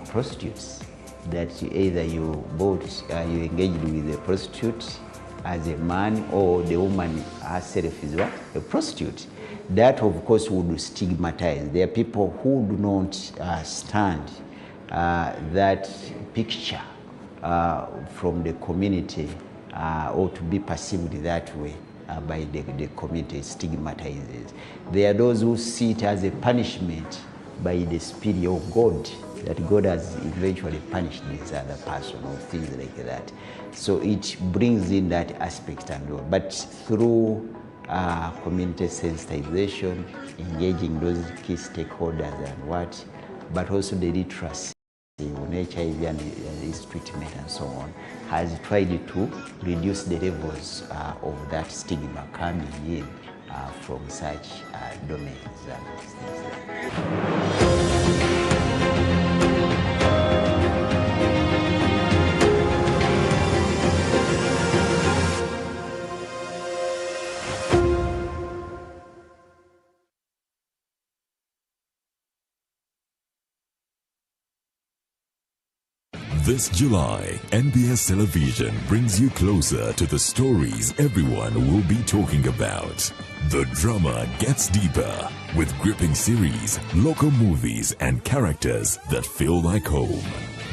S2: Prostitutes. That either you engaged with a prostitute as a man, or the woman herself is what? A prostitute. That of course would stigmatize. There are people who do not stand that picture from the community, or to be perceived that way by the community, stigmatizes. There are those who see it as a punishment by the Spirit of God, that God has eventually punished this other person or things like that. So it brings in that aspect and all. But through community sensitization, engaging those key stakeholders and what, but also the literacy. HIV and its treatment and so on, has tried to reduce the levels of that stigma coming in from such domains and things like that.
S1: This July, NBS Television brings you closer to the stories everyone will be talking about. The drama gets deeper with gripping series, local movies, and characters that feel like home.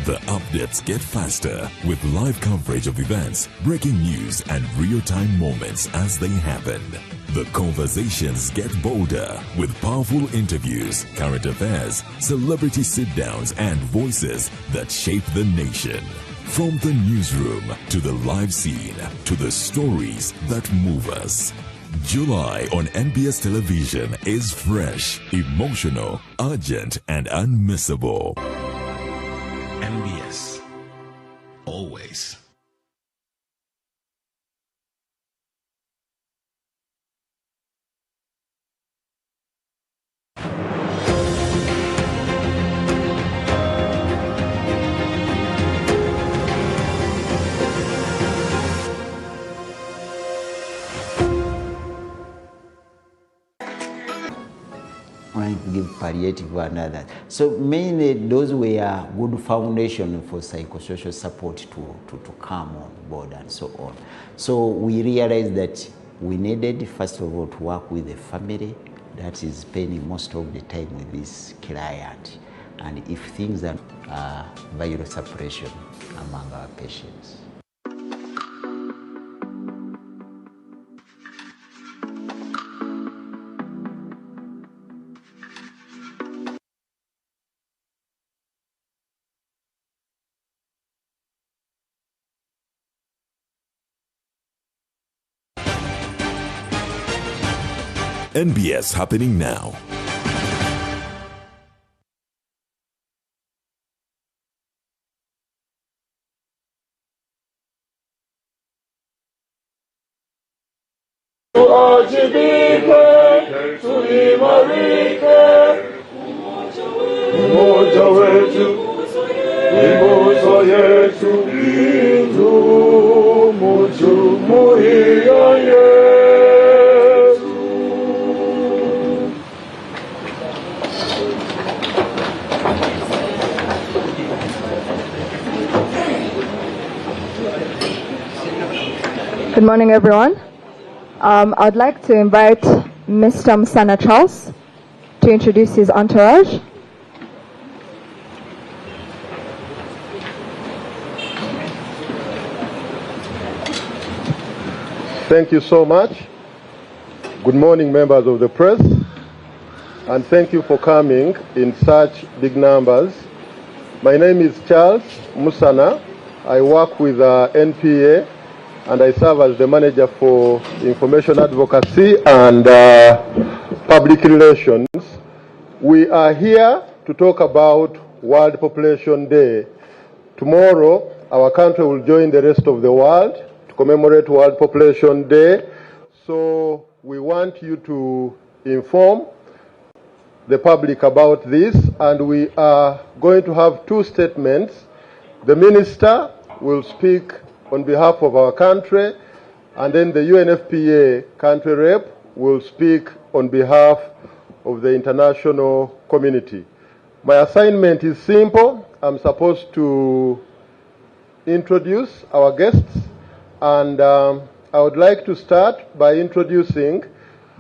S1: The updates get faster with live coverage of events, breaking news, and real-time moments as they happen. The conversations get bolder with powerful interviews, current affairs, celebrity sit-downs, and voices that shape the nation. From the newsroom to the live scene to the stories that move us. July on NBS Television is fresh, emotional, urgent, and unmissable.
S5: NBS. Always.
S2: To give palliative and others. So mainly those were good foundation for psychosocial support to come on board and so on. So we realized that we needed first of all to work with the family that is spending most of the time with this client, and if things are viral suppression among our patients.
S1: NBS happening now.
S4: Tuajibike, tuimarike, umoja wetu, nguzo yetu, idumu jumuiya yetu.
S24: Good morning, everyone. I'd like to invite Mr. Msana Charles to introduce his entourage.
S18: Thank you so much. Good morning, members of the press, and thank you for coming in such big numbers. My name is Charles Musana. I work with NPA, and I serve as the manager for information advocacy and public relations. We are here to talk about World Population Day. Tomorrow, our country will join the rest of the world to commemorate World Population Day. So we want you to inform the public about this, and we are going to have two statements. The minister will speak on behalf of our country, and then the UNFPA country rep will speak on behalf of the international community. My assignment is simple. I'm supposed to introduce our guests, and I would like to start by introducing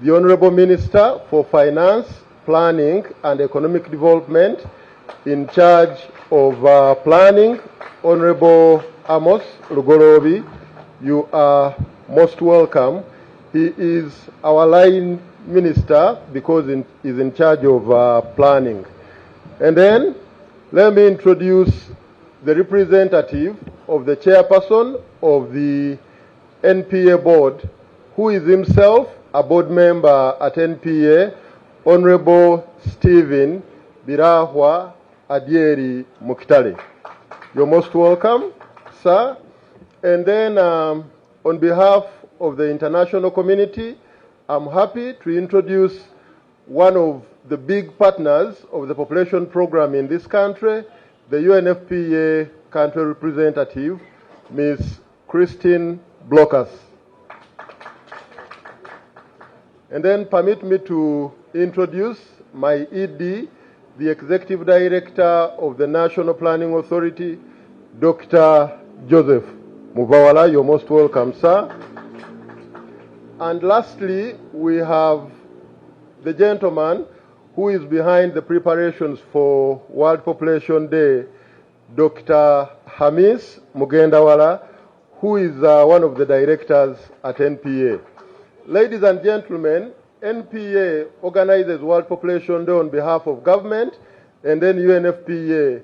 S18: the Honorable Minister for Finance, Planning and Economic Development in charge of planning, Honorable Amos Lugorobi. You are most welcome. He is our line minister because he's in charge of planning. And then let me introduce the representative of the chairperson of the NPA board, who is himself a board member at NPA, Honorable Stephen Birahwa Adieri Mukitale. You're most welcome, sir. And then on behalf of the international community, I'm happy to introduce one of the big partners of the population program in this country, the UNFPA country representative, Ms. Christine Blockers. And then permit me to introduce my ED, the Executive Director of the National Planning Authority, Dr. Joseph Mubawala. You're most welcome, sir. And lastly, we have the gentleman who is behind the preparations for World Population Day, Dr. Hamis Mugendawala, who is one of the directors at NPA. Ladies and gentlemen, NPA organizes World Population Day on behalf of government, and then UNFPA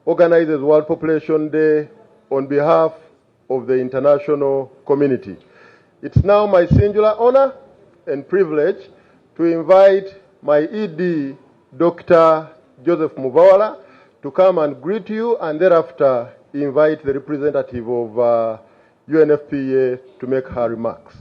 S18: organizes World Population Day on behalf of the international community. It's now my singular honor and privilege to invite my ED, Dr. Joseph Mubawala, to come and greet you, and thereafter invite the representative of UNFPA to make her remarks.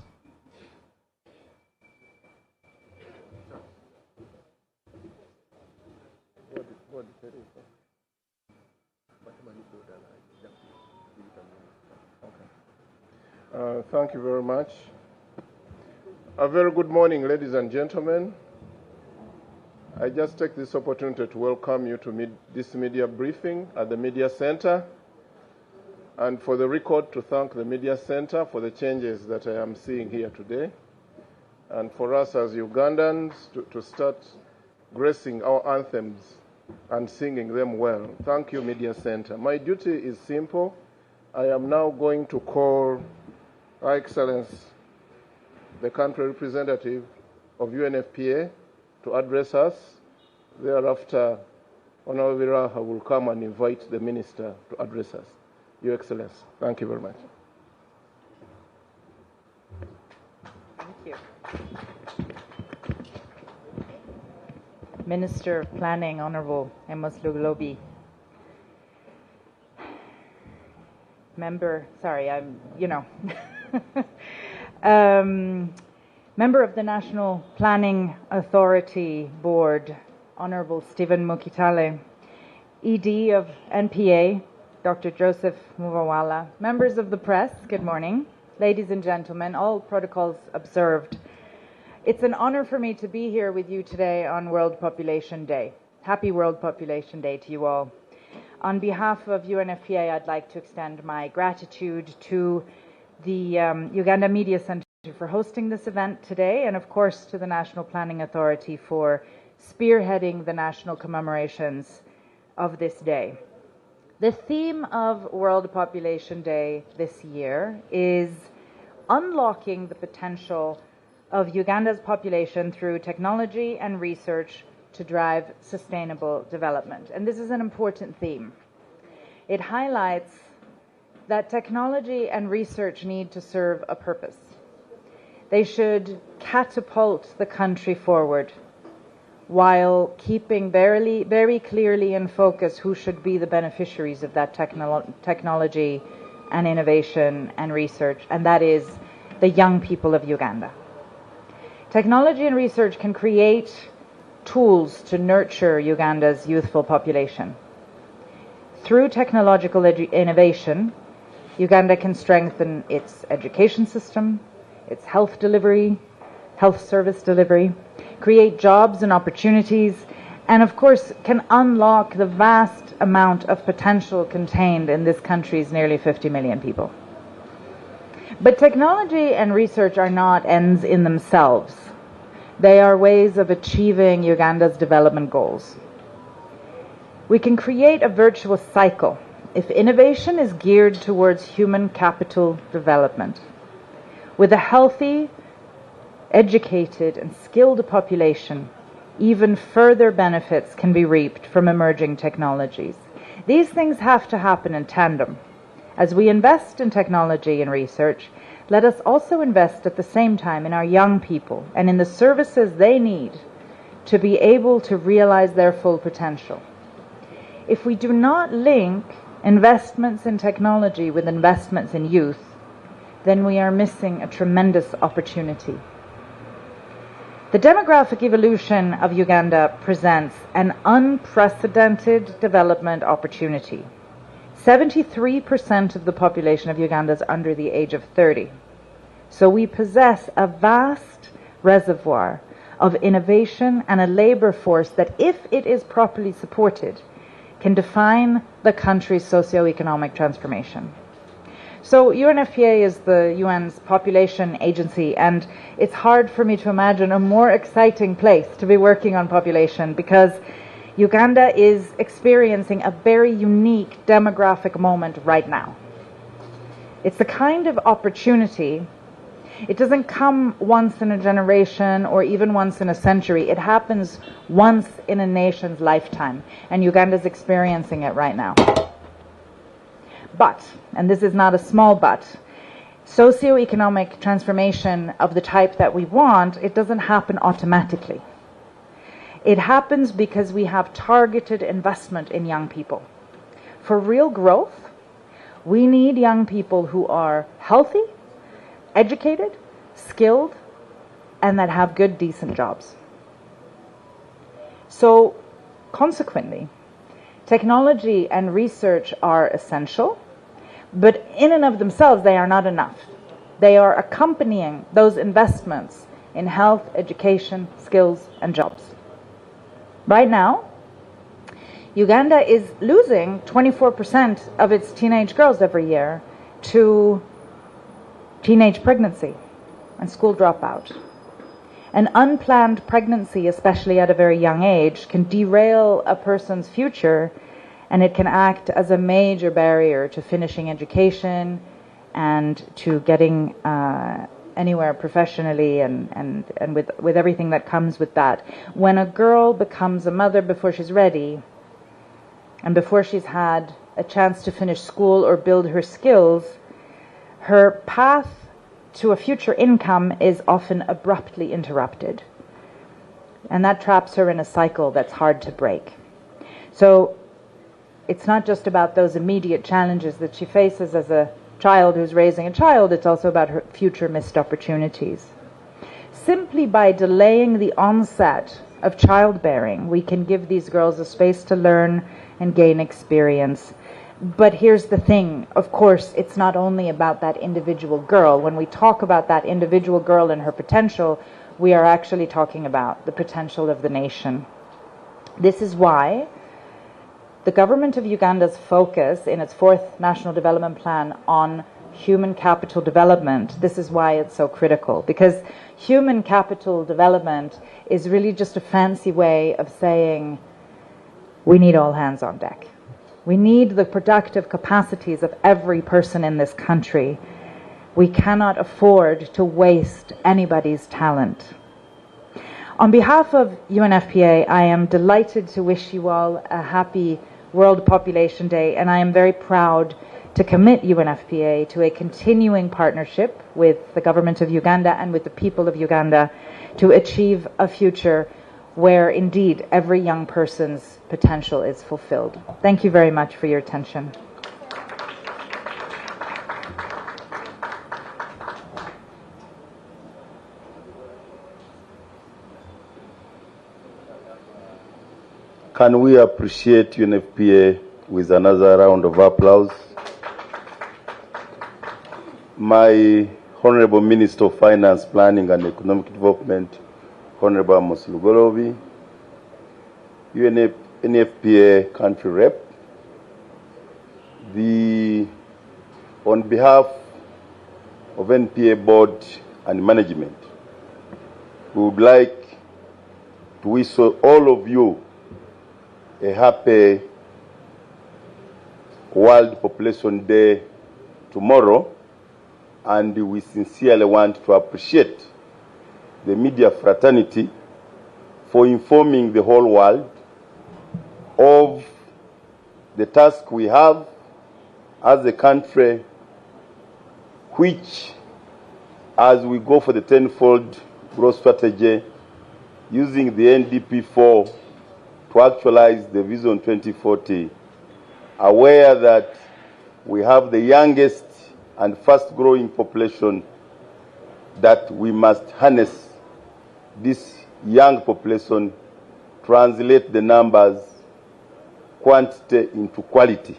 S6: Thank you very much. A very good morning, ladies and gentlemen. I just take this opportunity to welcome you to this media briefing at the Media Center, and for the record to thank the Media Center for the changes that I am seeing here today, and for us as Ugandans to start gracing our anthems and singing them well. Thank you, Media Center. My duty is simple. I am now going to call Her Excellency, the country representative of UNFPA, to address us. Thereafter, Honorable Raha will come and invite the Minister to address us. Your Excellency, thank you very much.
S16: Thank you. Minister of Planning, Honorable Amos Luglobi. Member of the National Planning Authority Board, Honorable Stephen Mukitale, ED of NPA, Dr. Joseph Mubawala, members of the press, good morning. Ladies and gentlemen, all protocols observed. It's an honor for me to be here with you today on World Population Day. Happy World Population Day to you all. On behalf of UNFPA, I'd like to extend my gratitude to the Uganda Media Center for hosting this event today, and of course to the National Planning Authority for spearheading the national commemorations of this day. The theme of World Population Day this year is unlocking the potential of Uganda's population through technology and research to drive sustainable development. And this is an important theme. It highlights that technology and research need to serve a purpose. They should catapult the country forward while keeping very clearly in focus who should be the beneficiaries of that technology and innovation and research, and that is the young people of Uganda. Technology and research can create tools to nurture Uganda's youthful population. Through technological innovation, Uganda can strengthen its education system, its health service delivery, create jobs and opportunities, and of course can unlock the vast amount of potential contained in this country's nearly 50 million people. But technology and research are not ends in themselves. They are ways of achieving Uganda's development goals. We can create a virtuous cycle if innovation is geared towards human capital development. With a healthy, educated, and skilled population, even further benefits can be reaped from emerging technologies. These things have to happen in tandem. As we invest in technology and research, let us also invest at the same time in our young people and in the services they need to be able to realize their full potential. If we do not link investments in technology with investments in youth, then we are missing a tremendous opportunity. The demographic evolution of Uganda presents an unprecedented development opportunity. 73% of the population of Uganda is under the age of 30. So we possess a vast reservoir of innovation and a labor force that, if it is properly supported, can define the country's socio-economic transformation. So UNFPA is the UN's population agency, and it's hard for me to imagine a more exciting place to be working on population, because Uganda is experiencing a very unique demographic moment right now. It's the kind of opportunity, it doesn't come once in a generation or even once in a century. It happens once in a nation's lifetime, and Uganda's experiencing it right now. But, and this is not a small but, socioeconomic transformation of the type that we want, it doesn't happen automatically. It happens because we have targeted investment in young people. For real growth, we need young people who are healthy, educated, skilled, and that have good, decent jobs. So, consequently, technology and research are essential, but in and of themselves, they are not enough. They are accompanying those investments in health, education, skills, and jobs. Right now, Uganda is losing 24% of its teenage girls every year to teenage pregnancy and school dropout. An unplanned pregnancy, especially at a very young age, can derail a person's future, and it can act as a major barrier to finishing education and to getting anywhere professionally and with everything that comes with that. When a girl becomes a mother before she's ready and before she's had a chance to finish school or build her skills, her path to a future income is often abruptly interrupted. And that traps her in a cycle that's hard to break. So it's not just about those immediate challenges that she faces as a child who's raising a child, it's also about her future missed opportunities. Simply by delaying the onset of childbearing, we can give these girls a space to learn and gain experience. But here's the thing, of course, it's not only about that individual girl. When we talk about that individual girl and her potential, we are actually talking about the potential of the nation. This is why the government of Uganda's focus in its 4th National Development Plan on human capital development, this is why it's so critical. Because human capital development is really just a fancy way of saying we need all hands on deck. We need the productive capacities of every person in this country. We cannot afford to waste anybody's talent. On behalf of UNFPA, I am delighted to wish you all a happy World Population Day, and I am very proud to commit UNFPA to a continuing partnership with the government of Uganda and with the people of Uganda to achieve a future where indeed every young person's potential is fulfilled. Thank you very much for your attention.
S8: Can we appreciate UNFPA with another round of applause? My Honorable Minister of Finance, Planning and Economic Development, Honorable Amos Lugolobi, UNFPA country rep, on behalf of NPA board and management, we would like to wish all of you a happy World Population Day tomorrow, and we sincerely want to appreciate the media fraternity for informing the whole world of the task we have as a country, which, as we go for the tenfold growth strategy, using the NDP 4 to actualize the Vision 2040, aware that we have the youngest and fast-growing population, that we must harness this young population, translate the numbers, quantity into quality.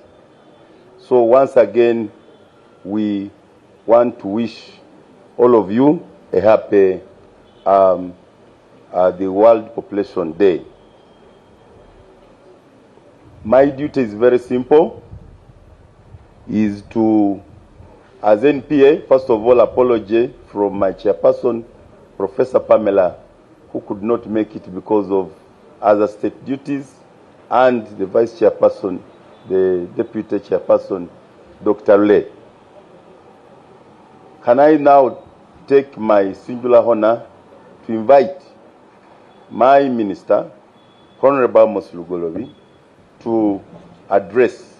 S8: So once again, we want to wish all of you a happy the World Population Day. My duty is very simple, is to, as NPA, first of all, apology from my chairperson, Professor Pamela, who could not make it because of other state duties, and the vice chairperson, the deputy chairperson, Dr. Lay. Can I now take my singular honor to invite my minister, Honorable Moslugolobi, to address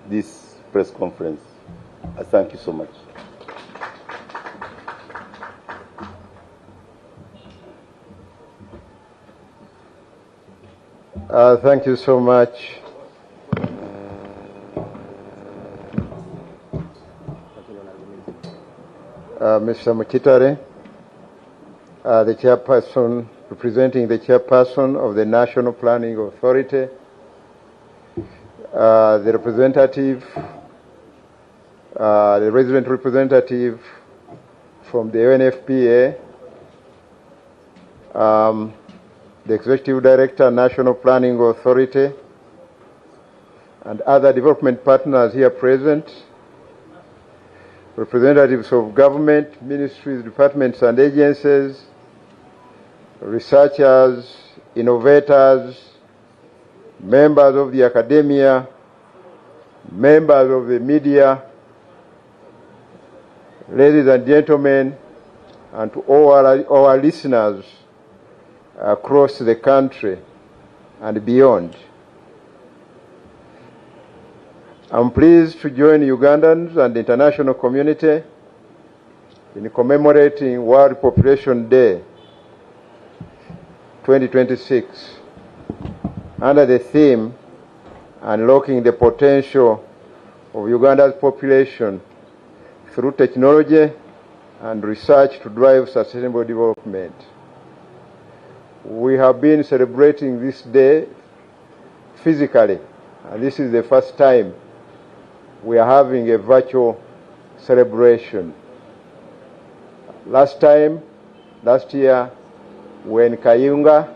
S8: this press conference. I thank you so much.
S18: Thank you so much. Mr. Mukitare, the chairperson, representing the chairperson of the National Planning Authority, the representative, the resident representative from the UNFPA, the executive director, National Planning Authority, and other development partners here present, representatives of government, ministries, departments, and agencies, researchers, innovators, members of the academia, members of the media, ladies and gentlemen, and to all our listeners across the country and beyond. I'm pleased to join Ugandans and the international community in commemorating World Population Day 2026 under the theme Unlocking the Potential of Uganda's Population through Technology and Research to Drive Sustainable Development. We have been celebrating this day physically, and this is the first time we are having a virtual celebration. Last year, when Kayunga,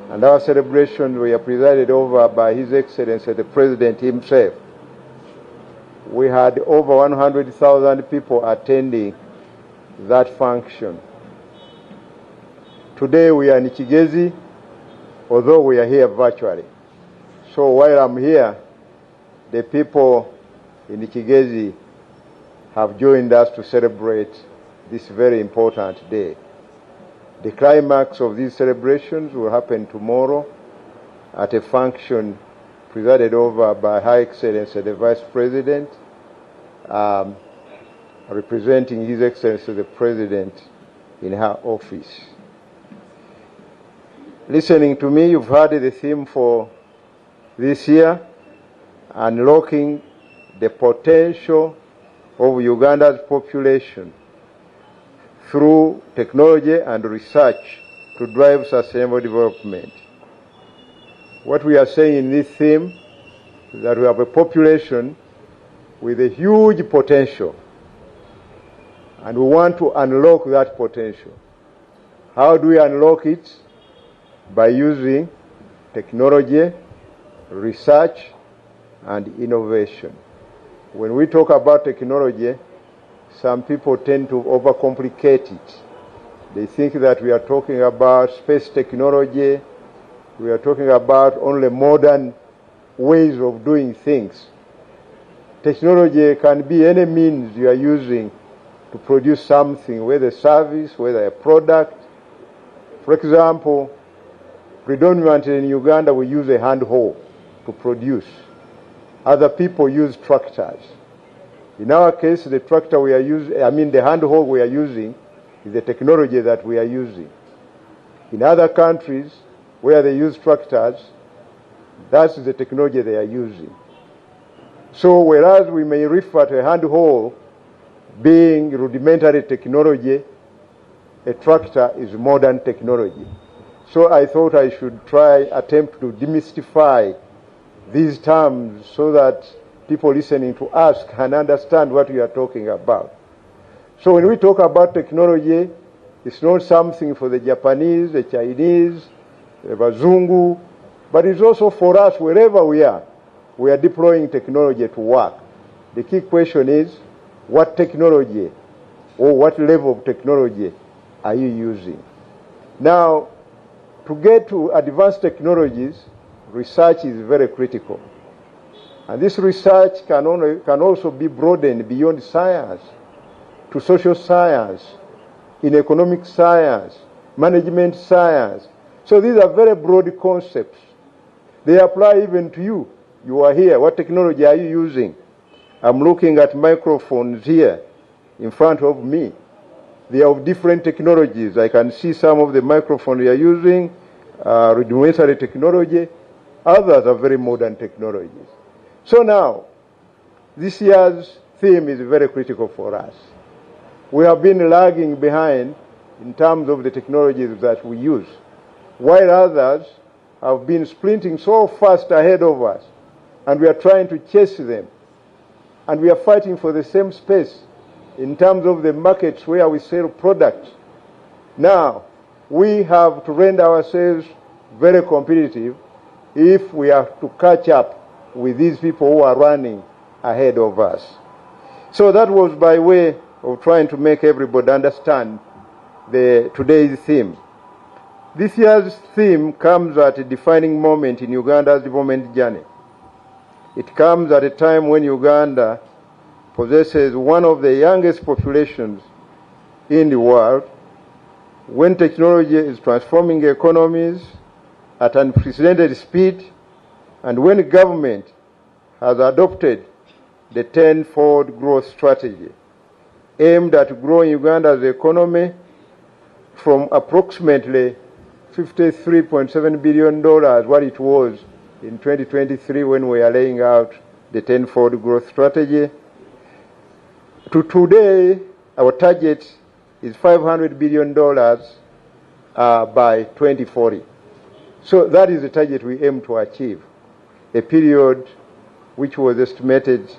S18: and our celebrations were presided over by His Excellency the President himself. We had over 100,000 people attending that function. Today we are in Kigezi, although we are here virtually. So while I'm here, the people in Kigezi have joined us to celebrate this very important day. The climax of these celebrations will happen tomorrow at a function presided over by Her Excellency the Vice President, representing His Excellency the President in her office. Listening to me, you've heard the theme for this year, Unlocking the Potential of Uganda's Population through Technology and Research to Drive Sustainable Development. What we are saying in this theme is that we have a population with a huge potential, and we want to unlock that potential. How do we unlock it? By using technology, research, and innovation. When we talk about technology, some people tend to overcomplicate it. They think that we are talking about space technology, we are talking about only modern ways of doing things. Technology can be any means you are using to produce something, whether a service, whether a product. For example, predominantly in Uganda we use a hand hoe to produce. Other people use tractors. In our case, the tractor we are using, the hand hoe we are using is the technology that we are using. In other countries, where they use tractors, that's the technology they are using. So whereas we may refer to a hand hoe being rudimentary technology, a tractor is modern technology. So I thought I should attempt to demystify these terms so that people listening to us can understand what we are talking about. So when we talk about technology, it's not something for the Japanese, the Chinese, the Bazungu, but it's also for us wherever we are deploying technology to work. The key question is, what technology or what level of technology are you using? Now, to get to advanced technologies, research is very critical. And this research can also be broadened beyond science to social science, in economic science, management science. So these are very broad concepts. They apply even to you. You are here. What technology are you using? I'm looking at microphones here in front of me. They are of different technologies. I can see some of the microphones they are using, rudimentary technology. Others are very modern technologies. So now, this year's theme is very critical for us. We have been lagging behind in terms of the technologies that we use, while others have been sprinting so fast ahead of us, and we are trying to chase them. And we are fighting for the same space in terms of the markets where we sell products. Now, we have to render ourselves very competitive if we have to catch up with these people who are running ahead of us. So that was by way of trying to make everybody understand today's theme. This year's theme comes at a defining moment in Uganda's development journey. It comes at a time when Uganda possesses one of the youngest populations in the world, when technology is transforming economies at unprecedented speed, and when the government has adopted the 10-fold growth strategy aimed at growing Uganda's economy from approximately $53.7 billion, what it was in 2023 when we are laying out the 10-fold growth strategy, to today, our target is $500 billion by 2040. So that is the target we aim to achieve, a period which was estimated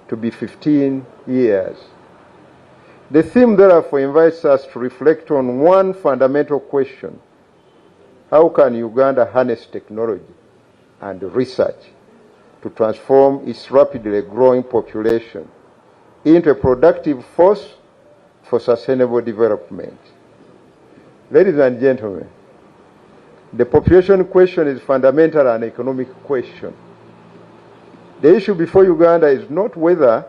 S18: to be 15 years. The theme, therefore, invites us to reflect on one fundamental question: how can Uganda harness technology and research to transform its rapidly growing population into a productive force for sustainable development? Ladies and gentlemen, the population question is fundamental and economic question. The issue before Uganda is not whether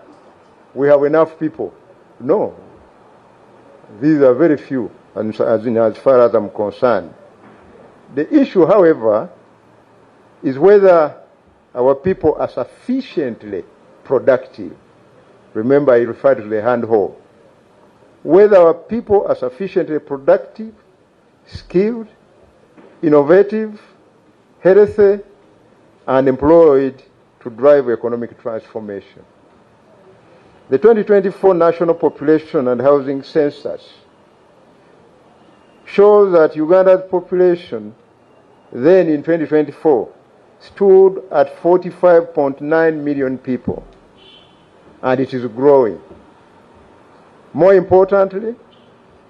S18: we have enough people. No. These are very few, as far as I'm concerned. The issue, however, is whether our people are sufficiently productive. Remember, I referred to the hand hoe. Whether our people are sufficiently productive, skilled, innovative, healthy, and employed to drive economic transformation. The 2024 National Population and Housing Census shows that Uganda's population then in 2024 stood at 45.9 million people, and it is growing. More importantly,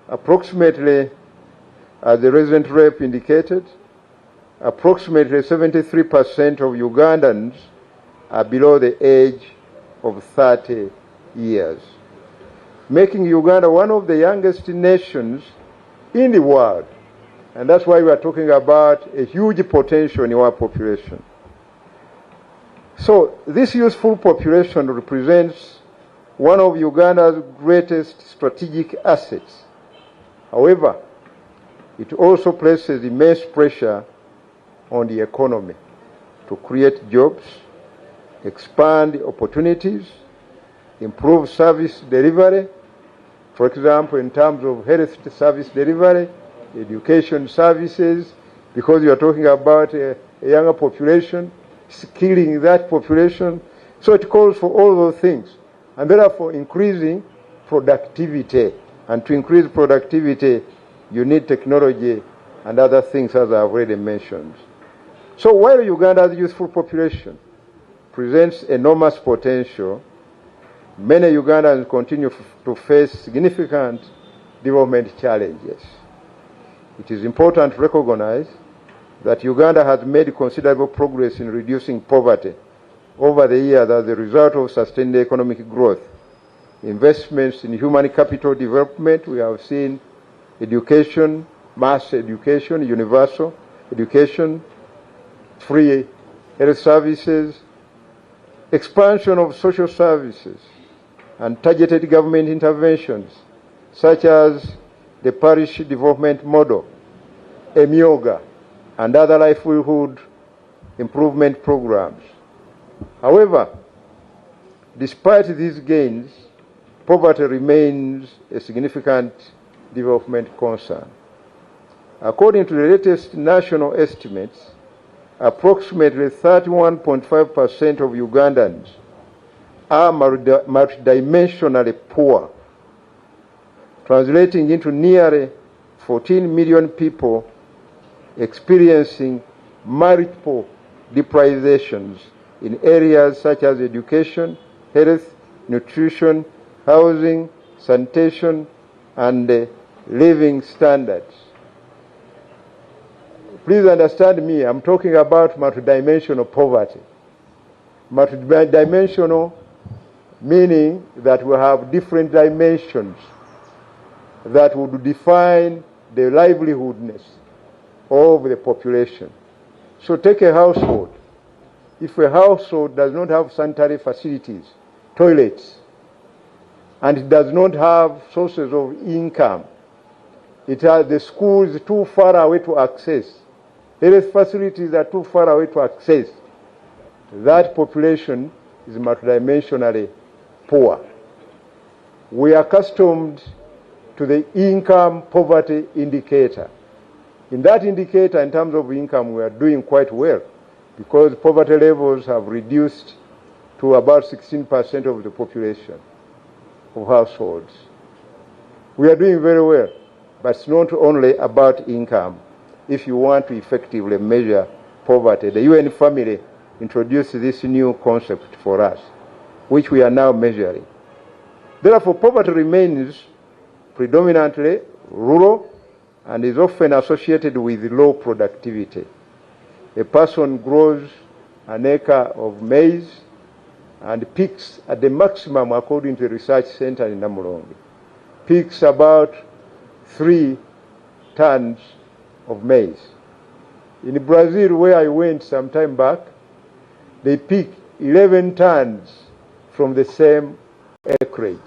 S18: approximately, as the resident rep indicated, approximately 73% of Ugandans are below the age of 30 years, making Uganda one of the youngest nations in the world. And that's why we are talking about a huge potential in our population. So this useful population represents one of Uganda's greatest strategic assets. However, it also places immense pressure on the economy to create jobs, expand opportunities, improve service delivery, for example, in terms of health service delivery, education services,
S9: because you are talking about a younger population, skilling that population. So it calls for all those things, and therefore increasing productivity. And to increase productivity, you need technology and other things, as I've already mentioned. So while Uganda's youthful population presents enormous potential, many Ugandans continue to face significant development challenges. It is important to recognize that Uganda has made considerable progress in reducing poverty over the years as a result of sustained economic growth. Investments in human capital development, we have seen education, mass education, universal education, free health services, expansion of social services, and targeted government interventions, such as the parish development model, EMIOGA, and other livelihood improvement programs. However, despite these gains, poverty remains a significant development concern. According to the latest national estimates, approximately 31.5% of Ugandans are multidimensionally poor, translating into nearly 14 million people experiencing multiple deprivations in areas such as education, health, nutrition, housing, sanitation, and living standards. Please understand me, I'm talking about multidimensional poverty. Multidimensional meaning that we have different dimensions that would define the livelihoodness of the population. So take a household. If a household does not have sanitary facilities, toilets, and it does not have sources of income, it has the schools too far away to access, health facilities are too far away to access, that population is multidimensionally poor. We are accustomed to the income poverty indicator. In that indicator, in terms of income, we are doing quite well because poverty levels have reduced to about 16% of the population of households. We are doing very well, but it's not only about income. If you want to effectively measure poverty, the UN family introduced this new concept for us, which we are now measuring. Therefore, poverty remains predominantly rural and is often associated with low productivity. A person grows an acre of maize and peaks at the maximum, according to the research center in Namulonge, peaks about 3 tons of maize. In Brazil, where I went some time back, they pick 11 tons from the same acreage.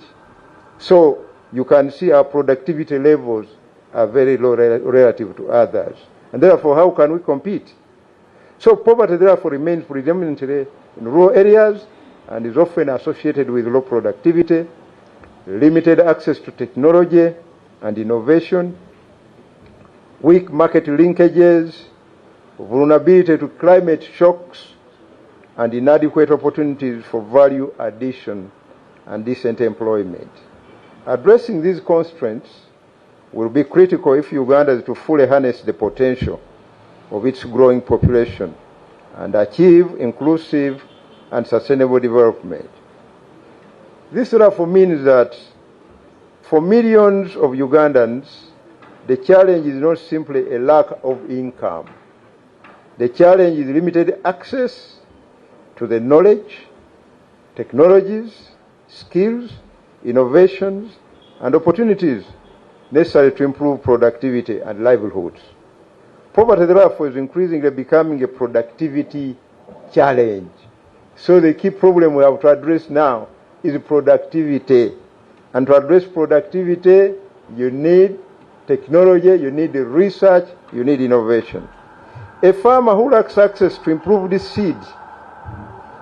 S9: So you can see our productivity levels are very low relative to others. And therefore, how can we compete? So poverty therefore remains predominantly in rural areas and is often associated with low productivity, limited access to technology and innovation, weak market linkages, vulnerability to climate shocks, and inadequate opportunities for value addition and decent employment. Addressing these constraints will be critical if Uganda is to fully harness the potential of its growing population and achieve inclusive and sustainable development. This therefore means that for millions of Ugandans, the challenge is not simply a lack of income. The challenge is limited access to the knowledge, technologies, skills, innovations, and opportunities necessary to improve productivity and livelihoods. Poverty, therefore, is increasingly becoming a productivity challenge. So the key problem we have to address now is productivity. And to address productivity, you need technology, you need research, you need innovation. A farmer who lacks access to improved seed,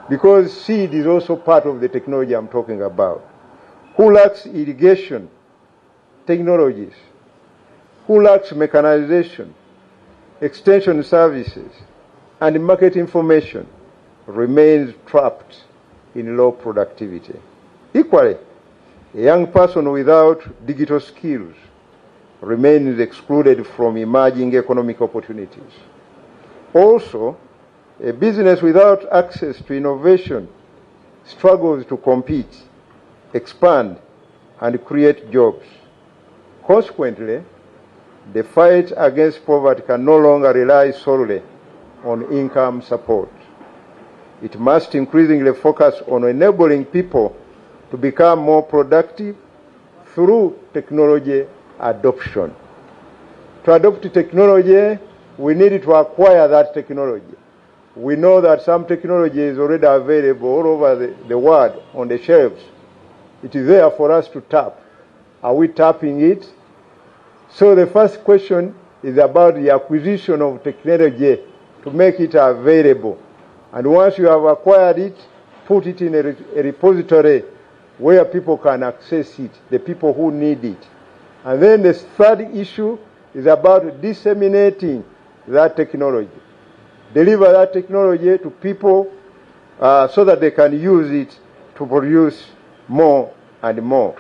S9: because seed is also part of the technology I'm talking about, who lacks irrigation technologies, who lacks mechanization, extension services, and market information remains trapped in low productivity. Equally, a young person without digital skills remains excluded from emerging economic opportunities. Also, a business without access to innovation struggles to compete, expand, and create jobs. Consequently, the fight against poverty can no longer rely solely on income support. It must increasingly focus on enabling people to become more productive through technology adoption. To adopt technology, we need to acquire that technology. We know that some technology is already available all over the world on the shelves. It is there for us to tap. Are we tapping it? So the first question is about the acquisition of technology to make it available. And once you have acquired it, put it in a repository where people can access it, the people who need it. And then the third issue is about disseminating that technology. Deliver that technology to people so that they can use it to produce more and more.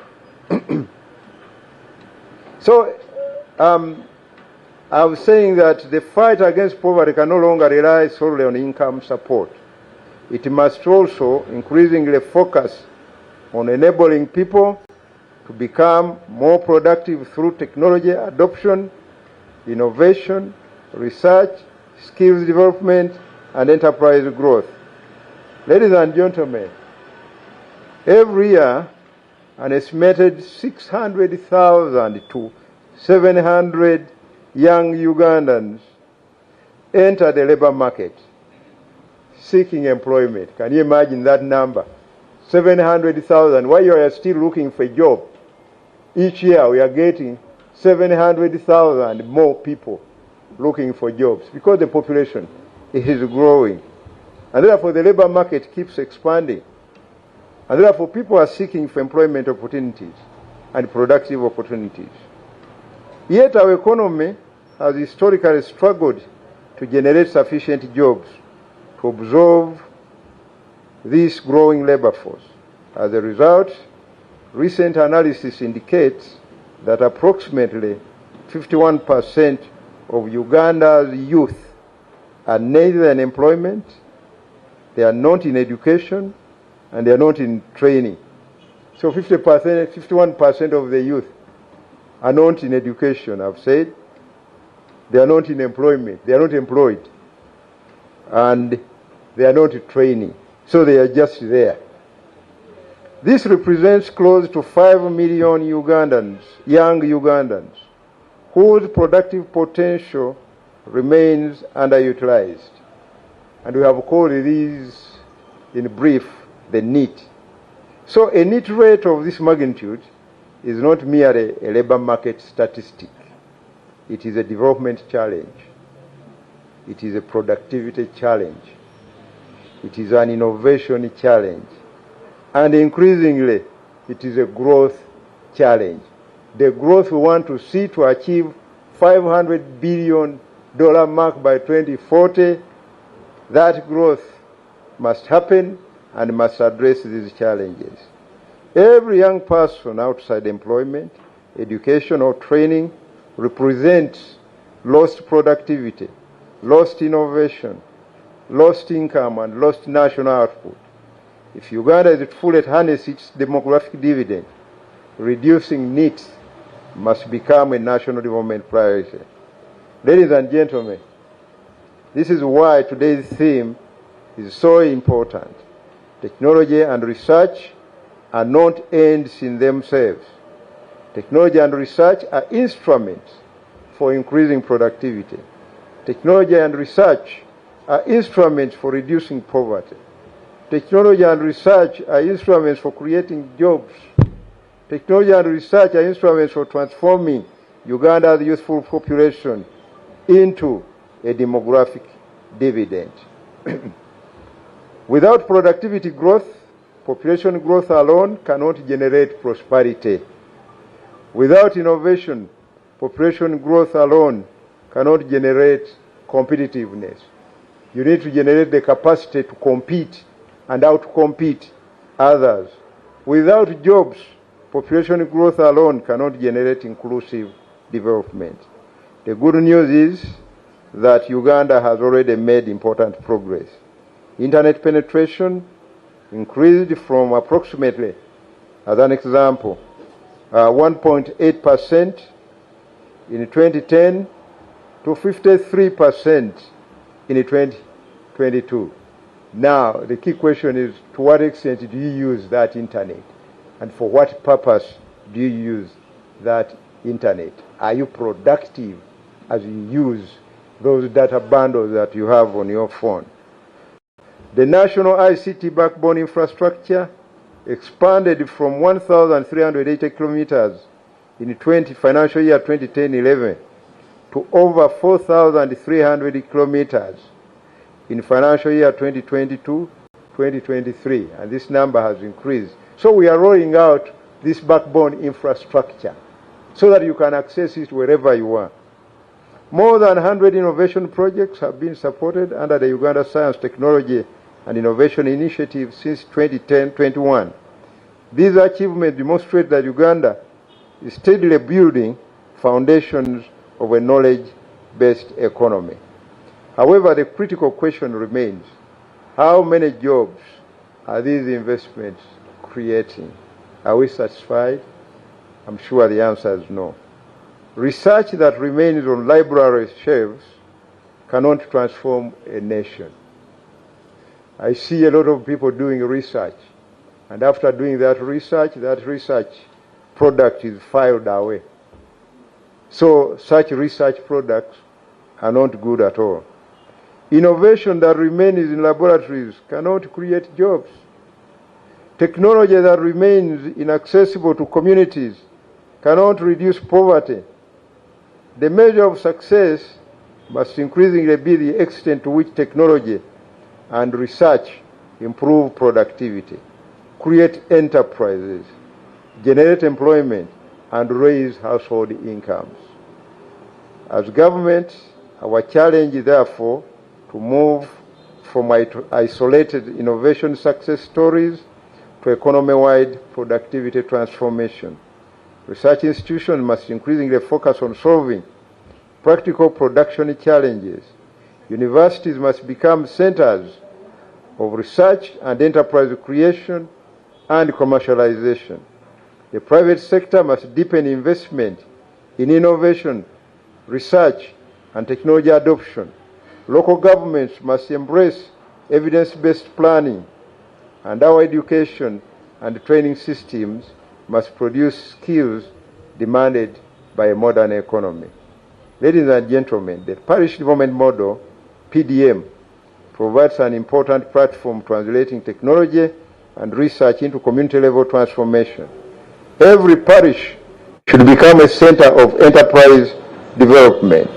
S9: So I was saying that the fight against poverty can no longer rely solely on income support. It must also increasingly focus on enabling people to become more productive through technology adoption, innovation, research, skills development, and enterprise growth. Ladies and gentlemen, every year, an estimated 600,000 to 700 young Ugandans enter the labor market seeking employment. Can you imagine that number? 700,000. While you are still looking for a job, each year we are getting 700,000 more people looking for jobs because the population is growing. And therefore the labor market keeps expanding. And therefore people are seeking for employment opportunities and productive opportunities. Yet our economy has historically struggled to generate sufficient jobs to absorb this growing labor force. As a result, recent analysis indicates that approximately 51% of Uganda's youth are neither in employment, they are not in education, and they are not in training. So 51% of the youth are not in education, I've said. They are not in employment, they are not employed, and they are not in training. So they are just there. This represents close to 5 million Ugandans, young Ugandans, whose productive potential remains underutilized. And we have called these, in brief, the NEET. So a NEET rate of this magnitude is not merely a labor market statistic. It is a development challenge. It is a productivity challenge. It is an innovation challenge. And increasingly, it is a growth challenge. The growth we want to see to achieve $500 billion mark by 2040, that growth must happen and must address these challenges. Every young person outside employment, education, or training represents lost productivity, lost innovation, lost income, and lost national output. If Uganda is fully to harness its demographic dividend, reducing needs must become a national development priority. Ladies and gentlemen, this is why today's theme is so important. Technology and research are not ends in themselves. Technology and research are instruments for increasing productivity. Technology and research are instruments for reducing poverty. Technology and research are instruments for creating jobs. Technology and research are instruments for transforming Uganda's youthful population into a demographic dividend. Without productivity growth, population growth alone cannot generate prosperity. Without innovation, population growth alone cannot generate competitiveness. You need to generate the capacity to compete and outcompete others. Without jobs, population growth alone cannot generate inclusive development. The good news is that Uganda has already made important progress. Internet penetration increased from approximately, as an example, 1.8% in 2010 to 53% in 2022. Now, the key question is, to what extent do you use that internet? And for what purpose do you use that internet? Are you productive as you use those data bundles that you have on your phone? The national ICT backbone infrastructure expanded from 1,380 kilometers in financial year 2010-11 to over 4,300 kilometers in financial year 2022-2023, and this number has increased. So we are rolling out this backbone infrastructure so that you can access it wherever you are. More than 100 innovation projects have been supported under the Uganda Science, Technology and Innovation Initiative since 2010-21. These achievements demonstrate that Uganda is steadily building foundations of a knowledge-based economy. However, the critical question remains, how many jobs are these investments creating? Are we satisfied? I'm sure the answer is no. Research that remains on library shelves cannot transform a nation. I see a lot of people doing research, and after doing that research product is filed away. So such research products are not good at all. Innovation that remains in laboratories cannot create jobs. Technology that remains inaccessible to communities cannot reduce poverty. The measure of success must increasingly be the extent to which technology and research improve productivity, create enterprises, generate employment, and raise household incomes. As government, our challenge is therefore to move from isolated innovation success stories to economy-wide productivity transformation. Research institutions must increasingly focus on solving practical production challenges. Universities must become centers of research and enterprise creation and commercialization. The private sector must deepen investment in innovation, research, and technology adoption. Local governments must embrace evidence-based planning, and our education and training systems must produce skills demanded by a modern economy. Ladies and gentlemen, the parish development model, PDM, provides an important platform translating technology and research into community-level transformation. Every parish should become a center of enterprise development,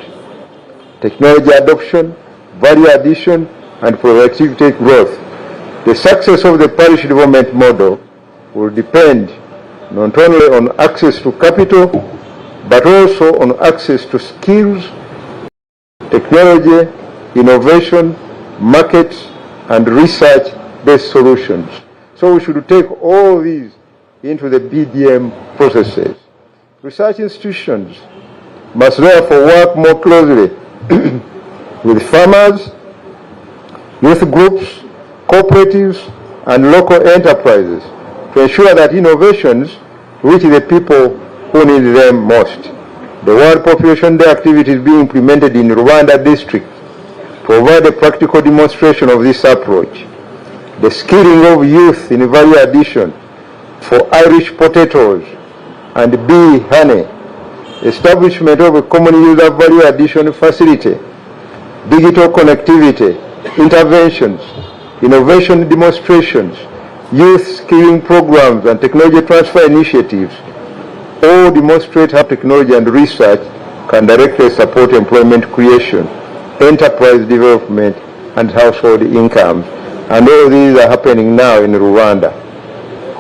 S9: technology adoption, value addition, and productivity growth. The success of the parish development model will depend not only on access to capital, but also on access to skills, technology, innovation, markets, and research-based solutions. So we should take all these into the BDM processes. Research institutions must therefore work more closely with farmers, youth groups, cooperatives, and local enterprises to ensure that innovations reach the people who need them most. The World Population Day activities being implemented in Rwanda district provide a practical demonstration of this approach. The skilling of youth in value addition for Irish potatoes and bee honey, establishment of a common user value addition facility, digital connectivity, interventions, innovation demonstrations, youth skilling programs, and technology transfer initiatives all demonstrate how technology and research can directly support employment creation, enterprise development, and household incomes. And all these are happening now in Rwanda.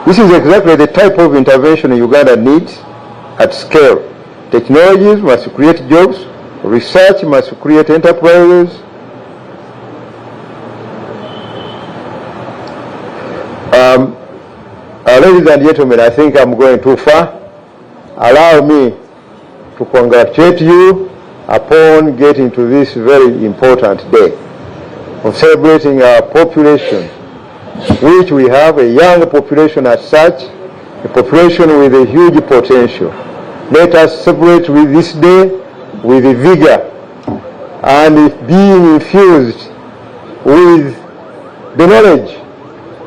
S9: This is exactly the type of intervention Uganda needs at scale. Technologies must create jobs, Research must create enterprises. Ladies and gentlemen, I think I'm going too far. Allow me to congratulate you upon getting to this very important day of celebrating our population, which we have a young population as such, a population with a huge potential. Let us celebrate with this day with vigor and being infused with the knowledge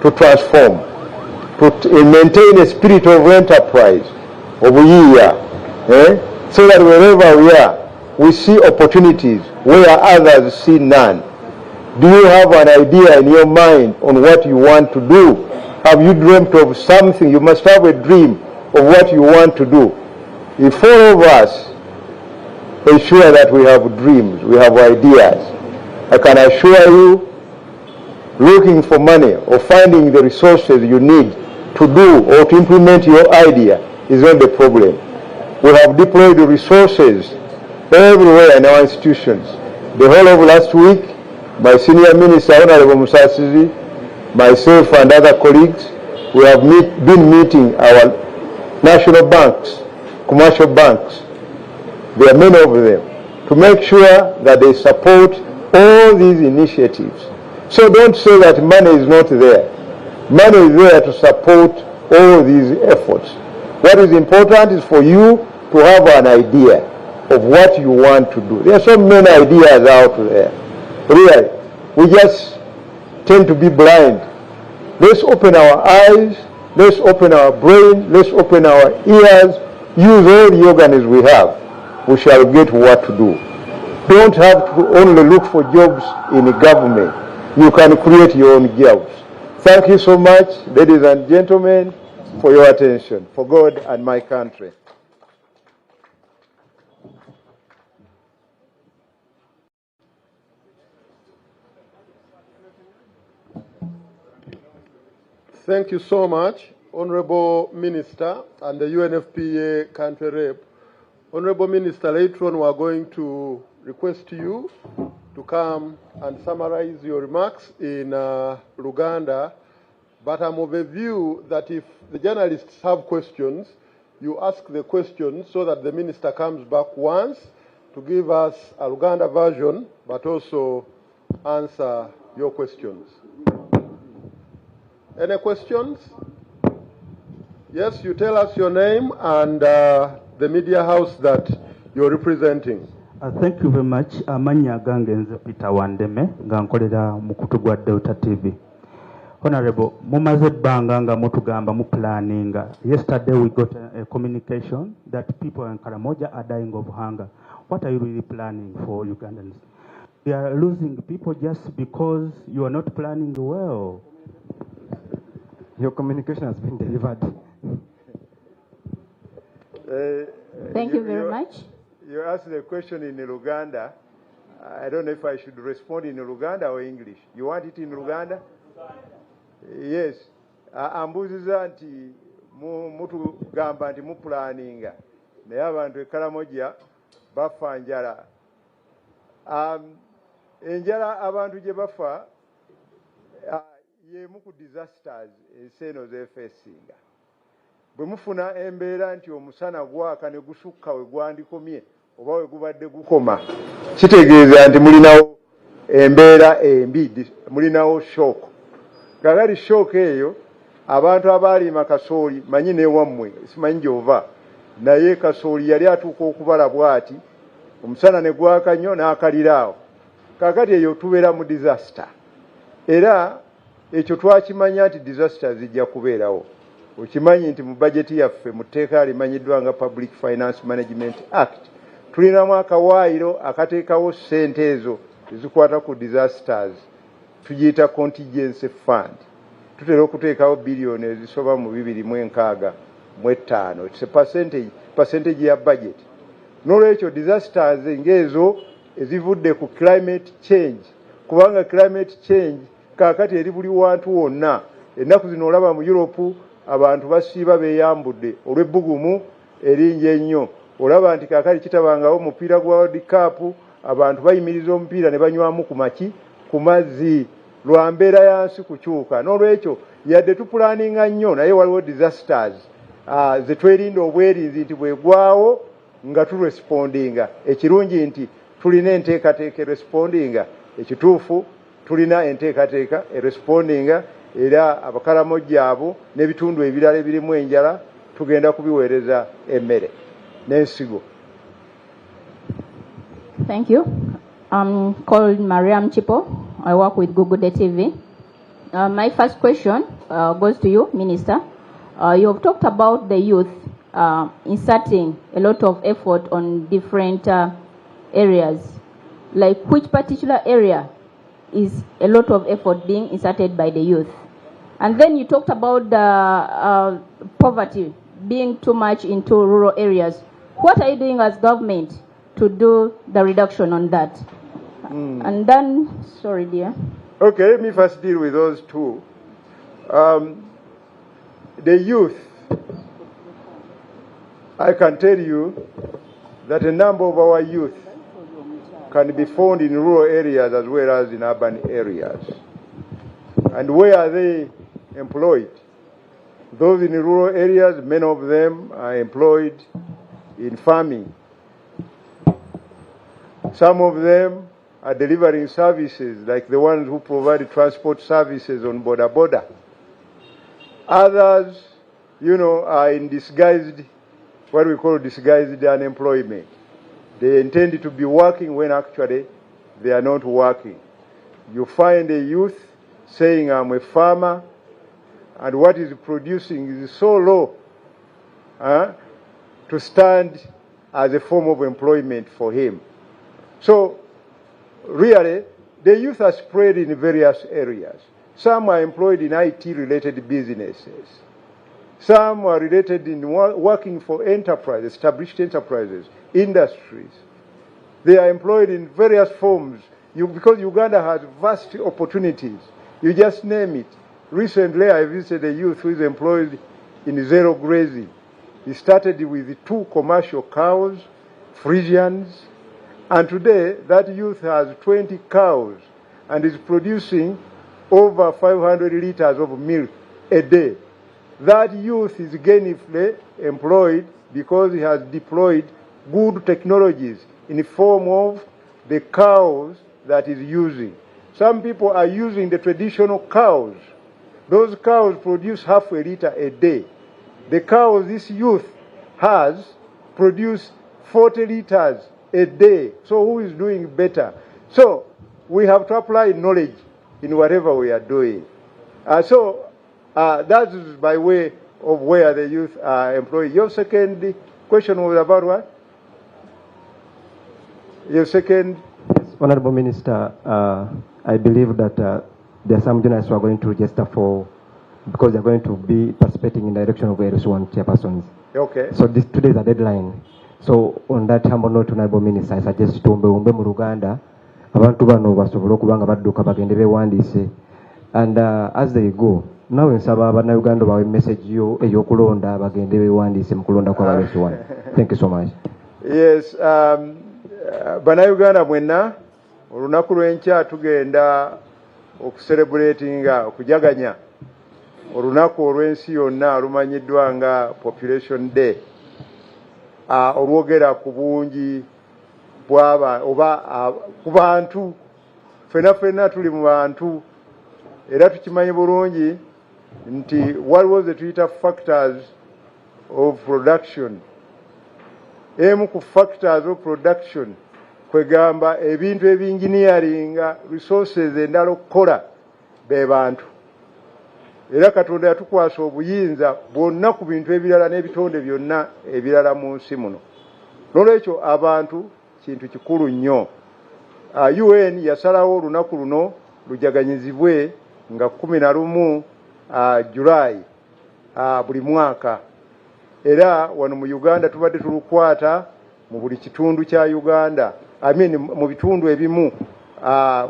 S9: to transform, to maintain a spirit of enterprise, of year, so that wherever we are, we see opportunities where others see none. Do you have an idea in your mind on what you want to do? Have you dreamt of something? You must have a dream of what you want to do. If all of us ensure that we have dreams, we have ideas, I can assure you, looking for money or finding the resources you need to do or to implement your idea is not the problem. We have deployed the resources everywhere in our institutions. The whole of last week, my senior minister, Honorable Musasizi, myself and other colleagues, we have been meeting our national banks, commercial banks, there are many of them, to make sure that they support all these initiatives. So don't say that money is not there. Money is there to support all these efforts. What is important is for you to have an idea of what you want to do. There are so many ideas out there. Really, we just tend to be blind. Let's open our eyes, let's open our brain, let's open our ears, use all the organs we have. We shall get what to do. Don't have to only look for jobs in the government. You can create your own jobs. Thank you so much, ladies and gentlemen, for your attention, for God and my country.
S6: Thank you so much, Honorable Minister and the UNFPA country rep. Honorable Minister, later on we are going to request you to come and summarize your remarks in Luganda, but I'm of a view that if the journalists have questions, you ask the questions so that the minister comes back once to give us a Luganda version, but also answer your questions. Any questions? Yes, you tell us your name and the media house that you're representing.
S20: Thank you very much. Manya Gangenze Peter Wandeme, Gankoleda Mukutugwa Delta TV. Honorable, mumaze banganga mutugamba mu planning. Yesterday we got a communication that people in Karamoja are dying of hunger. What are you really planning for Ugandans? They are losing people just because you are not planning well.
S11: Your communication has been delivered.
S17: Thank you very much.
S9: You asked the question in Luganda. I don't know if I should respond in Luganda or English. You want it in Luganda? Yes. Ambuziza nti mutugamba nti mupulaninga naye abantu e Karamoja bafa njala. Enjala abantu gye bafa yemu ku disasters enseeno zefeesinga. Bwe mufuna embeera nti omusana gwaka ne gusukka we gwandikomye oba we gubadde gukoma, kitegeeza nti mulinawo embeera embi, mulinawo shock. Kakati shock eyo abantu abaalima kasooli manyi newammwe simanyi gy'ova naye kasooli yali atuuka okubala bw'ati omusana ne gwaka nnyo n'akaliraawo. Kakati eyo tubeera mu disaster. Era ekyo twakimanya nti disaster zijja kubeerawo. Okimanyi nti mu bajeti yaffe mu tteeka limanyiddwa nga Public Finance Management Act tulinamu akawaayiro akateekawo ssente ezo ezikwata ku disasters, tugiyita contingency fund. Tutera okuteekawo biliyoni ezisoba mu 2.65. It's a percentage ya budget. N'olwekyo disasters ng'ezo ezivudde ku climate change, kubanga climate change kaakati eri buli wantu wonna. Ennaku zino olaba mu Europe abantu basiiba beeyambudde olw'ebbugumu eringi ennyo. olaba nti kakali kitabangawo omupiira gwa World Cup abantu bayimiriza omupiira ne banywamu ku mazzi lwa mbeera yansi kukyuka. N'olwekyo yadde tupulaninga nnyo naye waliwo disasters ze twerinda obwerinzi nti bwegwawo nga turespondinga. Ekirungi nti tulina enteekateeka respondinga, ekituufu tulina enteekateeka respondinga, era abakalamojja abo n'ebitundu ebirala ebirimu enjala tugenda kubiweereza emmere n'ensigo.
S13: Thank you. I'm called Mariam Chipo. I work with Google TV. My first question goes to you, Minister. You have talked about the youth inserting a lot of effort on different areas. Like which particular area is a lot of effort being inserted by the youth? And then you talked about the poverty being too much into rural areas. What are you doing as government to do the reduction on that? And then, sorry dear.
S9: Okay, let me first deal with those two. The youth, I can tell you that a number of our youth can be found in rural areas as well as in urban areas. And where are they employed? Those in the rural areas, many of them are employed in farming. Some of them are delivering services like the ones who provide transport services on border. Others, are in disguised, what we call disguised unemployment. They intend to be working when actually they are not working. You find a youth saying, I'm a farmer, and what is producing is so low to stand as a form of employment for him. So, really, the youth are spread in various areas. Some are employed in IT-related businesses. Some are related in working for enterprises, established enterprises, industries. They are employed in various forms because Uganda has vast opportunities. You just name it. Recently, I visited a youth who is employed in zero grazing. He started with 2 commercial cows, Frisians, and today that youth has 20 cows and is producing over 500 liters of milk a day. That youth is gainfully employed because he has deployed good technologies in the form of the cows that is using. Some people are using the traditional cows. Those cows produce half a liter a day. The cows this youth has produce 40 liters a day. So who is doing better? So we have to apply knowledge in whatever we are doing. That is by way of where the youth are employed. Your second question was about what? Your second?
S11: Yes, Honorable Minister, I believe that there are some journalists who are going to register because they're going to be participating in the election of LS1 chairpersons.
S9: Okay.
S11: So today is a deadline. So on that humble note, Honorable Minister, I suggest to umbe mu Luganda abantu bano basobole okubanga badduka bagende bewandiise, and as they go nawe nsaba abannayuganda bawe message yo ey'okulonda bagende bewandiise mu kulonda kwa LS1. Thank you so much.
S9: Yes, bannayuganda mwenna olunaku lw'enkya tugenda okucelebratinga okujaganya olunaku olw'ensi yonna lumanyiddwa nga Population Day, olwogera ku bungi ku bantu. Ffenna tuli mu bantu era tukimanyi bulungi nti waliwo ze tuyita factors of production. Emu ku factors of production kwegamba ebintu ebinjiniyaringa resources endala okukola be bantu. Era Katonda yatukwasa obuyinza bwonna ku bintu ebirala n'ebitonde byonna ebirala mu nsi muno. N'olwekyo abantu kintu kikulu nnyo. UN yasalawo olunaku luno lujaganyizibwe nga 11 July buli mwaka. Era wano mu Uganda tubadde tulukwata mu buli kitundu kya Uganda. Mu bitundu ebimu.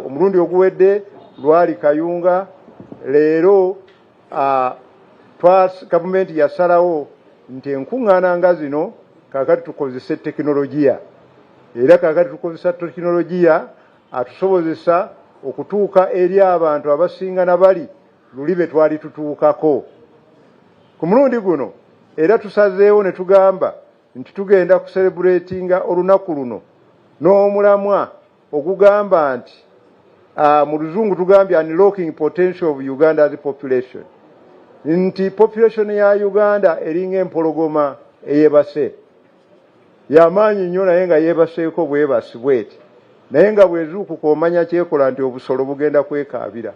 S9: Omulundi oguwedde lwali Kayunga. Leero gavumenti yasalawo nti enkuŋŋaana nga zino kaakati tukozese tekinologiya, era kaakati tukozesa tekinologiya atusobozesa okutuuka eri abantu abasinga nabali luli be twali tutuukako. Ku mulundi guno era tusazeewo ne tugamba nti tugenda kucelebratinga olunaku luno n'omulamwa ogugamba nti mu luzungu tugambye unlocking potential of Uganda's population, nti population ya Uganda eringa empologoma eyebase, yamaanyi nnyo naye nga yeebaseeko bwebasi bweti, naye nga bwezuukuka omanya kyekola nti obusolo bugenda kwekaabira.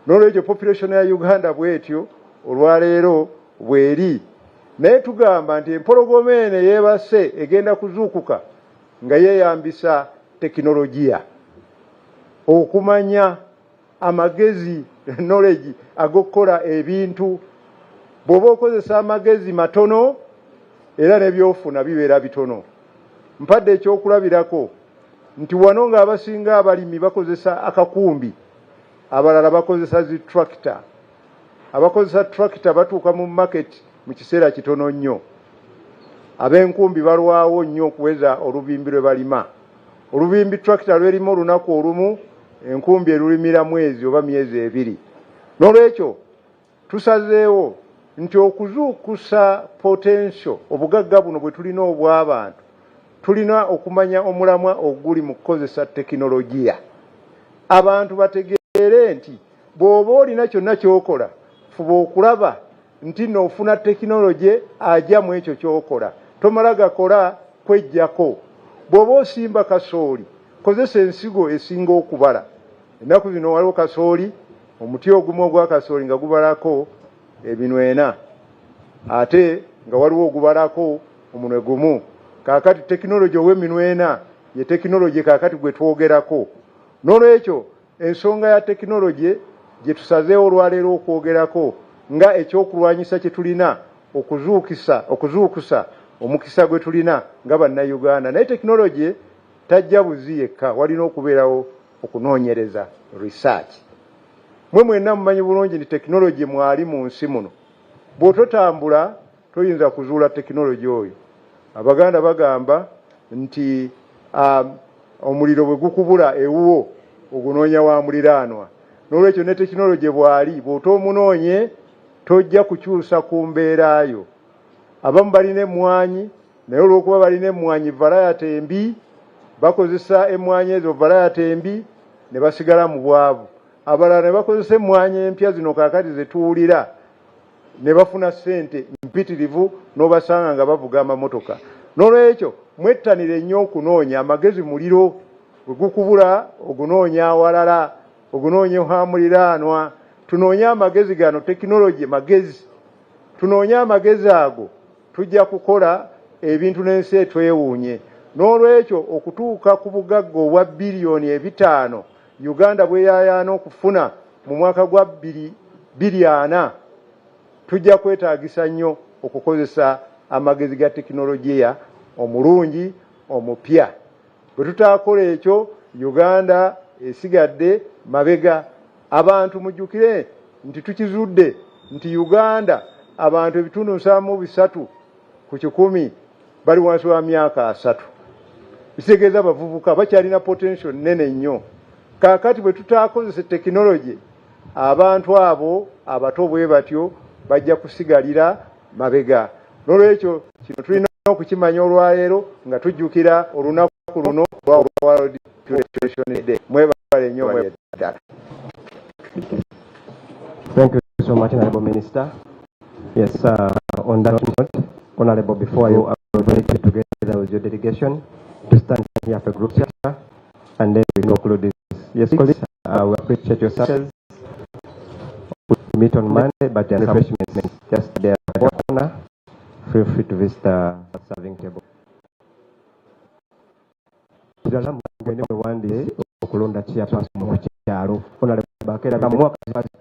S9: N'olwekyo population ya Uganda bwetyo olwaleero bweri, naye tugamba nti empologoma eno yeebase egenda kuzuukuka nga yeeyambisa tekinologiya okumanya amagezi knowledge ag'okukola ebintu. Bw'oba okozesa amagezi matono era n'ebyofuna bibeera bitono. Mpadde ekyokulabirako nti wano ng'abasinga abalimi bakozesa akakumbi, abalala bakozesa zi tractor. Abakozesa tractor batuuka mu market mu kiseera kitono nnyo. Ab'enkumbi balwawo nnyo okuweza olubimbi lwe balima. Olubimbi tractor lwerimu olunaku olumu, enkumbi erulimira mwezi oba myezi ebiri. N'olwekyo tusazeewo nti okuzuukusa potential obugagga buno bwe tulina obw'abantu, tulina okumanya omulamwa oguli mu kukozesa tekinologiya. Abantu bategeere nti bw'oba olina kyonna ky'okola, fuba okulaba nti n'ofuna tekinologi ajja mu ekyo ky'okola. Tomala gakola kwejjako. Bw'oba osimba kasooli, kozesa ensigo esinga okubala. Ennaku zino waliwo kasooli, omuti ogumu ogwa kasooli nga gubalako ebinwe 4, ate nga waliwo ogubalako omunwe gumu. Kaakati tekinologi ow'eminwe 4 ye tekinologi kaakati gwe twogerako. N'olwekyo ensonga ya tekinologi gye tusazeewo olwaleero okwogerako nga ekyokulwanyisa kye tulina okuzuukusa omukisa gwe tulina nga bannayuganda. Naye tekinologi tajja buzi yekka, walina okubeerawo okunoonyereza, research. Mwe mwenna mumanyi bulungi nti tekinologi mwali mu nsi muno. Bw'ototambula toyinza kuzuula tekinologi oyo. Abaganda bagamba nti omuliro bwe gukubula ewuwo ogunoonya wa muliraanwa. N'olwekyo ne tekinologi bwali bw'otoomunoonye tojja kukyusa ku mbeerayo. Abamu balina emmwanyi, naye olw'okuba balina emmwanyi variety embi, bakozesa emmwanyi ezo variety embi ne basigala mu bwavu. Abalala ne bakozesa emmwanyi empya zino kaakati ze tuwulira ne bafuna ssente mpitirivu n'obasanga nga bavuga amamotoka. N'olwekyo mwettanire nnyo okunoonya amagezi muliro bwe gukubula ogunoonya awalala, ogunoonya ha muliraanwa. Tunoonye amagezi gano, tekinologi magezi. Tunoonye amagezi ago tujja kukola ebintu n'ensi etwewuunye. N'olwekyo okutuuka ku bugagga obwa biliyoni 5 Uganda bweyaayaana okufuna mu mwaka gwa 2040, tujja kwetaagisa nnyo okukozesa amagezi ga tekinologiya omulungi omupya. Bwe tutaakola ekyo, Uganda esigadde mabega. Abantu mujjukire nti tukizudde nti Uganda abantu 7.3 ku 100 bali wansi wa myaka 3. Kitegeeza abavubuka bakyalina potential nene nnyo. Kaakati bwe tutaakozesa tekinologi, abantu abo abato bwe batyo bajja kusigalira mabega. N'olwekyo kino tulina okukimanya olwaleero nga tujjukira olunaku luno lwa World Population Day. Mwebale nnyo ddala.
S11: Thank you so much, Honorable Minister. Yes, on that note, Honorable, before you are ready together with your delegation to stand here for group chat, and then we conclude this. Yes, colleagues, we appreciate your services. We meet on Monday, but the refreshments just there at the corner. Feel free to visit the serving table. One day, okulonda chairperson mu kyalo Honorable Bakera kamwaka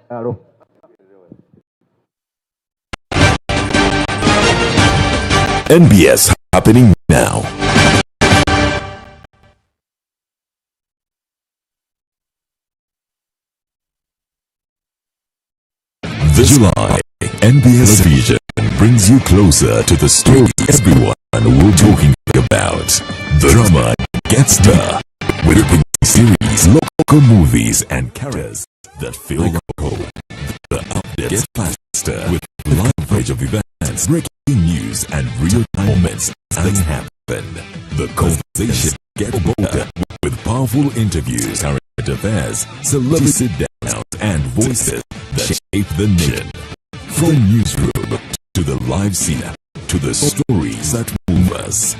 S11: kyalo.
S1: NBS happening now. This July, NBS Television brings you closer to the story everyone will be talking about. The drama gets better with a series, local movies and characters that fill your hope. The updates get faster with live coverage of events, breaking news and real-time moments as they happen. The conversation gets bolder with powerful interviews, current affairs, celebrity sit-downs and voices that shape the nation. From newsroom to the live scene to the stories that move us.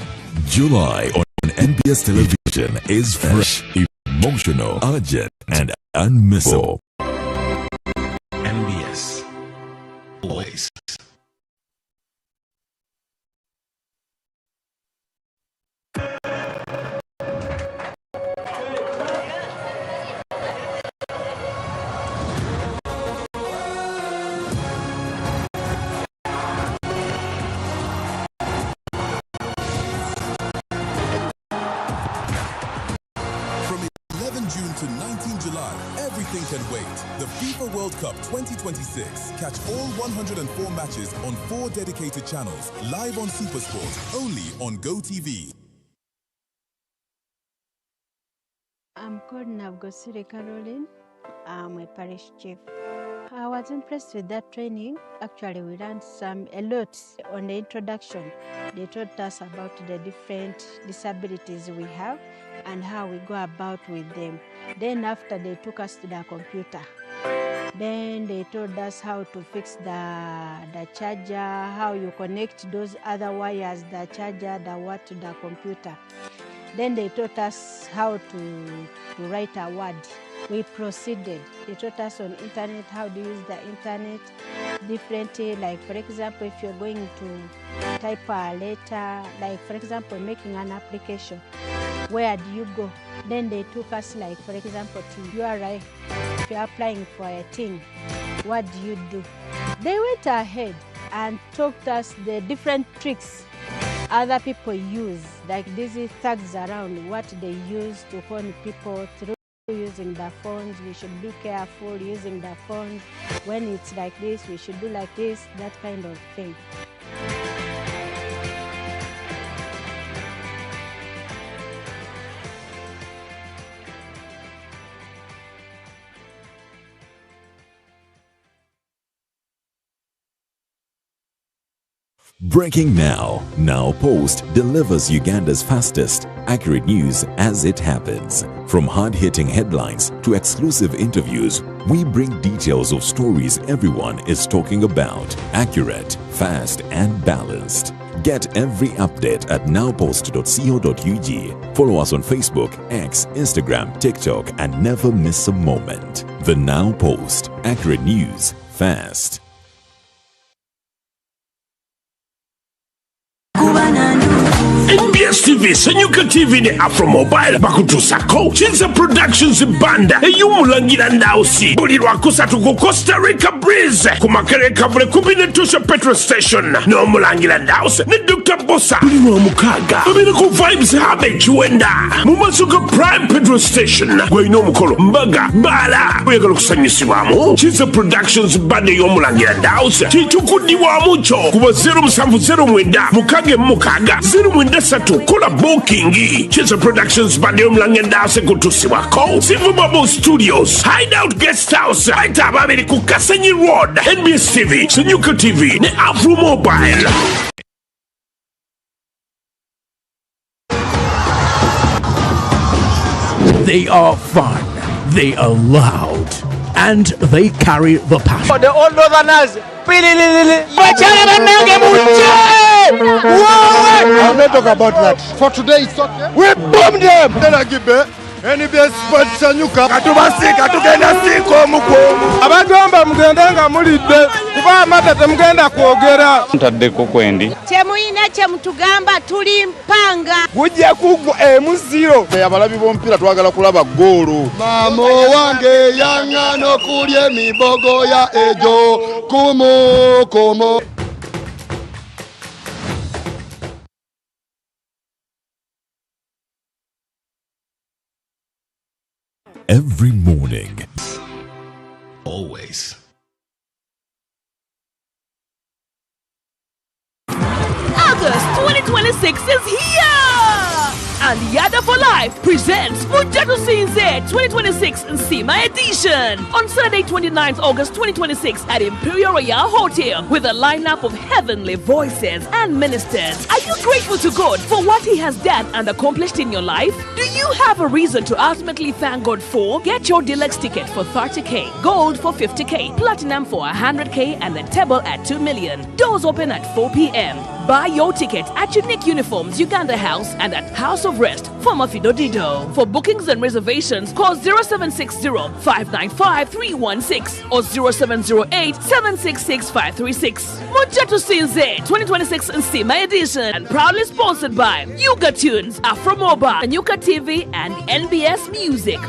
S1: July on NBS Television is fresh, emotional, urgent, and unmissable.
S15: NBS. Always.
S19: June to 19 July, everything can wait. The FIFA World Cup 2026. Catch all 104 matches on 4 dedicated channels, live on SuperSport, only on GoTV.
S22: I'm called Navgosire Caroline. I'm a parish chief. I was impressed with that training. Actually, we learned a lot on the introduction. They taught us about the different disabilities we have and how we go about with them. Then after, they took us to the computer. Then they told us how to fix the charger, how you connect those other wires, the charger, the what to the computer. Then they taught us how to write a word. We proceeded. They taught us on internet how to use the internet differently. Like, for example, if you're going to type a letter, like, for example, making an application, where do you go? Then they took us, like, for example, to URI. If you're applying for a thing, what do you do? They went ahead and taught us the different tricks other people use, like these thugs around, what they use to con people through using the phones. We should be careful using the phones. When it's like this, we should do like this, that kind of thing.
S1: Breaking now. Now Post delivers Uganda's fastest, accurate news as it happens. From hard-hitting headlines to exclusive interviews, we bring details of stories everyone is talking about. Accurate, fast, and balanced. Get every update at nowpost.co.ug. Follow us on Facebook, X, Instagram, TikTok, and never miss a moment. The Now Post. Accurate news, fast.
S5: NBS TV, Senyuka TV ne Afro Mobile bakutusako Chinza Productions banda eyumulangira ndausi buli lwakusatu ku Costa Rica Breeze kumakereka vule kubinetosha petrol station n'omulangira ndausi ne Dr. Bossa buli lwamukaga babiri ku Vibes Hub ekiwenda mu masuka Prime petrol station gweyina omukolo mbaga bala oyagala okusanyusibwamu Chinza Productions banda ey'omulangira ndausi kitukudibwamu kyo kuba 0709 mukage mukaga 0 kola booking. Chinza Productions bande omulangenda se kutusibwako Silver Bubble Studios, Hideout Guest House, Aita babiri ku Kasenyi Road, NBS TV, Senyuka TV ne Afro Mobile.
S23: They are fun, they are loud, and they carry the passion.
S25: For the old northerners,
S18: I'll not talk about that. For today, it's okay. We bomb them. Then I give NBS Sports Senyuka.
S25: Katubasika tugenda siko muko. Abagamba mugenda mulidde kuba amata mugenda kwogera.
S26: Ntaddeko kwendi.
S22: Temuyina kye mutugamba tuli mpanga.
S25: Gujja kugwa M0.
S18: Abalabi b'omupiira twagala kulaba goolo. Mamo wange yangana okulya emibogo ya ejo kumo.
S1: Every morning.
S15: Always.
S7: 2026 is here! And Yada for Life presents Mujatu Sinze 2026 Nsima edition on Sunday 29th August 2026 at Imperial Royal Hotel with a lineup of heavenly voices and ministers. Are you grateful to God for what He has done and accomplished in your life? Do you have a reason to ultimately thank God for? Get your deluxe ticket for 30k, gold for 50k, platinum for 100k, and the table at 2 million. Doors open at 4 p.m. Buy your ticket at Unique Uniforms, Uganda House, and at House of Rest, former Fido Dido. For bookings and reservations, call 0760-595-316 or 0708-766-536. Mujatu Sinze 2026 Nsima edition, and proudly sponsored by Yuga Tunes, Afro Mobile, Yuga TV, and NBS Music.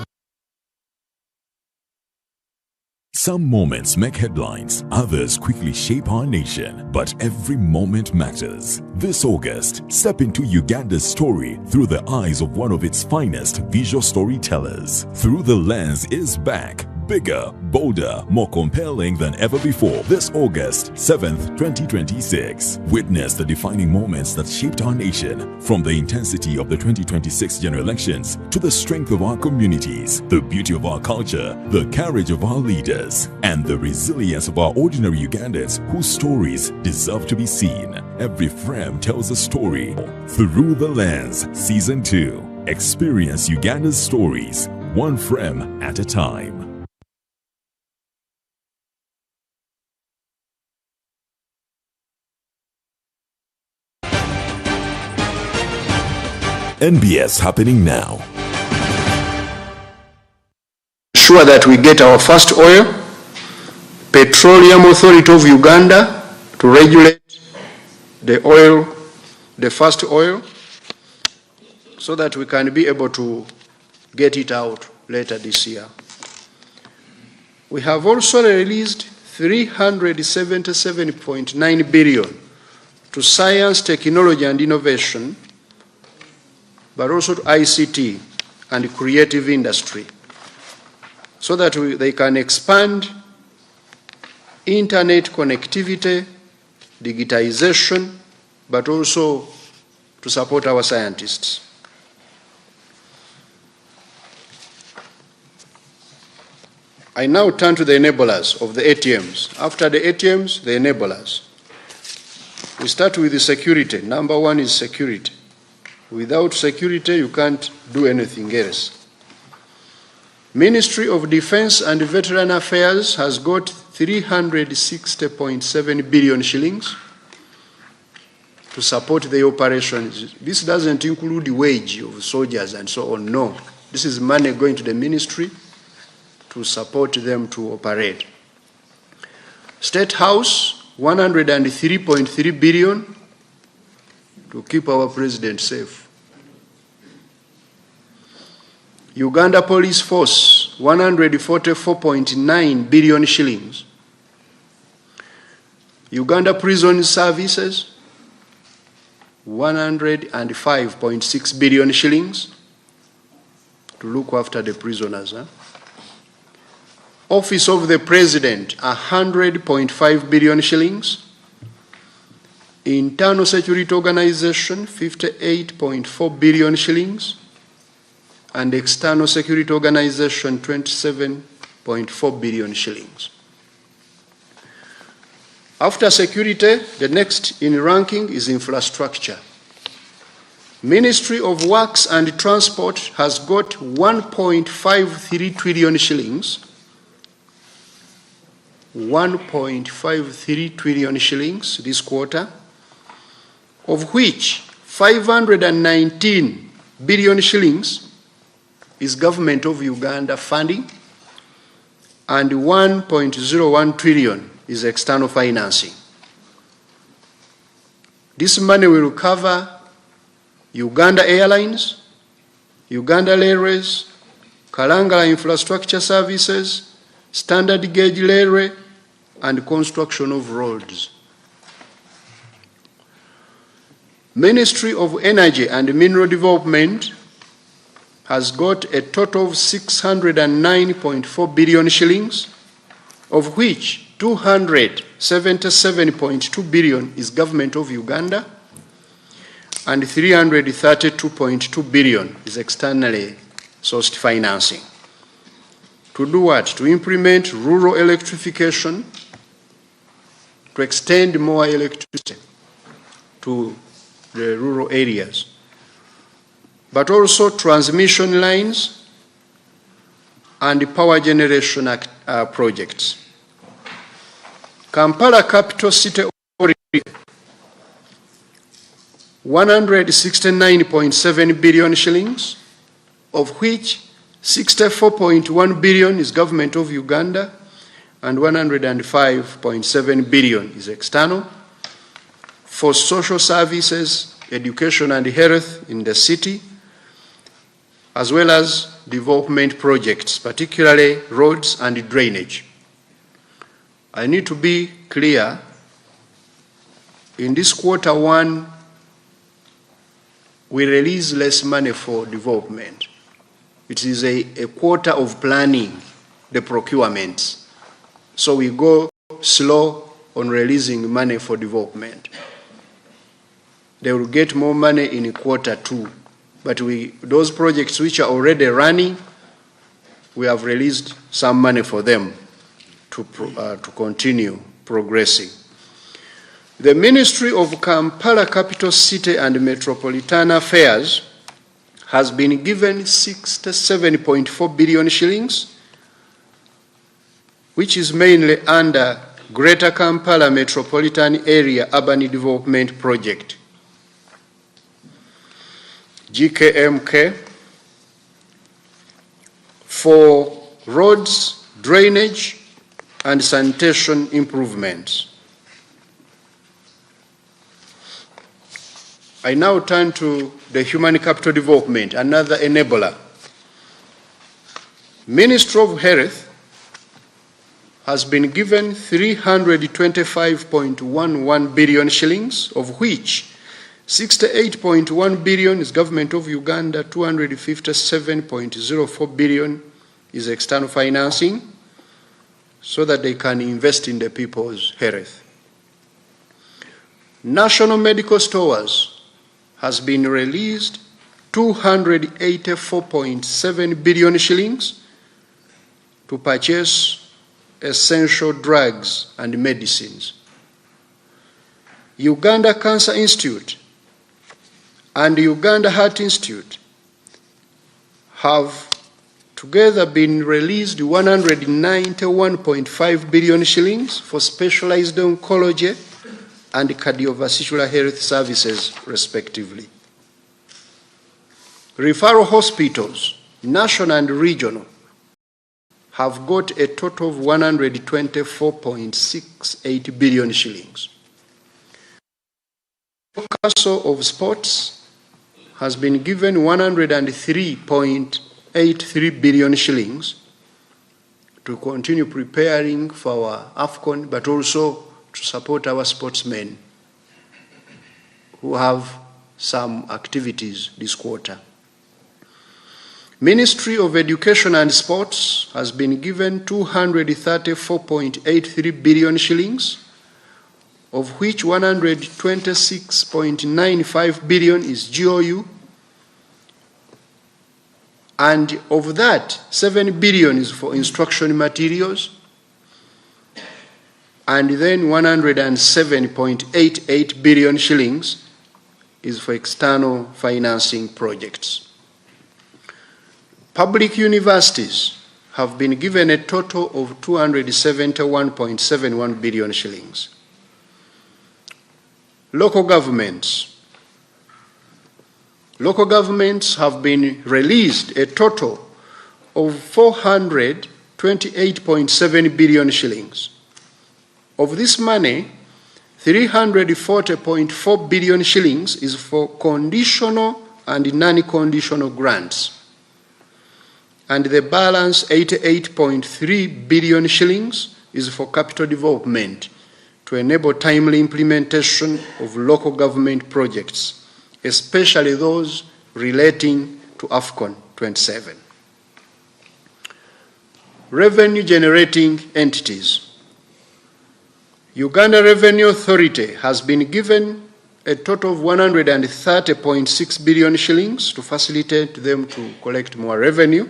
S1: Some moments make headlines, others quickly shape our nation, but every moment matters. This August, step into Uganda's story through the eyes of one of its finest visual storytellers. Through the Lens is back. Bigger, bolder, more compelling than ever before. This August 7th, 2026. Witness the defining moments that shaped our nation, from the intensity of the 2026 general elections to the strength of our communities, the beauty of our culture, the courage of our leaders, and the resilience of our ordinary Ugandans whose stories deserve to be seen. Every frame tells a story. Through the Lens, Season 2. Experience Uganda's stories, one frame at a time. NBS happening now.
S10: Sure that we get our first oil. Petroleum Authority of Uganda to regulate the oil, the first oil, so that we can be able to get it out later this year. We have also released 377.9 billion to science, technology and innovation, but also to ICT and creative industry, so that they can expand internet connectivity, digitization, but also to support our scientists. I now turn to the enablers of the ATMs. After the ATMs, the enablers. We start with the security. Number one is security. Without security, you can't do anything else. Ministry of Defense and Veteran Affairs has got 360.7 billion shillings to support the operations. This doesn't include the wage of soldiers and so on, no. This is money going to the ministry to support them to operate. State House, 103.3 billion to keep our president safe. Uganda Police Force, 144.9 billion shillings. Uganda Prison Services, 105.6 billion shillings to look after the prisoners. Office of the President, 100.5 billion shillings. Internal Security Organization, 58.4 billion shillings. And External Security Organization, 27.4 billion shillings. After security, the next in ranking is infrastructure. Ministry of Works and Transport has got 1.53 trillion shillings. 1.53 trillion shillings this quarter, of which 519 billion shillings is Government of Uganda funding, and 1.01 trillion is external financing. This money will cover Uganda Airlines, Uganda Railways, Kalangala Infrastructure Services, standard gauge railway, and construction of roads. Ministry of Energy and Mineral Development has got a total of 609.4 billion shillings, of which 277.2 billion is Government of Uganda, and 332.2 billion is externally sourced financing. To do what? To implement rural electrification, to extend more electricity to the rural areas, but also transmission lines and power generation projects. Kampala Capital City Authority, 169.7 billion shillings, of which 64.1 billion is government of Uganda and 105.7 billion is external for social services, education and health in the city, as well as development projects, particularly roads and drainage. I need to be clear, in this Q1, we release less money for development. It is a quarter of planning the procurements. So we go slow on releasing money for development. They will get more money in Q2. But those projects which are already running, we have released some money for them to continue progressing. The Ministry of Kampala Capital City and Metropolitan Affairs has been given 67.4 billion shillings, which is mainly under Greater Kampala Metropolitan Area Urban Development Project, GKMK, for roads, drainage, and sanitation improvements. I now turn to the human capital development, another enabler. Ministry of Health has been given 325.11 billion shillings, of which 68.1 billion is government of Uganda, 257.04 billion is external financing, so that they can invest in the people's health. National Medical Stores has been released 284.7 billion shillings to purchase essential drugs and medicines. Uganda Cancer Institute and Uganda Heart Institute have together been released 191.5 billion shillings for specialized oncology and cardiovascular health services, respectively. Referral hospitals, national and regional, have got a total of 124.68 billion shillings. Council of Sports has been given 103.83 billion shillings to continue preparing for our AFCON, but also to support our sportsmen who have some activities this quarter. Ministry of Education and Sports has been given 234.83 billion shillings, of which 126.95 billion is GOU, and of that, 7 billion is for instruction materials, and then 107.88 billion shillings is for external financing projects. Public universities have been given a total of 271.71 billion shillings. Local governments have been released a total of 428.7 billion shillings. Of this money, 340.4 billion shillings is for conditional and non-conditional grants, and the balance 88.3 billion shillings is for capital development to enable timely implementation of local government projects, especially those relating to AFCON 27. Revenue generating entities. Uganda Revenue Authority has been given a total of 130.6 billion shillings to facilitate them to collect more revenue.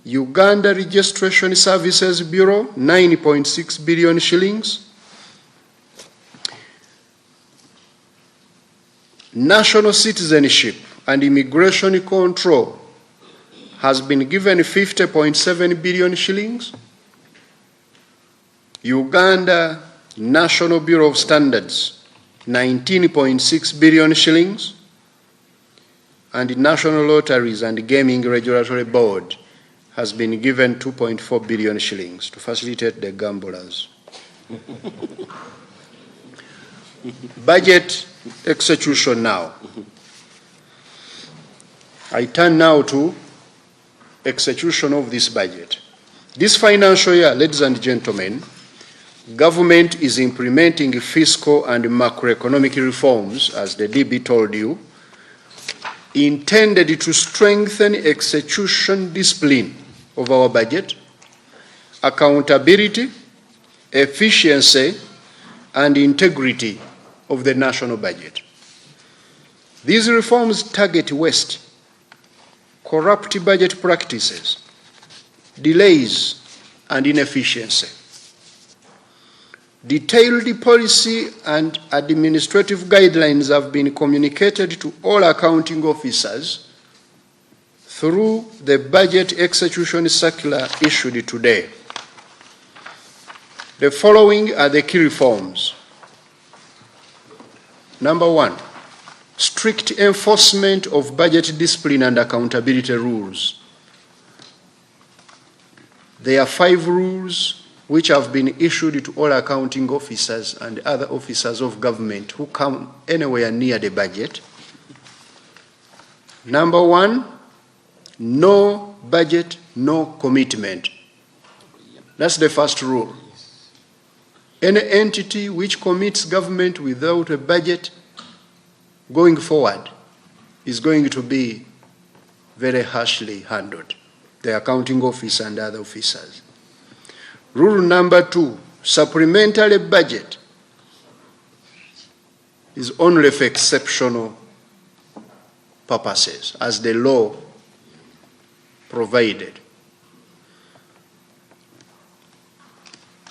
S10: Uganda Registration Services Bureau, 9.6 billion shillings. National Citizenship and Immigration Control has been given 50.7 billion shillings. Uganda National Bureau of Standards, 19.6 billion shillings. And the National Lotteries and Gaming Regulatory Board has been given 2.4 billion shillings to facilitate the gamblers. Budget execution now. I turn now to execution of this budget. This financial year, ladies and gentlemen, government is implementing fiscal and macroeconomic reforms, as the DB told you, intended to strengthen execution discipline of our budget, accountability, efficiency, and integrity of the national budget. These reforms target waste, corrupt budget practices, delays, and inefficiency. Detailed policy and administrative guidelines have been communicated to all accounting officers through the budget execution circular issued today. The following are the key reforms. Number one, strict enforcement of budget discipline and accountability rules. There are 5 rules which have been issued to all accounting officers and other officers of government who come anywhere near the budget. Number one, no budget, no commitment. That's the first rule. Any entity which commits government without a budget going forward is going to be very harshly handled, the accounting officer and other officers. Rule number 2, supplementary budget is only for exceptional purposes, as the law provided.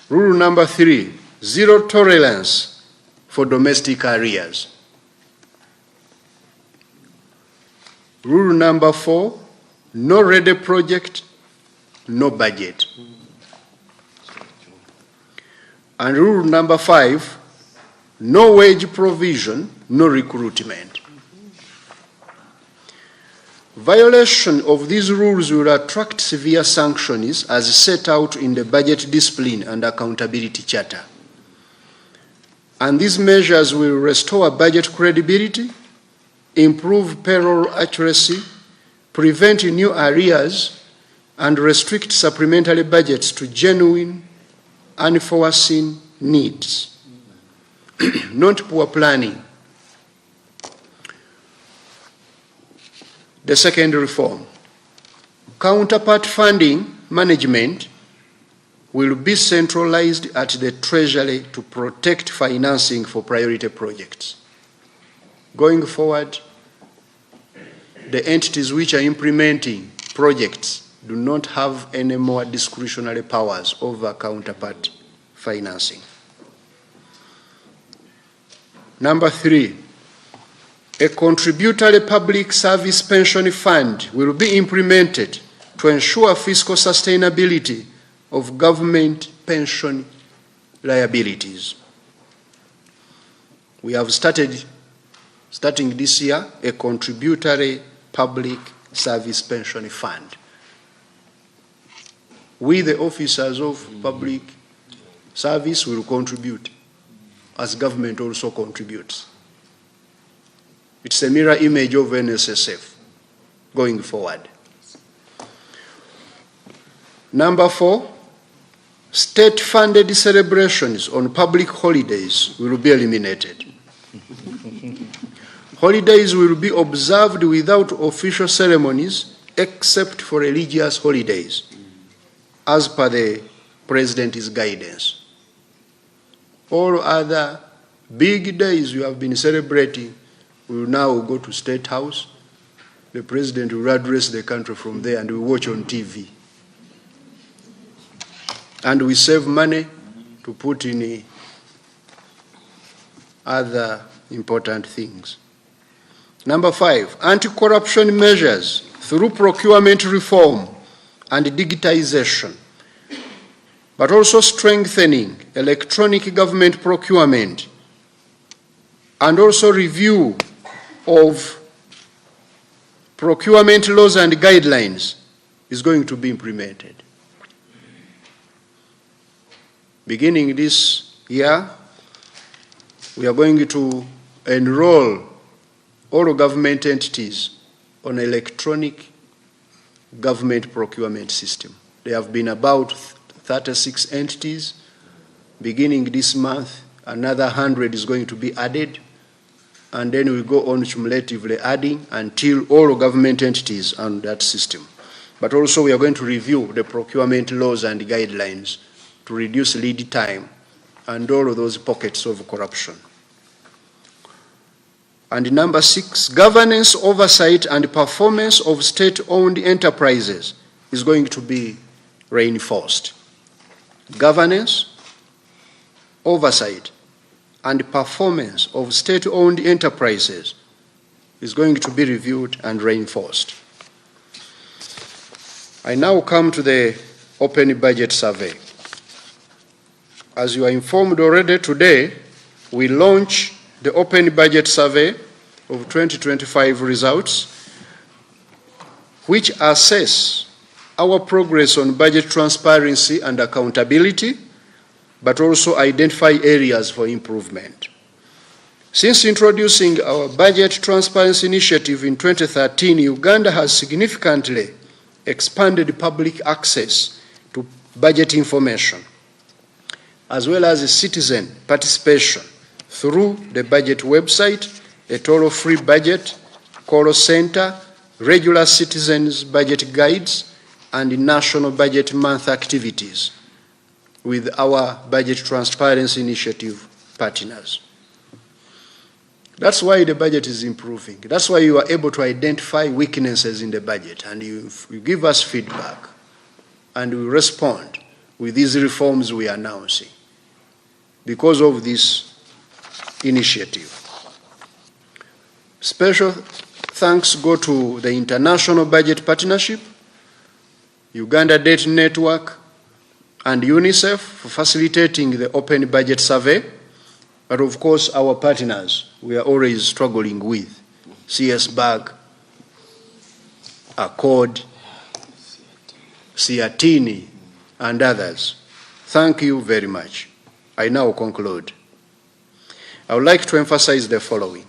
S10: Rule number 3, zero tolerance for domestic arrears. Rule number 4, no ready project, no budget. And rule number 5, no wage provision, no recruitment. Violation of these rules will attract severe sanctions as set out in the Budget Discipline and Accountability Charter. And these measures will restore budget credibility, improve payroll accuracy, prevent new arrears, and restrict supplementary budgets to genuine, unforeseen needs, not poor planning. The second reform, counterpart funding management will be centralized at the Treasury to protect financing for priority projects. Going forward, the entities which are implementing projects do not have any more discretionary powers over counterpart financing. Number 3, a contributory public service pension fund will be implemented to ensure fiscal sustainability of government pension liabilities. We have starting this year, a contributory public service pension fund. We, the officers of public service, will contribute, as government also contributes. It's a mirror image of NSSF going forward. Number 4, state-funded celebrations on public holidays will be eliminated. Holidays will be observed without official ceremonies except for religious holidays, as per the President's guidance. All other Big days you have been celebrating, we will now go to State House. The president will address the country from there and we watch on TV. And we save money to put in other important things. Number 5, anti-corruption measures through procurement reform and digitization, but also strengthening electronic government procurement and also review of procurement laws and guidelines is going to be implemented. Beginning this year, we are going to enroll all government entities on electronic government procurement system. There have been about 36 entities. Beginning this month, another 100 is going to be added, and then we go on cumulatively adding until all government entities on that system. But also we are going to review the procurement laws and guidelines to reduce lead time and all of those pockets of corruption. And number 6, governance, oversight, and performance of state-owned enterprises is going to be reinforced. Governance, oversight, and performance of state-owned enterprises is going to be reviewed and reinforced. I now come to the open budget survey. As you are informed already today, we launch the open budget survey of 2025 results, which assess our progress on budget transparency and accountability, but also identify areas for improvement. Since introducing our budget transparency initiative in 2013, Uganda has significantly expanded public access to budget information, as well as citizen participation through the budget website, a toll-free budget, call center, regular citizens' budget guides, and national budget month activities with our budget transparency initiative partners. That's why the budget is improving. That's why you are able to identify weaknesses in the budget, and you give us feedback, and we respond with these reforms we are announcing because of this initiative. Special thanks go to the International Budget Partnership, Uganda Debt Network, and UNICEF for facilitating the open budget survey, but of course our partners we are always struggling with, CS-BAG, Accord, Siatini, and others. Thank you very much. I now conclude. I would like to emphasize the following.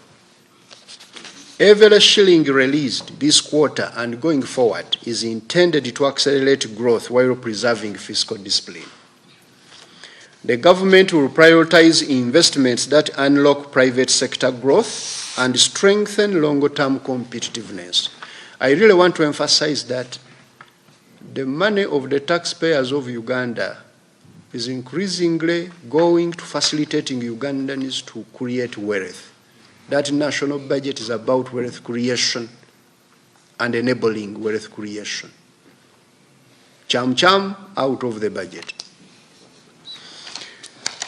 S10: Every shilling released this quarter and going forward is intended to accelerate growth while preserving fiscal discipline. The government will prioritize investments that unlock private sector growth and strengthen longer-term competitiveness. I really want to emphasize that the money of the taxpayers of Uganda is increasingly going to facilitating Ugandans to create wealth. That national budget is about wealth creation and enabling wealth creation. Cham-cham out of the budget.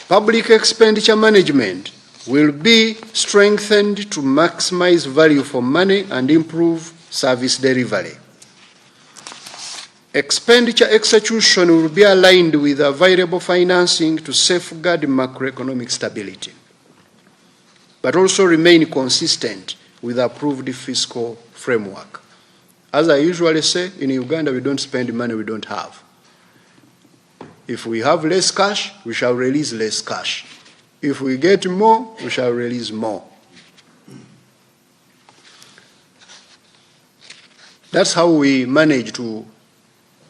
S10: Public expenditure management will be strengthened to maximize value for money and improve service delivery. Expenditure execution will be aligned with available financing to safeguard macroeconomic stability, but also remain consistent with approved fiscal framework. As I usually say, in Uganda, we don't spend money we don't have. If we have less cash, we shall release less cash. If we get more, we shall release more. That's how we manage to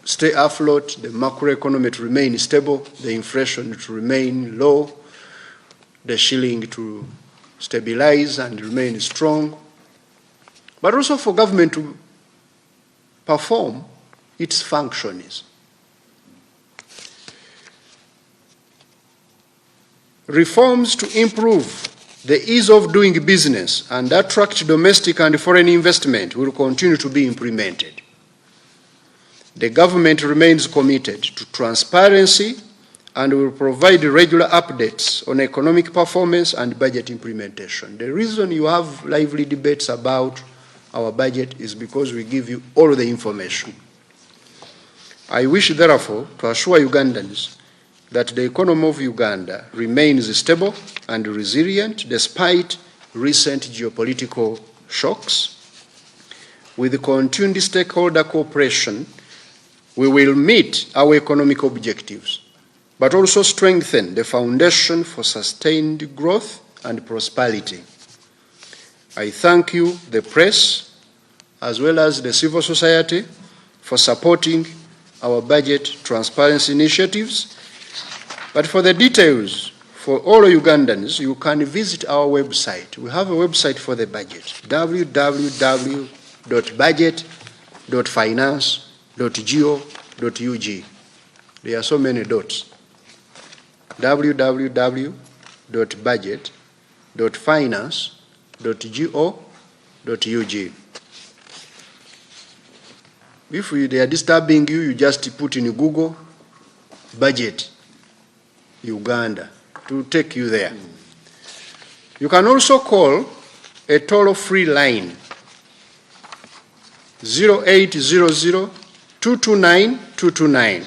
S10: stay afloat, the macroeconomy to remain stable, the inflation to remain low, the shilling to stabilize and remain strong, but also for government to perform its functions. Reforms to improve The ease of doing business and attract domestic and foreign investment will continue to be implemented. The government remains committed to transparency and will provide regular updates on economic performance and budget implementation. The reason you have lively debates about our budget is because we give you all the information. I wish, therefore, to assure Ugandans that the economy of Uganda remains stable and resilient despite recent geopolitical shocks. With continued stakeholder cooperation, we will meet our economic objectives, but also strengthen the foundation for sustained growth and prosperity. I thank you, the press, as well as the civil society, for supporting our budget transparency initiatives. But for the details, for all Ugandans, you can visit our website. We have a website for the budget, www.budget.finance.go.ug. There are so many dots. www.budget.finance.go.ug. If they are disturbing you, you just put in Google, budget, Uganda, to take you there. You can also call a toll-free line, 0800-229-229.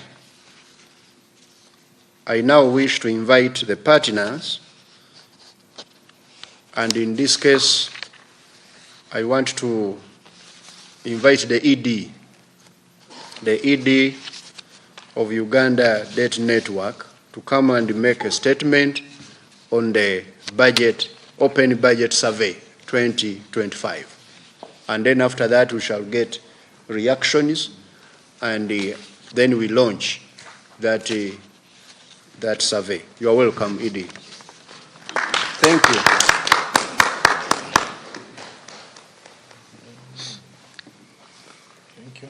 S10: I now wish to invite the partners, and in this case, I want to invite the ED of Uganda Debt Network to come and make a statement on the budget, open budget survey 2025. And then after that, we shall get reactions, and then we launch that survey. You are welcome, ED. Thank you. Thank you.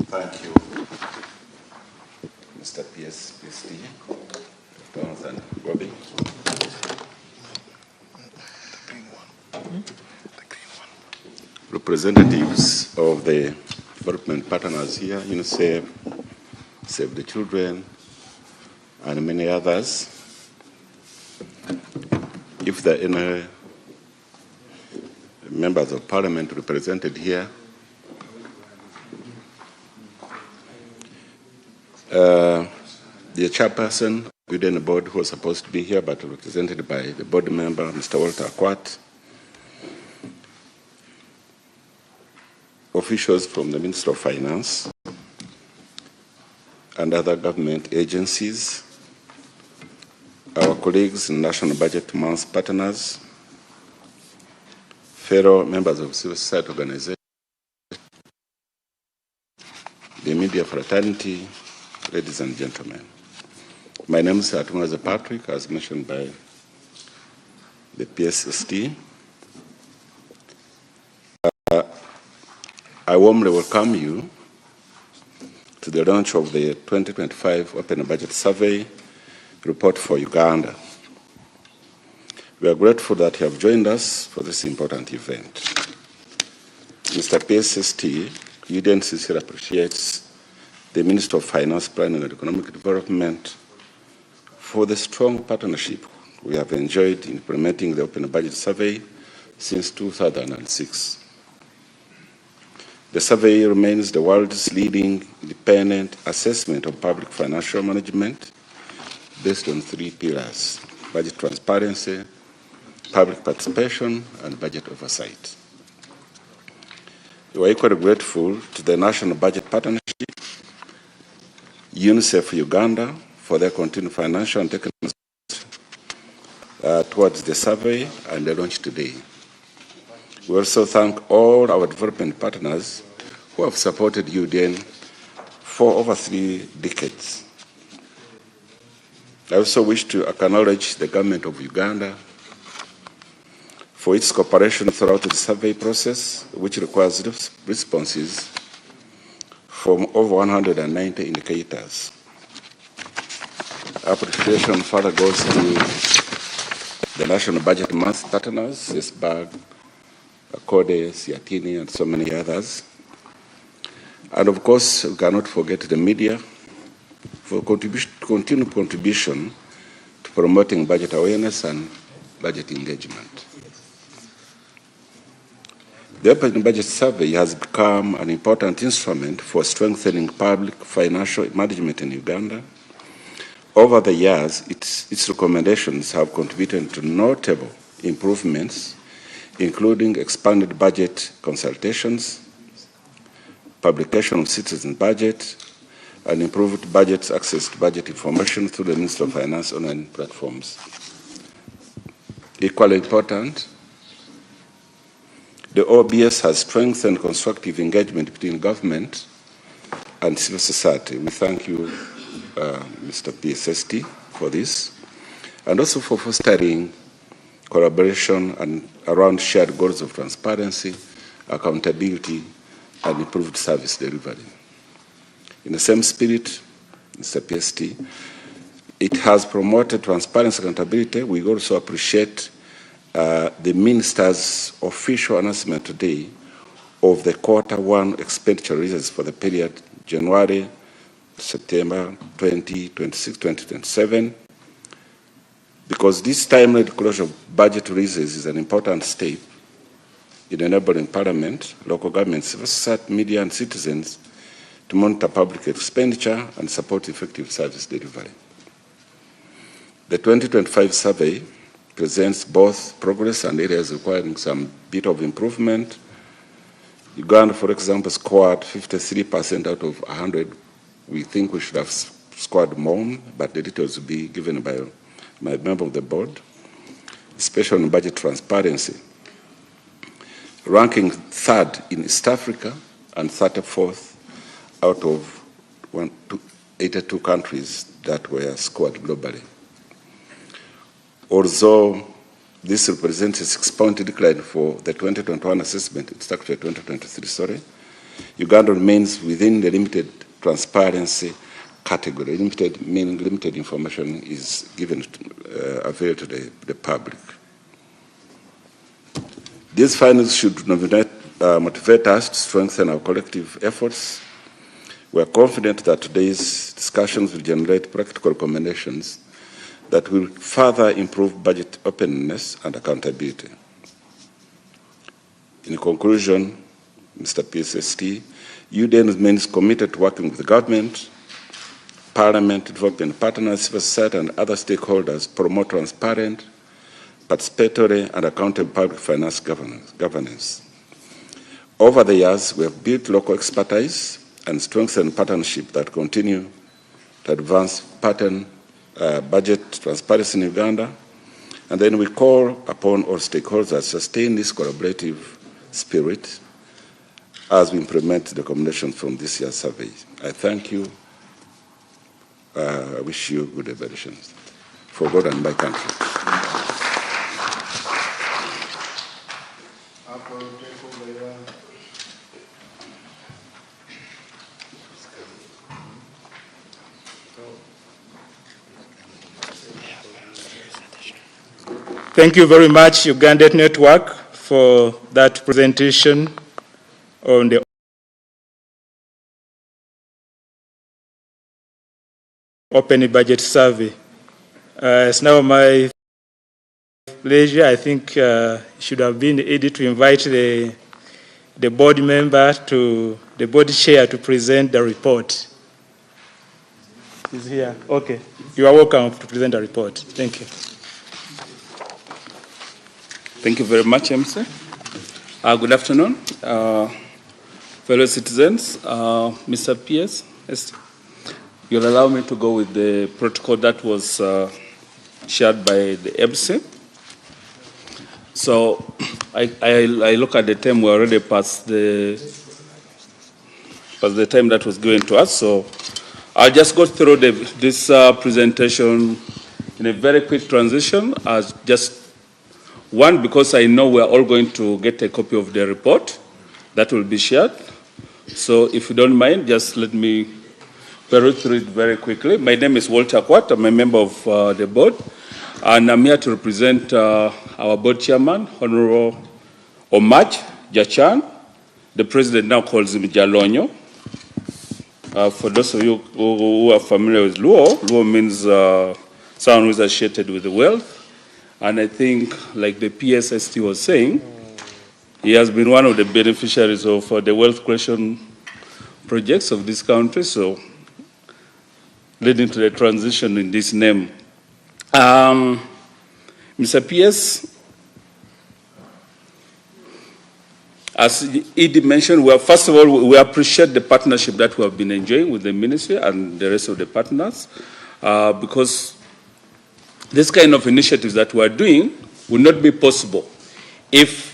S2: Thank you, Mr. PSPC, Jonathan Robbie. Representatives of the development partners here, UNICEF, Save the Children, and many others. If there are any members of parliament represented here, the chairperson within the board who was supposed to be here but represented by the board member, Mr. Walter Akwat, officials from the Ministry of Finance and other government agencies, our colleagues in National Budget Month partners, fellow members of civil society organizations, the media fraternity, ladies and gentlemen. My name is Atumaza Patrick, as mentioned by the PSST. I warmly welcome you to the launch of the 2025 Open Budget Survey report for Uganda. We are grateful that you have joined us for this important event. Mr. PSST, UDN sincerely appreciates the Minister of Finance, Planning and Economic Development for the strong partnership we have enjoyed in implementing the Open Budget Survey since 2006. The survey remains the world's leading independent assessment of public financial management based on three pillars: budget transparency, public participation, and budget oversight. We are equally grateful to the National Budget Partnership, UNICEF Uganda, for their continued financial and technical support towards the survey and the launch today. We also thank all our development partners who have supported UDN for over 3 decades. I also wish to acknowledge the government of Uganda for its cooperation throughout the survey process, which requires responses from over 190 indicators. Appreciation further goes to the National Budget Month partners, SBAG, Acorde, Siatini, and so many others. And of course, we cannot forget the media for continued contribution to promoting budget awareness and budget engagement. The Open Budget Survey has become an important instrument for strengthening public financial management in Uganda. Over the years, its recommendations have contributed to notable improvements, including expanded budget consultations, publication of citizen budget, and improved budget access to budget information through the Ministry of Finance online platforms. Equally important, the OBS has strengthened constructive engagement between government and civil society. We thank you, Mr. PSST, for this, and also for fostering collaboration and around shared goals of transparency, accountability, and improved service delivery. In the same spirit, Mr. PST, it has promoted transparency and accountability. We also appreciate the Minister's official announcement today of the Q1 expenditure results for the period January, September 2026-2027, because this timely declaration of budget results is an important step in enabling Parliament, local governments, civil society, media, and citizens to monitor public expenditure and support effective service delivery. The 2025 survey presents both progress and areas requiring some bit of improvement. Uganda, for example, scored 53% out of 100. We think we should have scored more, but the details will be given by my member of the board, especially on budget transparency, ranking third in East Africa and 34th out of 82 countries that were scored globally. Although this represents a 6-point decline for the 2021 assessment, it's actually 2023, sorry, Uganda remains within the limited transparency category. Limited meaning limited information is given available to the public. These findings should motivate us to strengthen our collective efforts. We are confident that today's discussions will generate practical recommendations that will further improve budget openness and accountability. In conclusion, Mr. PSST, UDN remains committed to working with the government, Parliament, development partners, civil society, and other stakeholders to promote transparent, participatory, and accountable public finance governance. Over the years, we have built local expertise and strengthened partnership that continue to advance budget transparency in Uganda. And then we call upon all stakeholders to sustain this collaborative spirit as we implement the recommendations from this year's survey. I thank you. I wish you good evaluations for God and my country.
S25: Thank you very much, Uganda Network, for that presentation on the Open Budget Survey. It's now my pleasure. I think it should have been easy to invite the board member to the board chair to present the report. He's here. Okay. You are welcome to present the report. Thank you.
S3: Thank you very much, MC. Good afternoon, fellow citizens. Mr. PS, you'll allow me to go with the protocol that was shared by the MC. So I look at the time, we're already past the time that was given to us. So I'll just go through this presentation in a very quick transition as just one, because I know we're all going to get a copy of the report that will be shared. So if you don't mind, just let me peruse through it very quickly. My name is Walter Kwat. I'm a member of the board, and I'm here to represent our board chairman, Honorable Omaj Jachan. The president now calls him Jalonyo. For those of you who are familiar with Luo, Luo means someone who is associated with the wealth. And I think, like the PSST was saying, he has been one of the beneficiaries of the wealth creation projects of this country, so leading to the transition in this name. Mr. PS, as Edie mentioned, first of all, we appreciate the partnership that we have been enjoying with the ministry and the rest of the partners, because this kind of initiatives that we are doing would not be possible if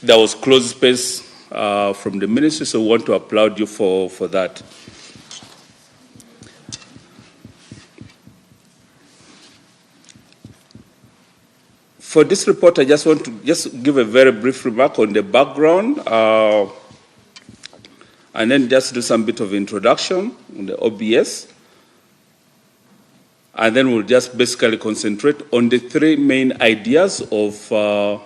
S3: there was closed space from the ministry, so we want to applaud you for that. For this report, I just want to give a very brief remark on the background, and then just do some bit of introduction on the OBS. And then we'll just basically concentrate on the three main ideas of